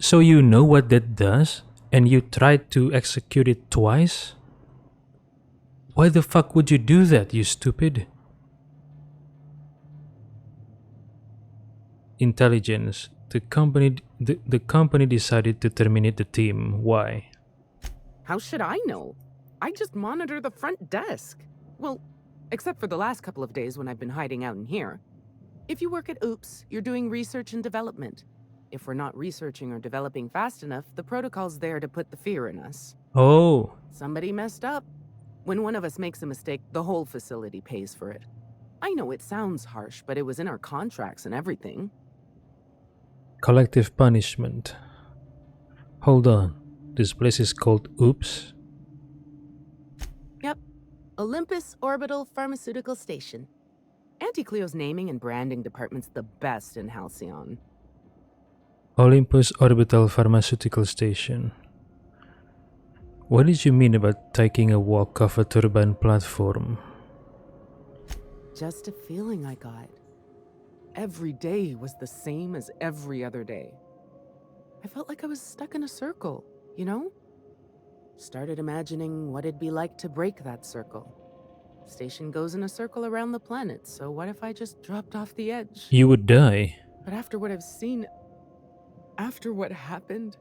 B: so you know what that does? And you tried to execute it twice? Why the fuck would you do that, you stupid? Intelligence. The company decided to terminate the team. Why?
X: How should I know? I just monitor the front desk. Well, except for the last couple of days when I've been hiding out in here. If you work at OOPS, you're doing research and development. If we're not researching or developing fast enough, the protocol's there to put the fear in us.
B: Oh.
X: Somebody messed up. When one of us makes a mistake, the whole facility pays for it. I know it sounds harsh, but it was in our contracts and everything.
B: Collective punishment. Hold on. This place is called Oops?
X: Yep. Olympus Orbital Pharmaceutical Station. Auntie Cleo's naming and branding department's the best in Halcyon.
B: Olympus Orbital Pharmaceutical Station. What did you mean about taking a walk off a turbine platform?
X: Just a feeling I got. Every day was the same as every other day. I felt like I was stuck in a circle, you know? Started imagining what it'd be like to break that circle. Station goes in a circle around the planet, so what if I just dropped off the edge?
B: You would die.
X: But after what I've seen, after what happened,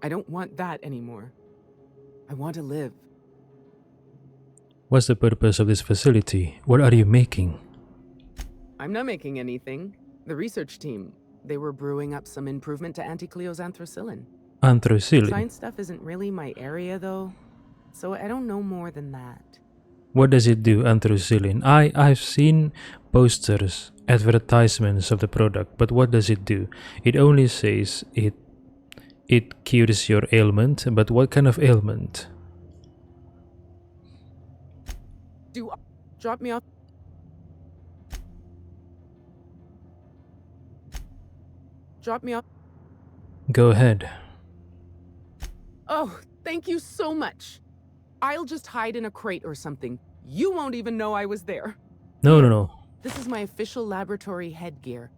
X: I don't want that anymore. I want to live.
B: What's the purpose of this facility? What are you making?
X: I'm not making anything. The research team, they were brewing up some improvement to Auntie Cleo's anthracillin.
B: Anthracillin?
X: Science stuff isn't really my area, though, so I don't know more than that.
B: What does it do, anthracillin? I've seen posters, advertisements of the product, but what does it do? It only says it cures your ailment, but what kind of ailment?
X: Drop me off. Drop me off.
B: Go ahead.
X: Oh, thank you so much. I'll just hide in a crate or something. You won't even know I was there.
B: No, no, no.
X: This is my official laboratory headgear.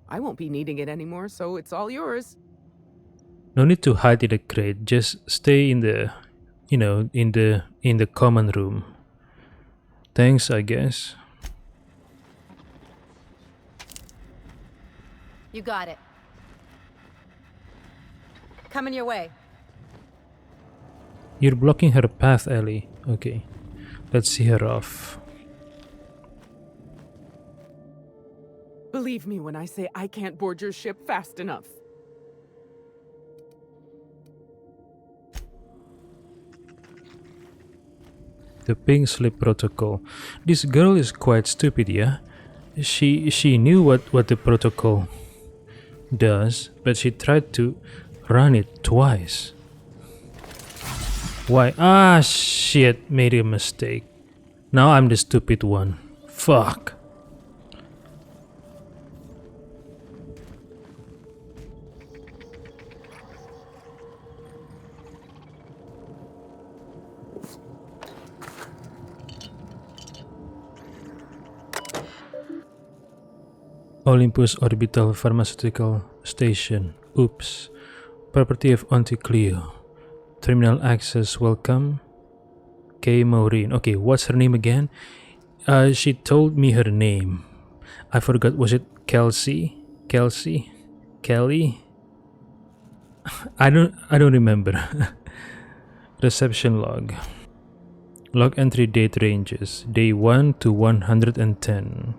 X: I won't be needing it anymore, so it's all yours.
B: No need to hide in the crate. Just stay in the, in the common room. Thanks, I guess.
F: You got it. Coming your way.
B: You're blocking her path, Ellie. Okay. Let's see her off.
X: Believe me when I say I can't board your ship fast enough.
B: The pink slip protocol. This girl is quite stupid, yeah? She knew what the protocol does, but she tried to run it twice. Why? Ah, shit, made a mistake. Now I'm the stupid one. Fuck. Olympus Orbital Pharmaceutical Station. Oops. Property of Auntie Cleo. Terminal access, welcome. Kay Maureen. Okay, what's her name again? She told me her name. I forgot, was it Kelsey? Kelsey? Kelly? I don't remember. Reception log. Log entry date ranges. Day 1 to 110.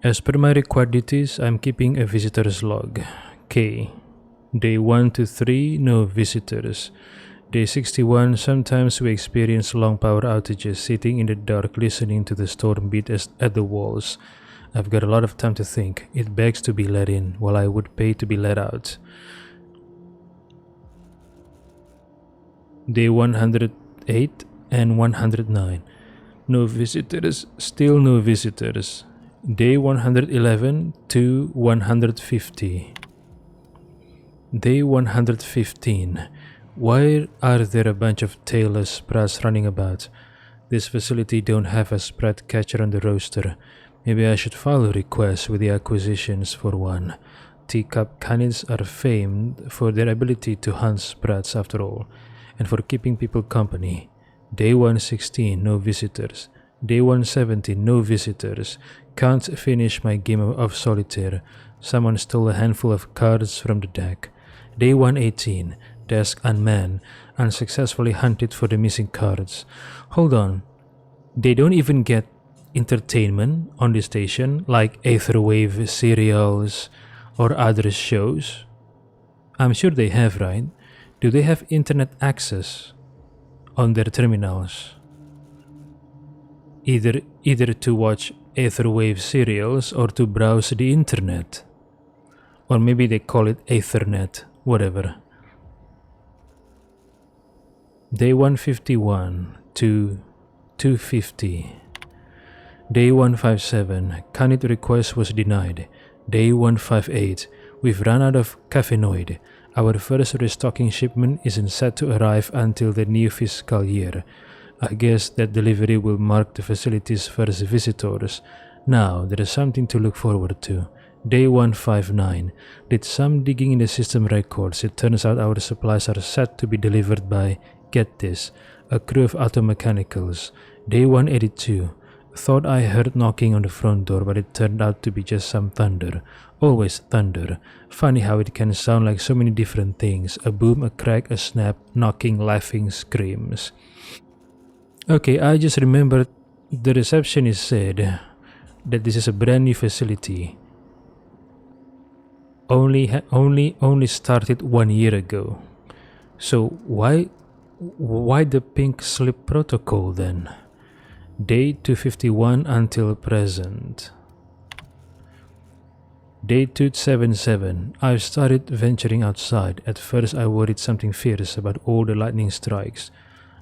B: As per my required duties, I'm keeping a visitor's log. K. Day 1 to 3, no visitors. Day 61, sometimes we experience long power outages, sitting in the dark listening to the storm beat at the walls. I've got a lot of time to think. It begs to be let in, while I would pay to be let out. Day 108 and 109. No visitors, still no visitors. Day 111 to 150. Day 115. Why are there a bunch of tailless sprats running about? This facility don't have a sprat catcher on the roster. Maybe I should file a request with the acquisitions for one. Teacup canids are famed for their ability to hunt sprats after all, and for keeping people company. Day 116, no visitors. Day 117, no visitors. Can't finish my game of solitaire. Someone stole a handful of cards from the deck. Day 118, desk unmanned. Unsuccessfully hunted for the missing cards. Hold on. They don't even get entertainment on the station, like Aetherwave serials or other shows? I'm sure they have, right? Do they have internet access on their terminals? Either to watch Aetherwave serials or to browse the internet. Or maybe they call it Ethernet, whatever. Day 151 to 250. Day 157, Canid request was denied. Day 158, we've run out of caffeinoid. Our first restocking shipment isn't set to arrive until the new fiscal year. I guess that delivery will mark the facility's first visitors. Now, there is something to look forward to. Day 159, did some digging in the system records. It turns out our supplies are set to be delivered by, get this, a crew of automechanicals. Day 182, thought I heard knocking on the front door, but it turned out to be just some thunder. Always thunder. Funny how it can sound like so many different things. A boom, a crack, a snap, knocking, laughing, screams. Okay, I just remembered the receptionist said that this is a brand new facility. Only started 1 year ago. So why the pink slip protocol then? Day 251 until present. Day 277. I've started venturing outside. At first I worried something fierce about all the lightning strikes.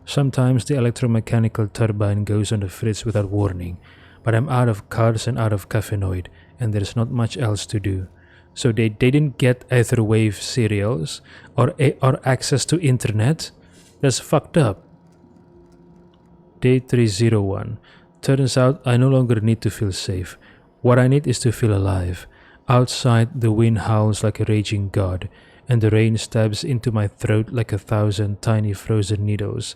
B: Sometimes the electromechanical turbine goes on the fritz without warning, but I'm out of cards and out of caffeinoid, and there's not much else to do. So they didn't get Etherwave serials or access to internet? That's fucked up. Day 301. Turns out I no longer need to feel safe. What I need is to feel alive. Outside, the wind howls like a raging god, and the rain stabs into my throat like 1,000 tiny frozen needles.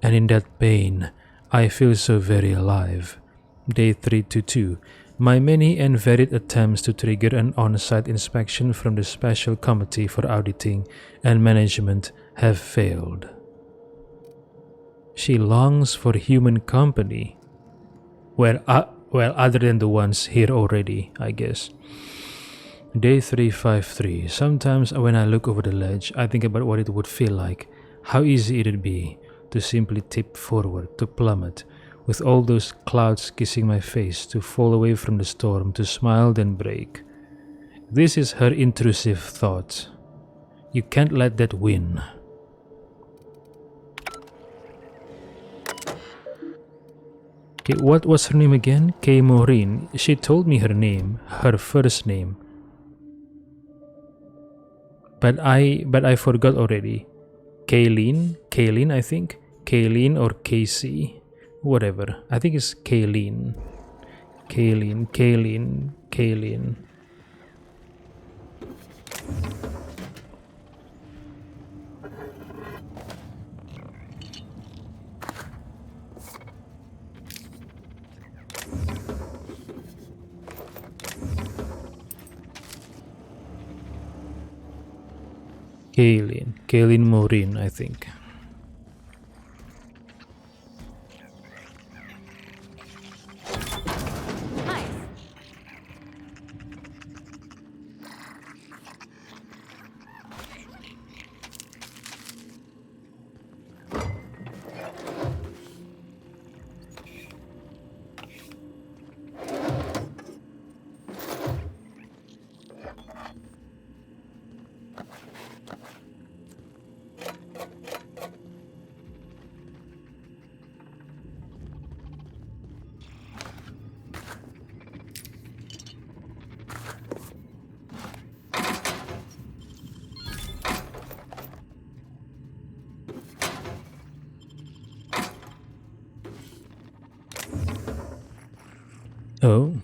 B: And in that pain, I feel so very alive. Day 322. My many and varied attempts to trigger an on-site inspection from the Special Committee for Auditing and Management have failed. She longs for human company. Well, other than the ones here already, I guess. Day 353. Sometimes when I look over the ledge, I think about what it would feel like, how easy it'd be to simply tip forward, to plummet, with all those clouds kissing my face, to fall away from the storm, to smile then break. This is her intrusive thought. You can't let that win. Okay, what was her name again? Kay Maureen. She told me her name, her first name. But I forgot already. Kayleen, I think. Kayleen or Casey. Whatever. I think it's Kayleen. Kayleen. Kaylin Maureen, I think. Oh,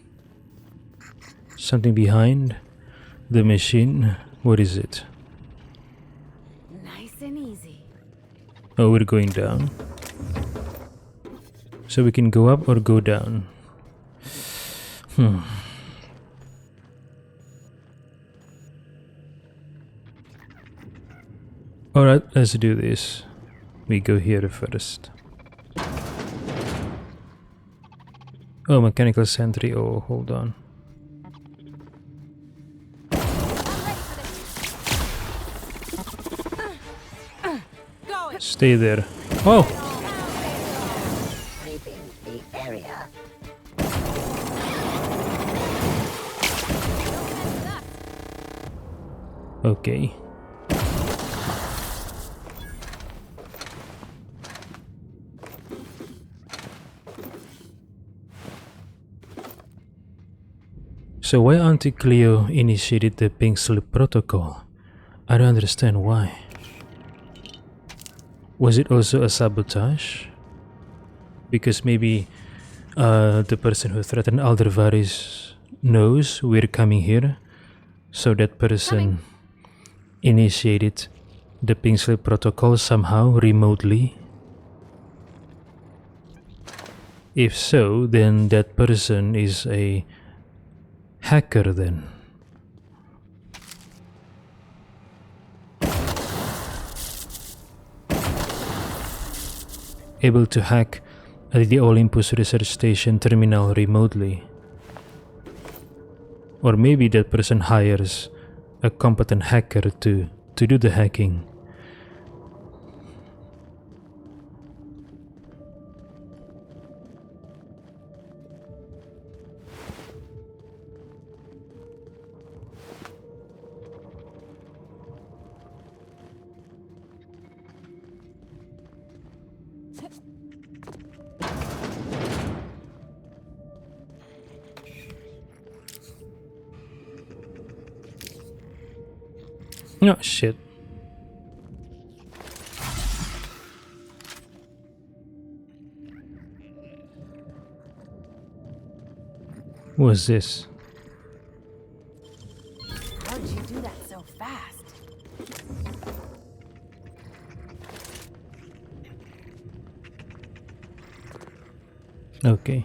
B: something behind the machine. What is it?
F: Nice and easy.
B: Oh, we're going down. So we can go up or go down. Alright, let's do this. We go here first. Oh, mechanical sentry. Oh, hold on. Stay there. Oh!
D: Sweeping the area.
B: Okay. So why Auntie Cleo initiated the pink slip protocol? I don't understand why. Was it also a sabotage? Because maybe the person who threatened Aldervaris knows we're coming here, so that person initiated the pink slip protocol somehow remotely. If so, then that person is a hacker then. Able to hack the Olympus Research Station terminal remotely. Or maybe that person hires a competent hacker to do the hacking. Oh shit. What's this?
L: How'd you do that so fast?
B: Okay.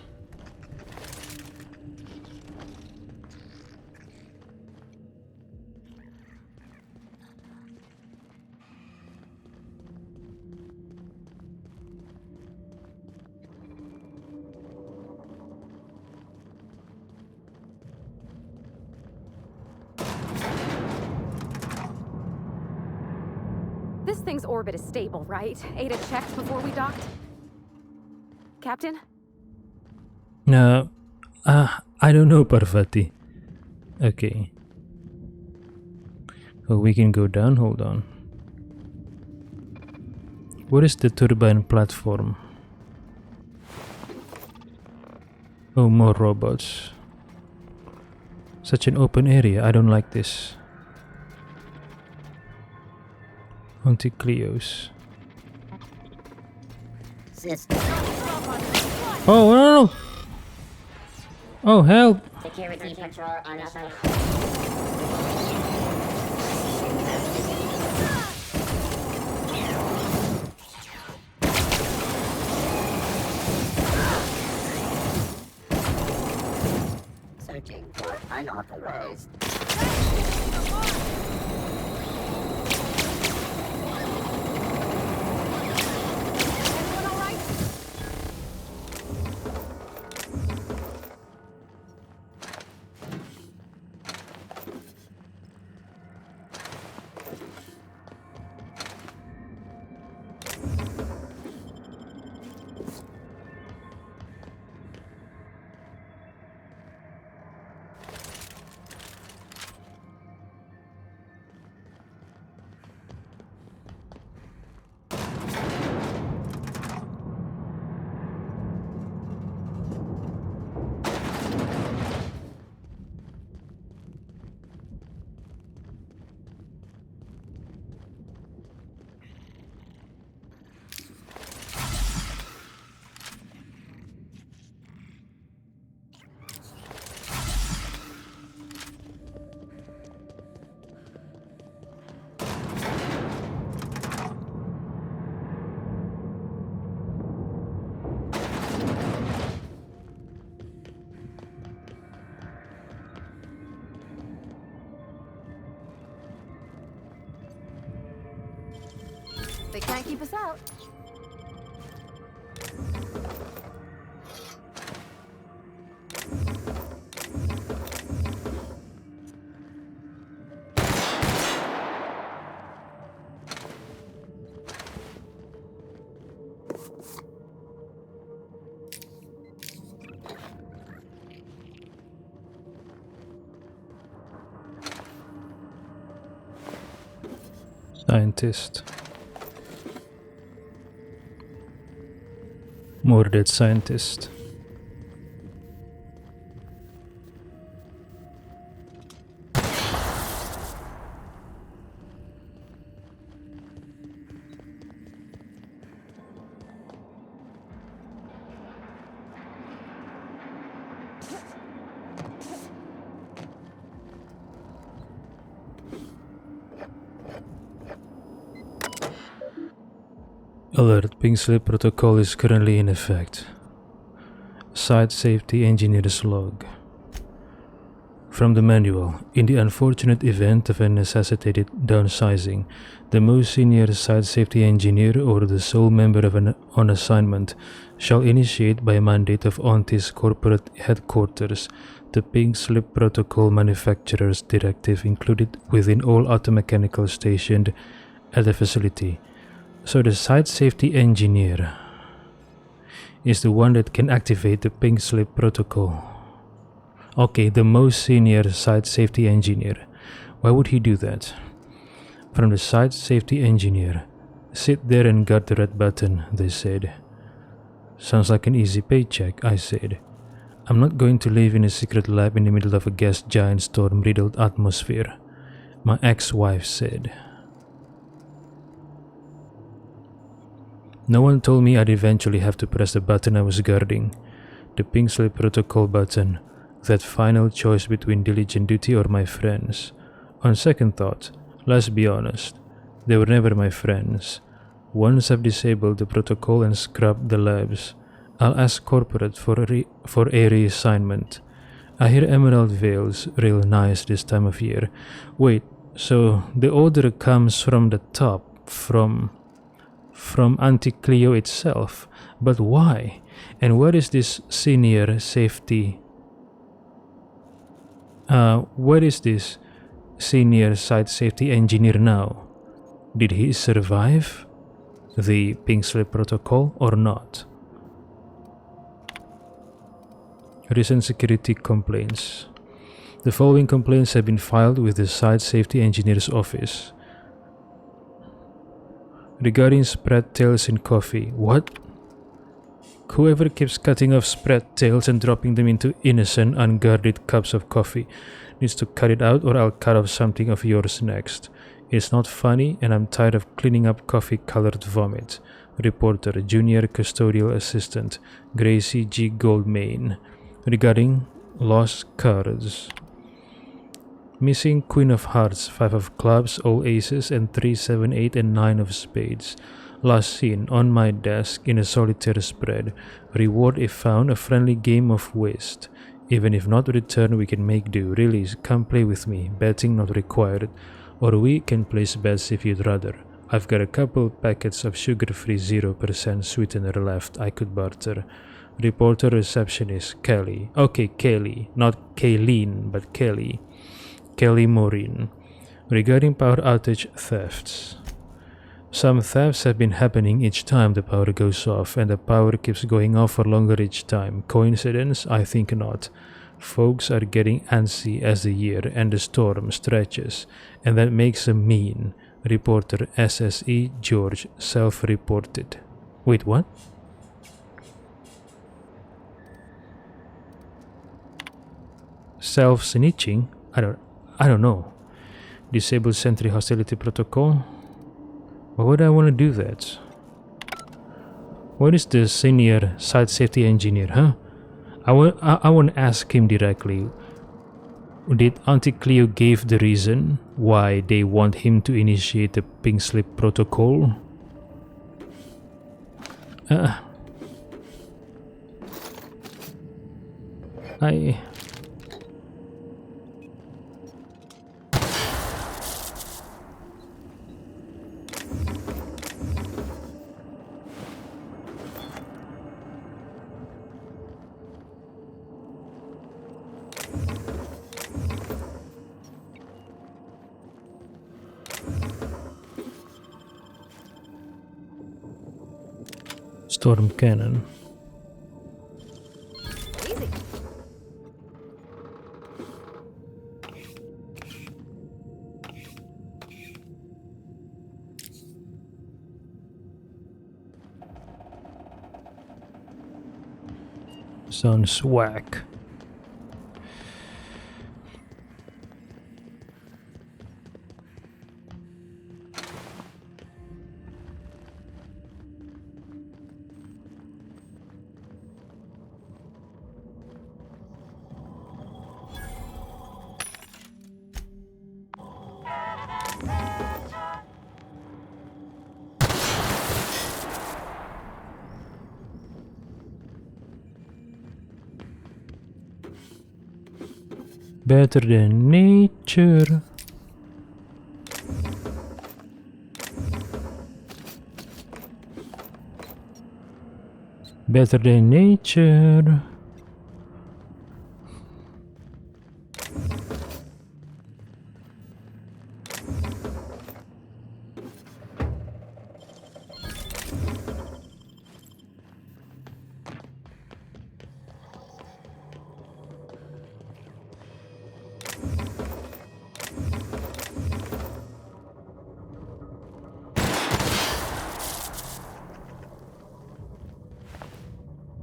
L: This thing's orbit is stable, right? Ada checked before we docked? Captain?
B: No, I don't know, Parvati. Okay. Oh, we can go down. Hold on. What is the turbine platform? Oh, more robots. Such an open area. I don't like this. Anti-Cleos. Oh no! Oh help!
D: Security patrol on other. Searching for unauthorized.
L: They can't keep us out.
B: Scientist. More dead scientist. Alert, pink slip protocol is currently in effect. Site safety engineer's log. From the manual, in the unfortunate event of a necessitated downsizing, the most senior site safety engineer or the sole member of on assignment shall initiate by mandate of ONTI's corporate headquarters the pink slip protocol manufacturer's directive included within all automechanical stationed at the facility. So the site safety engineer is the one that can activate the pink slip protocol. Okay, the most senior site safety engineer. Why would he do that? From the site safety engineer. Sit there and guard the red button, they said. Sounds like an easy paycheck, I said. I'm not going to live in a secret lab in the middle of a gas giant storm-riddled atmosphere. my ex-wife said. No one told me I'd eventually have to press the button I was guarding, the pink slip protocol button, that final choice between diligent duty or my friends. On second thought, let's be honest, they were never my friends. Once I've disabled the protocol and scrubbed the labs, I'll ask corporate for a reassignment. I hear Emerald Vale's real nice this time of year. Wait, so the order comes from the top, from Auntie Cleo itself, but why? And where is this senior safety? Where is this senior site safety engineer now? Did he survive the pink slip protocol or not? Recent security complaints. The following complaints have been filed with the site safety engineer's office. Regarding spread tails in coffee. What? Whoever keeps cutting off spread tails and dropping them into innocent, unguarded cups of coffee needs to cut it out, or I'll cut off something of yours next. It's not funny, and I'm tired of cleaning up coffee-colored vomit. Reporter, Junior Custodial Assistant, Gracie G. Goldmain. Regarding lost cards. Missing Queen of Hearts, 5 of Clubs, all aces, and 3, 7, 8, and 9 of Spades. Last seen on my desk in a solitaire spread. Reward if found, a friendly game of whist. Even if not returned, we can make do. Release, come play with me. Betting not required. Or we can place bets if you'd rather. I've got a couple packets of sugar-free 0% sweetener left I could barter. Reporter receptionist, Kelly. Okay, Kelly. Not Kayleen, but Kelly. Kelly Morin. Regarding power outage thefts. Some thefts have been happening each time the power goes off, and the power keeps going off for longer each time. Coincidence? I think not. Folks are getting antsy as the year and the storm stretches, and that makes them mean. Reporter SSE George, self-reported. Wait, what? Self-snitching? I don't know. Disable sentry hostility protocol? Why would I want to do that? What is the senior site safety engineer, huh? I want to ask him directly. Did Auntie Cleo give the reason why they want him to initiate the pink slip protocol? Storm cannon. Sounds whack. Better than nature. Better than nature.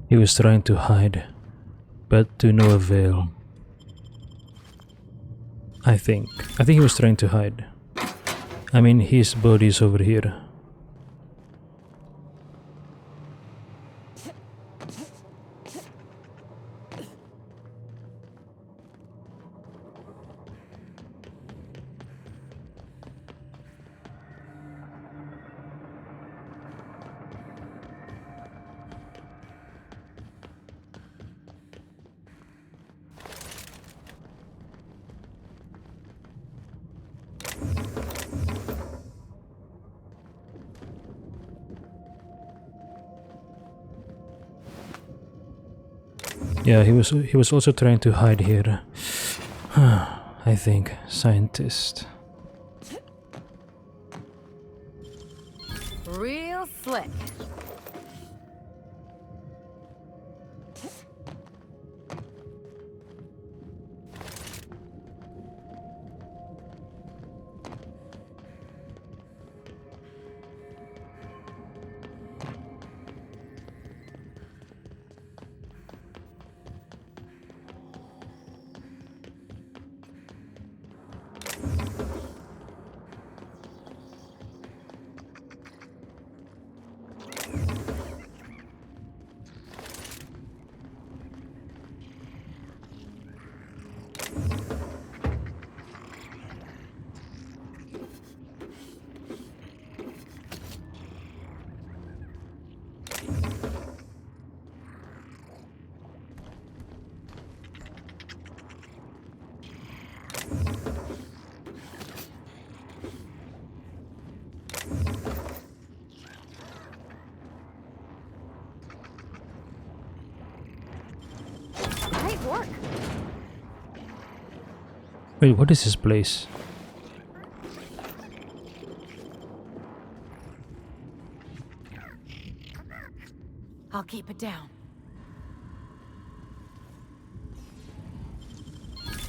B: He was trying to hide, but to no avail. I think he was trying to hide. I mean, his body's over here. Yeah, he was also trying to hide here. I think scientist.
F: Real slick.
L: Great work.
B: Wait, what is this place?
L: I'll keep it down.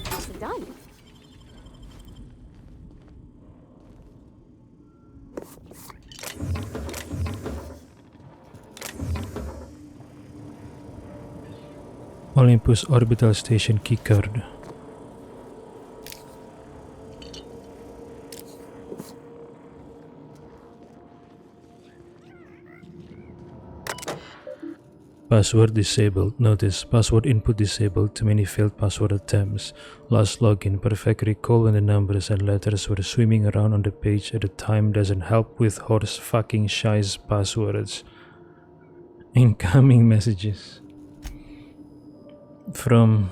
L: How's it done?
B: Olympus Orbital Station keycard. Password disabled. Notice, password input disabled. Too many failed password attempts. Last login. Perfect recall when the numbers and letters were swimming around on the page at the time doesn't help with horse fucking shies passwords. Incoming messages. From...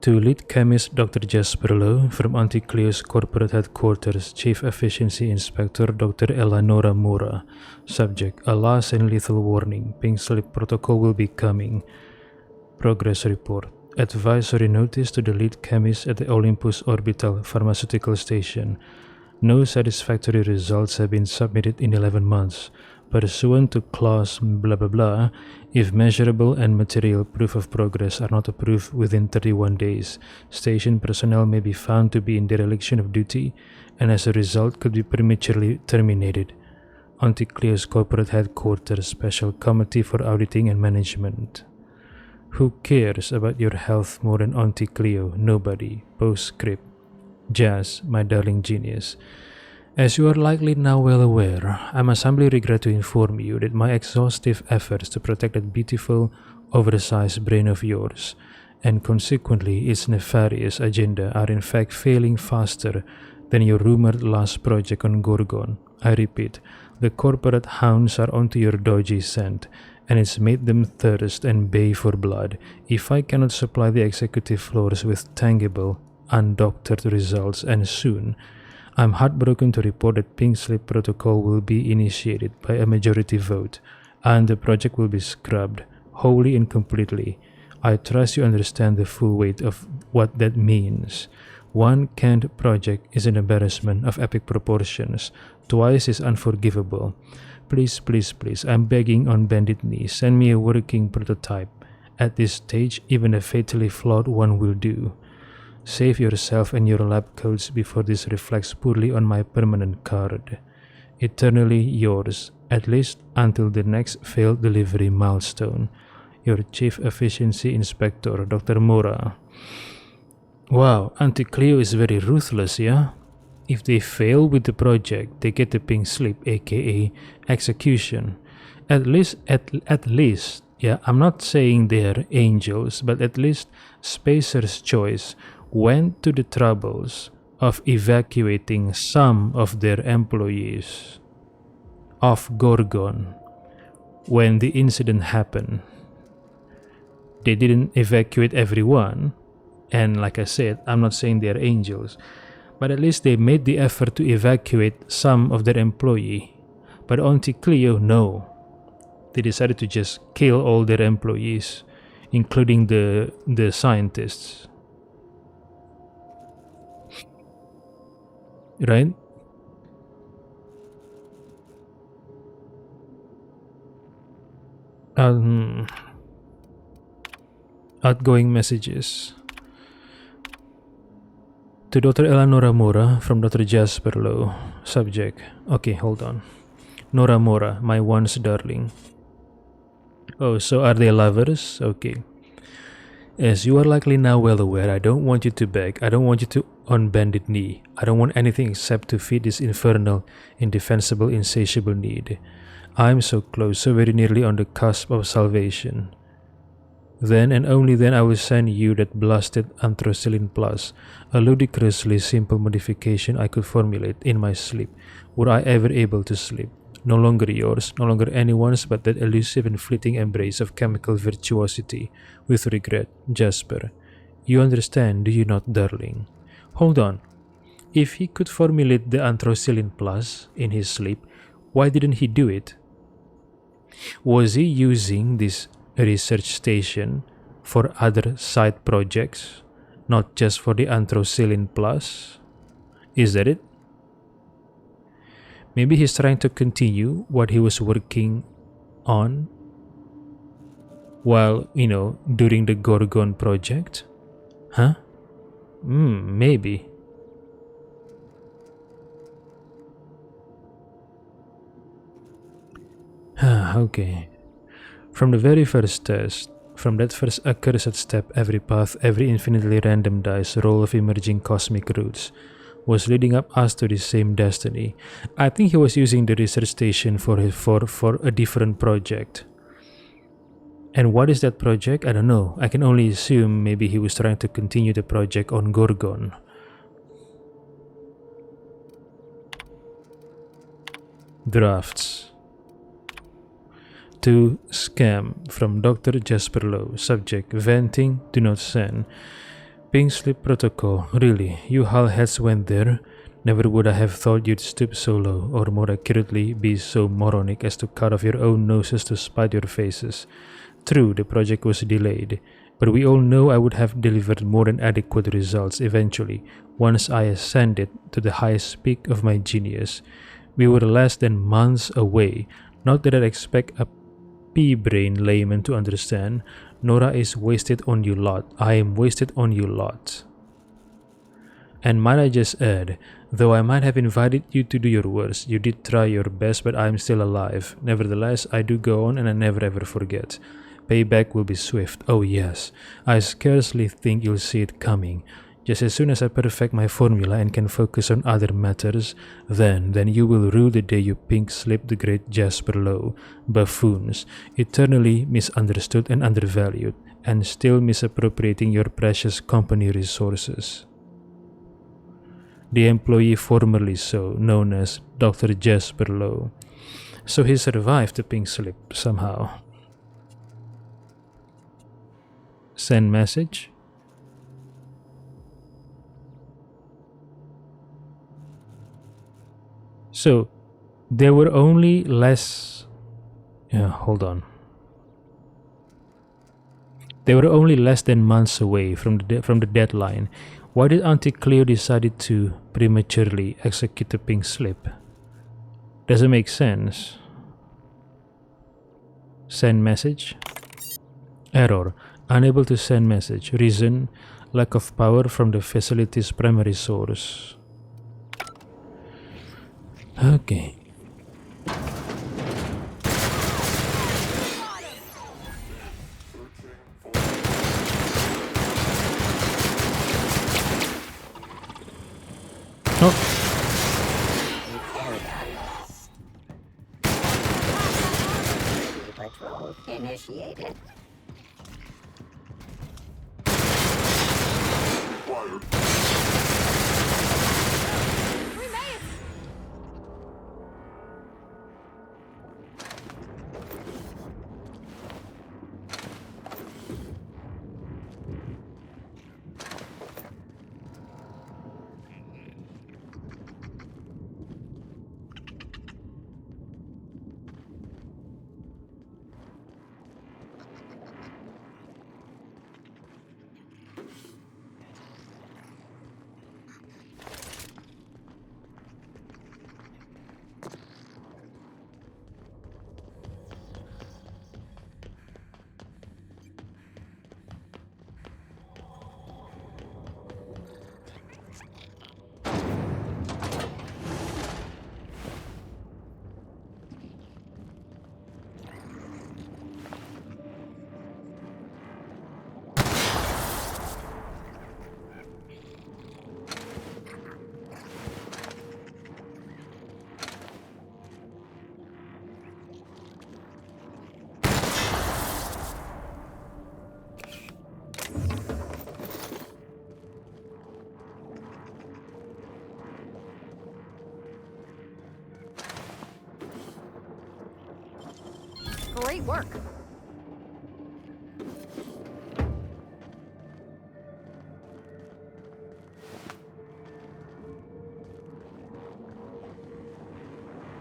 B: To lead chemist Dr. Jasper Lowe from Auntie Cleo's corporate headquarters, Chief Efficiency Inspector Dr. Eleonora Mora. Subject: a last and lethal warning. Pink slip protocol will be coming. Progress report. Advisory notice to the lead chemist at the Olympus Orbital Pharmaceutical Station. No satisfactory results have been submitted in 11 months. Pursuant to clause blah blah blah, if measurable and material proof of progress are not approved within 31 days, station personnel may be found to be in dereliction of duty and as a result could be prematurely terminated. Auntie Cleo's corporate headquarters, Special Committee for Auditing and Management. Who cares about your health more than Auntie Cleo? Nobody. Postscript. Jazz, my darling genius. As you are likely now well aware, I must humbly regret to inform you that my exhaustive efforts to protect that beautiful, oversized brain of yours, and consequently its nefarious agenda, are in fact failing faster than your rumored last project on Gorgon. I repeat, the corporate hounds are onto your dodgy scent, and it's made them thirst and bay for blood. If I cannot supply the executive floors with tangible, undoctored results, and soon, I'm heartbroken to report that Pink Slip Protocol will be initiated by a majority vote, and the project will be scrubbed, wholly and completely. I trust you understand the full weight of what that means. One canned project is an embarrassment of epic proportions. Twice is unforgivable. Please, please, please, I'm begging on bended knees, send me a working prototype. At this stage, even a fatally flawed one will do. Save yourself and your lab coats before this reflects poorly on my permanent card. Eternally yours, at least until the next failed delivery milestone. your Chief Efficiency Inspector, Dr. Mora. Wow, Auntie Cleo is very ruthless, yeah? If they fail with the project, they get the pink slip, aka execution. At least, yeah, I'm not saying they're angels, but at least Spacer's Choice went to the troubles of evacuating some of their employees off Gorgon when the incident happened. They didn't evacuate everyone, and like I said, I'm not saying they're angels, but at least they made the effort to evacuate some of their employee. But Auntie Cleo, no. They decided to just kill all their employees, including the scientists. Right? Outgoing messages. To Dr. Eleanor Mora from Dr. Jasper Lowe. Subject. Okay, hold on. Nora Mora, my once darling. Oh, so are they lovers? Okay. As you are likely now well aware, I don't want you to beg. I don't want you to on bended knee. I don't want anything except to feed this infernal, indefensible, insatiable need. I am so close, so very nearly on the cusp of salvation. Then and only then I will send you that blasted Anthracylin Plus, a ludicrously simple modification I could formulate in my sleep, were I ever able to sleep. No longer yours, no longer anyone's, but that elusive and fleeting embrace of chemical virtuosity. With regret, Jasper. You understand, do you not, darling? Hold on. If he could formulate the Anthracylin Plus in his sleep, why didn't he do it? Was he using this research station for other side projects, not just for the Anthracylin Plus? Is that it? Maybe he's trying to continue what he was working on while, during the Gorgon project? Huh? Maybe. Okay. From the very first test, from that first accursed step, every path, every infinitely random dice roll of emerging cosmic roots was leading up us to the same destiny. I think he was using the research station for a different project. And what is that project? I don't know. I can only assume maybe he was trying to continue the project on Gorgon. Drafts. To scam from Dr. Jasper Lowe. Subject: venting, do not send. Pink slip protocol. Really, you hull heads went there? Never would I have thought you'd stoop so low, or more accurately, be so moronic as to cut off your own noses to spite your faces. True, the project was delayed, but we all know I would have delivered more than adequate results eventually, once I ascended to the highest peak of my genius. We were less than months away. Not that I'd expect a pea-brain layman to understand. Nora is wasted on you lot. I am wasted on you lot. And might I just add, though I might have invited you to do your worst, you did try your best, but I am still alive. Nevertheless, I do go on and I never ever forget. Payback will be swift. Oh yes, I scarcely think you'll see it coming. Just as soon as I perfect my formula and can focus on other matters, then you will rue the day you pink-slipped the great Jasper Lowe. Buffoons, eternally misunderstood and undervalued, and still misappropriating your precious company resources. The employee formerly so, known as Dr. Jasper Lowe. So he survived the pink slip somehow. Send message. So there were only less. Hold on. They were only less than months away from the deadline. Why did Auntie Cleo decided to prematurely execute the pink slip? Doesn't make sense. Send message. Error. Unable to send message. Reason: lack of power from the facility's primary source. Okay.
D: Patrol initiated.
L: Great work.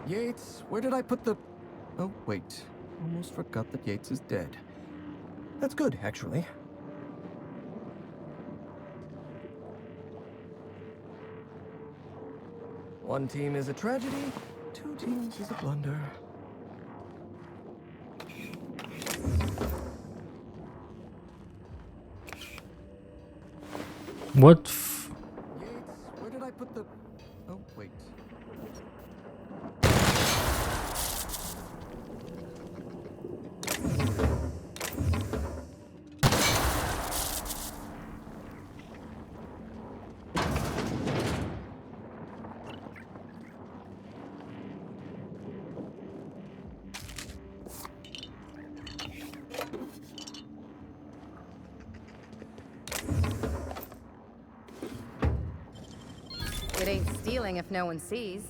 H: Yates, where did I put the... Oh, wait. Almost forgot that Yates is dead. That's good, actually. One team is a tragedy, two teams is a blunder.
B: What?
H: Yates, where did I put the... Oh, wait.
F: It ain't stealing if no one sees.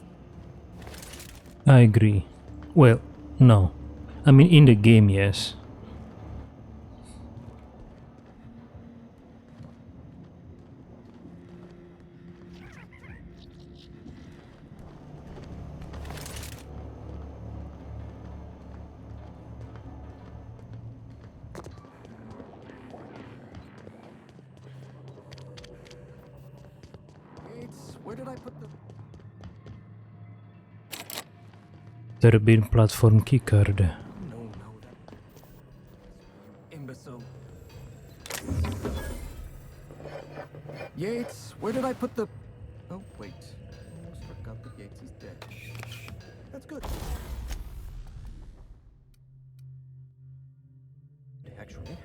B: I agree. Well, no. I mean, in the game, yes.
H: Where did I put the...
B: Turbine platform keycard.
H: No, that... Imbecile. Yates, where did I put the... Oh, wait. Almost forgot that Yates is dead. That's good. Actually...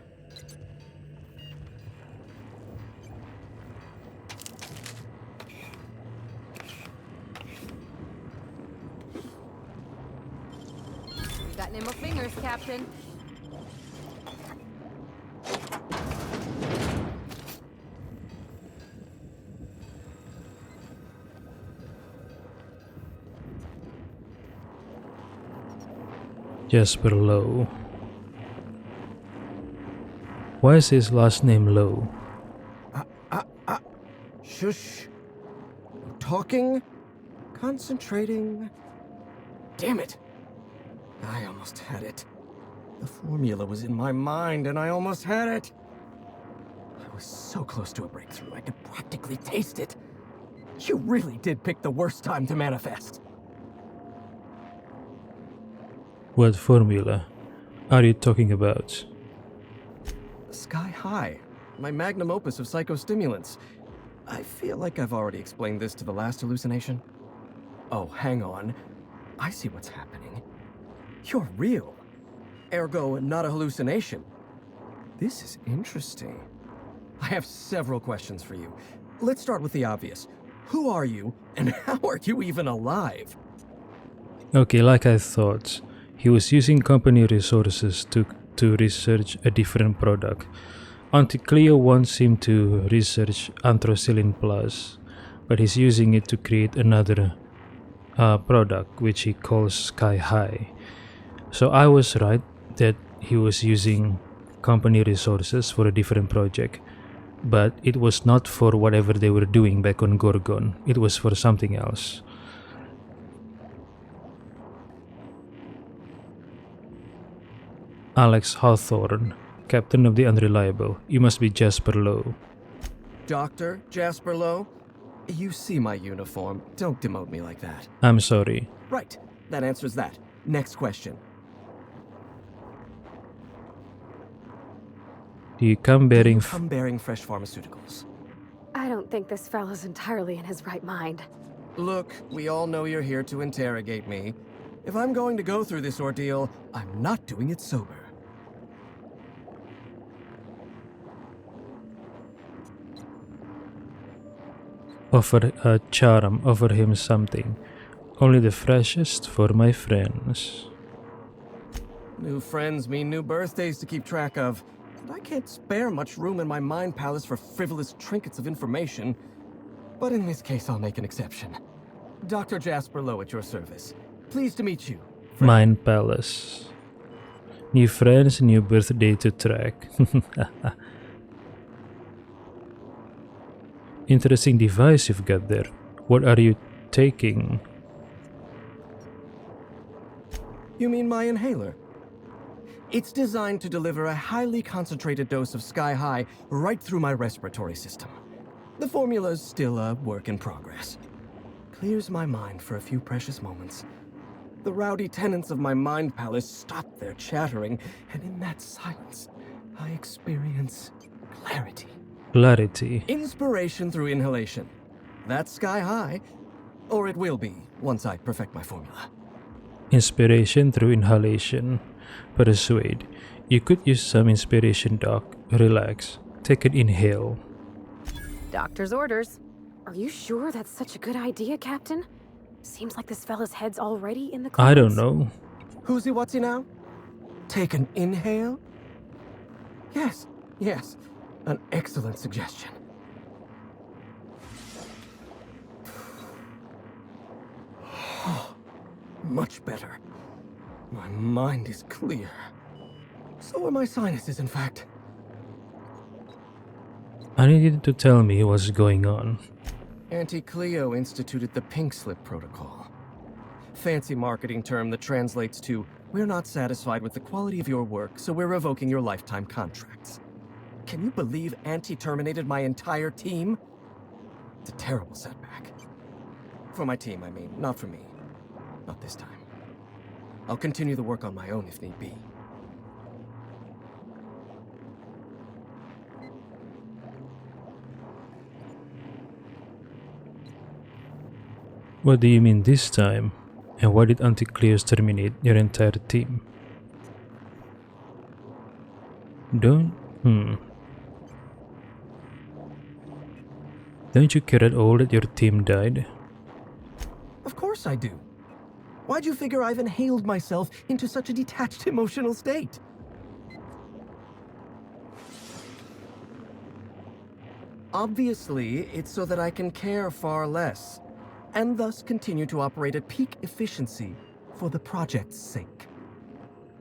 F: Got nimble fingers, Captain.
B: Jasper Lowe. Why is his last name Lowe?
H: Shush. No talking. Concentrating. Damn it. I almost had it. The formula was in my mind and I almost had it. I was so close to a breakthrough, I could practically taste it. You really did pick the worst time to manifest.
B: What formula are you talking about?
H: Sky High, my magnum opus of psychostimulants. I feel like I've already explained this to the last hallucination. Oh, hang on. I see what's happening. You're real. Ergo, not a hallucination. This is interesting. I have several questions for you. Let's start with the obvious. Who are you, and how are you even alive?
B: Okay, like I thought, he was using company resources to research a different product. Auntie Cleo wants him to research Anthracylin Plus, but he's using it to create another product which he calls Sky High. So I was right that he was using company resources for a different project, but it was not for whatever they were doing back on Gorgon. It was for something else. Alex Hawthorne, Captain of the Unreliable. You must be Jasper Lowe.
H: Dr. Jasper Lowe? You see my uniform. Don't demote me like that.
B: I'm sorry.
H: Right. That answers that. Next question.
B: Do you come bearing
H: fresh pharmaceuticals?
L: I don't think this fellow's entirely in his right mind.
H: Look, we all know you're here to interrogate me. If I'm going to go through this ordeal, I'm not doing it sober.
B: Offer a charm, offer him something. Only the freshest for my friends.
H: New friends mean new birthdays to keep track of. And I can't spare much room in my mind palace for frivolous trinkets of information. But in this case, I'll make an exception. Dr. Jasper Lowe at your service. Pleased to meet you.
B: Mind Palace. New friends, new birthday to track. Interesting device you've got there. What are you taking?
H: You mean my inhaler? It's designed to deliver a highly concentrated dose of Sky High right through my respiratory system. The formula's still a work in progress. Clears my mind for a few precious moments. The rowdy tenants of my mind palace stop their chattering, and in that silence, I experience clarity.
B: Clarity.
H: Inspiration through inhalation. That's Sky High. Or it will be, once I perfect my formula.
B: Inspiration through inhalation. Persuade. You could use some inspiration, Doc. Relax. Take an inhale.
L: Doctor's orders. Are you sure that's such a good idea, Captain? Seems like this fella's head's already in the clouds.
B: I don't know.
H: Who's he, what's he now? Take an inhale? Yes, yes. An excellent suggestion. Much better. My mind is clear. So are my sinuses, in fact.
B: I needed to tell me what's going on.
H: Auntie Cleo instituted the Pink Slip Protocol. Fancy marketing term that translates to, we're not satisfied with the quality of your work, so we're revoking your lifetime contracts. Can you believe Auntie terminated my entire team? It's a terrible setback. For my team, I mean, not for me. Not this time. I'll continue the work on my own if need be.
B: What do you mean this time? And why did Auntie Cleo's terminate your entire team? Don't you care at all that your team died?
H: Of course I do. Why'd you figure I've inhaled myself into such a detached emotional state? Obviously, it's so that I can care far less, and thus continue to operate at peak efficiency for the project's sake.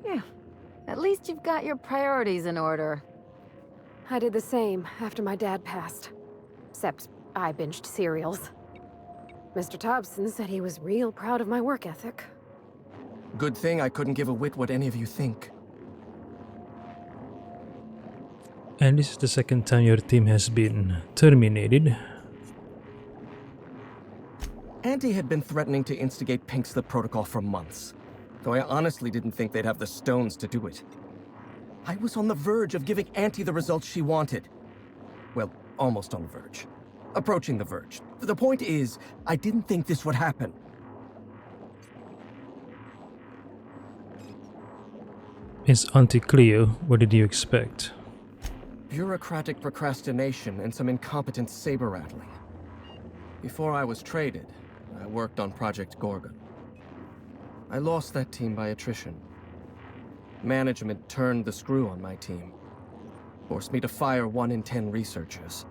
F: Yeah, at least you've got your priorities in order.
L: I did the same after my dad passed. Except I binged cereals. Mr. Thompson said he was real proud of my work ethic.
H: Good thing I couldn't give a whit what any of you think.
B: And this is the second time your team has been terminated.
H: Auntie had been threatening to instigate Pink Slip Protocol for months, though I honestly didn't think they'd have the stones to do it. I was on the verge of giving Auntie the results she wanted. Well, almost on the verge. Approaching the verge. The point is, I didn't think this would happen.
B: It's Auntie Cleo. What did you expect?
H: Bureaucratic procrastination and some incompetent saber rattling. Before I was traded, I worked on Project Gorgon. I lost that team by attrition. Management turned the screw on my team, forced me to fire 1 in 10 researchers.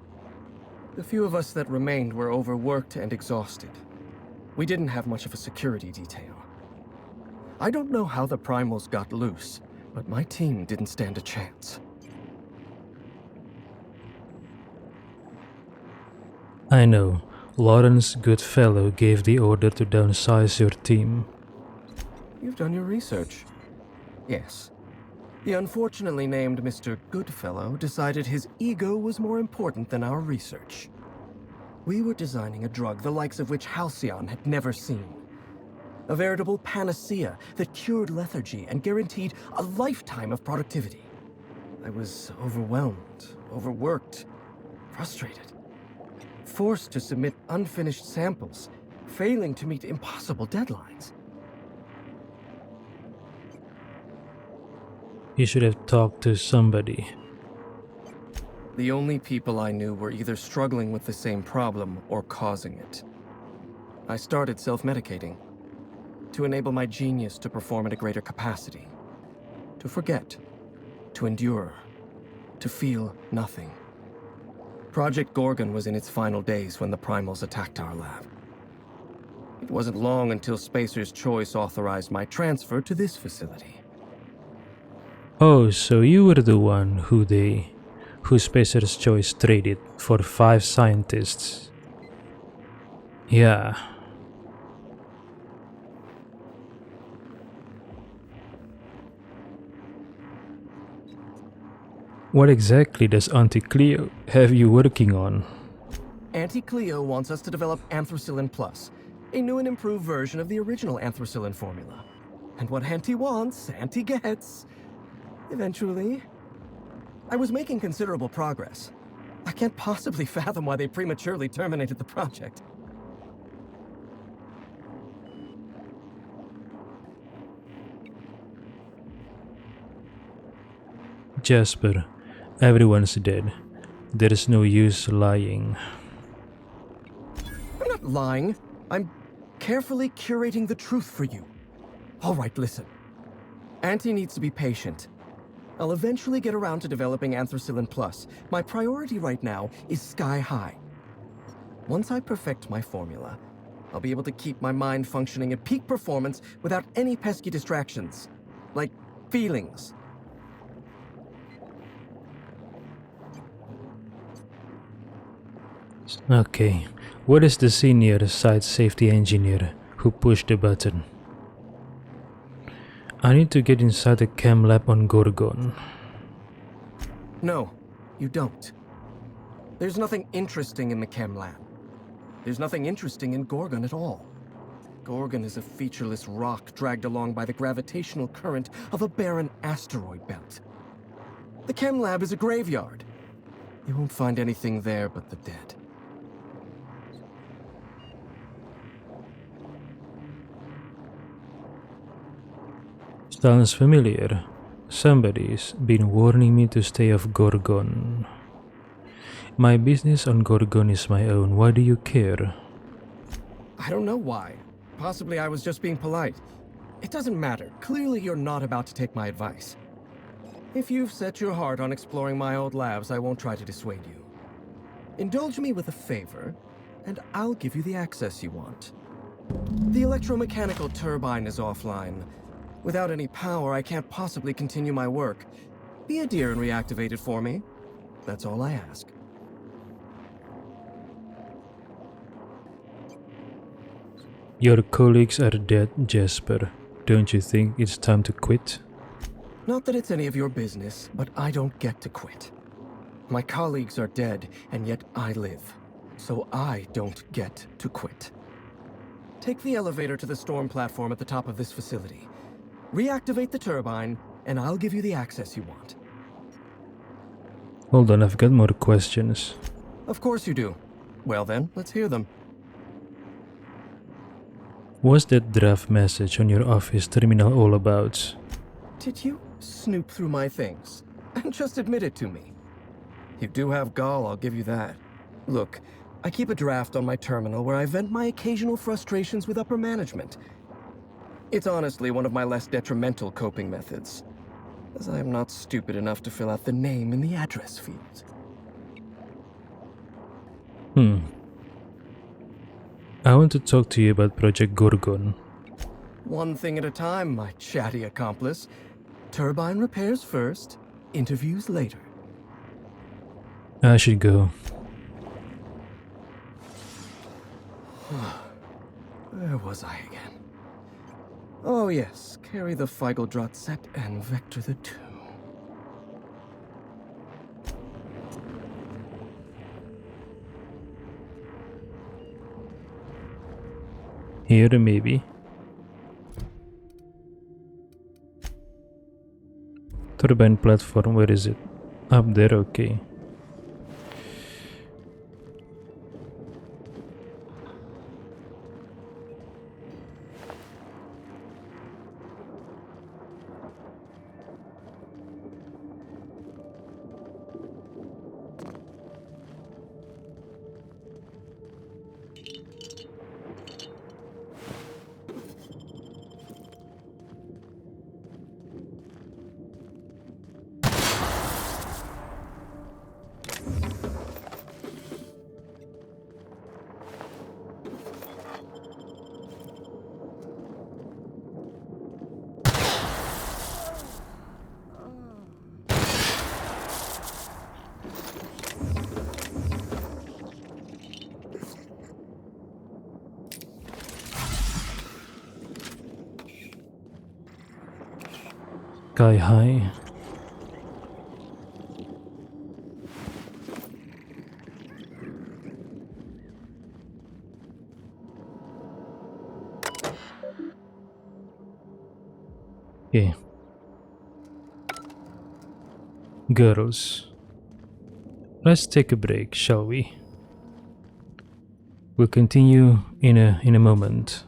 H: The few of us that remained were overworked and exhausted. We didn't have much of a security detail. I don't know how the primals got loose, but my team didn't stand a chance.
B: I know. Lawrence Goodfellow gave the order to downsize your team.
H: You've done your research. Yes. The unfortunately named Mr. Goodfellow decided his ego was more important than our research. We were designing a drug the likes of which Halcyon had never seen. A veritable panacea that cured lethargy and guaranteed a lifetime of productivity. I was overwhelmed, overworked, frustrated. Forced to submit unfinished samples, failing to meet impossible deadlines.
B: You should have talked to somebody.
H: The only people I knew were either struggling with the same problem or causing it. I started self-medicating to enable my genius to perform at a greater capacity. To forget, to endure, to feel nothing. Project Gorgon was in its final days when the primals attacked our lab. It wasn't long until Spacer's Choice authorized my transfer to this facility.
B: Oh, so you were the one who Spacer's Choice traded for 5 scientists. Yeah. What exactly does Auntie Cleo have you working on?
H: Auntie Cleo wants us to develop Anthracillin Plus, a new and improved version of the original Anthracillin formula. And what Auntie wants, Auntie gets. Eventually. I was making considerable progress. I can't possibly fathom why they prematurely terminated the project.
B: Jasper, everyone's dead. There is no use lying.
H: I'm not lying. I'm carefully curating the truth for you. All right, listen. Auntie needs to be patient. I'll eventually get around to developing Anthracillin Plus. My priority right now is sky high. Once I perfect my formula, I'll be able to keep my mind functioning at peak performance without any pesky distractions. Like feelings.
B: Okay, what is the senior site safety engineer who pushed the button? I need to get inside the chem lab on Gorgon.
H: No, you don't. There's nothing interesting in the chem lab. There's nothing interesting in Gorgon at all. Gorgon is a featureless rock dragged along by the gravitational current of a barren asteroid belt. The chem lab is a graveyard. You won't find anything there but the dead.
B: Sounds familiar. Somebody's been warning me to stay off Gorgon. My business on Gorgon is my own. Why do you care?
H: I don't know why. Possibly I was just being polite. It doesn't matter. Clearly you're not about to take my advice. If you've set your heart on exploring my old labs, I won't try to dissuade you. Indulge me with a favor, and I'll give you the access you want. The electromechanical turbine is offline. Without any power, I can't possibly continue my work. Be a dear and reactivate it for me. That's all I ask.
B: Your colleagues are dead, Jasper. Don't you think it's time to quit?
H: Not that it's any of your business, but I don't get to quit. My colleagues are dead, and yet I live. So I don't get to quit. Take the elevator to the storm platform at the top of this facility. Reactivate the turbine, and I'll give you the access you want.
B: Hold on, I've got more questions.
H: Of course you do. Well then, let's hear them.
B: What's that draft message on your office terminal all about?
H: Did you snoop through my things? And just admit it to me. You do have gall, I'll give you that. Look, I keep a draft on my terminal where I vent my occasional frustrations with upper management. It's honestly one of my less detrimental coping methods, as I am not stupid enough to fill out the name in the address field.
B: I want to talk to you about Project Gorgon.
H: One thing at a time, my chatty accomplice. Turbine repairs first, interviews later.
B: I should go.
H: Where was I again? Oh yes, carry the Feigeldrot set and vector the 2.
B: Here, maybe. Turbine platform, where is it? Up there, okay. Sky high. Okay. Girls, let's take a break, shall we? We'll continue in a moment.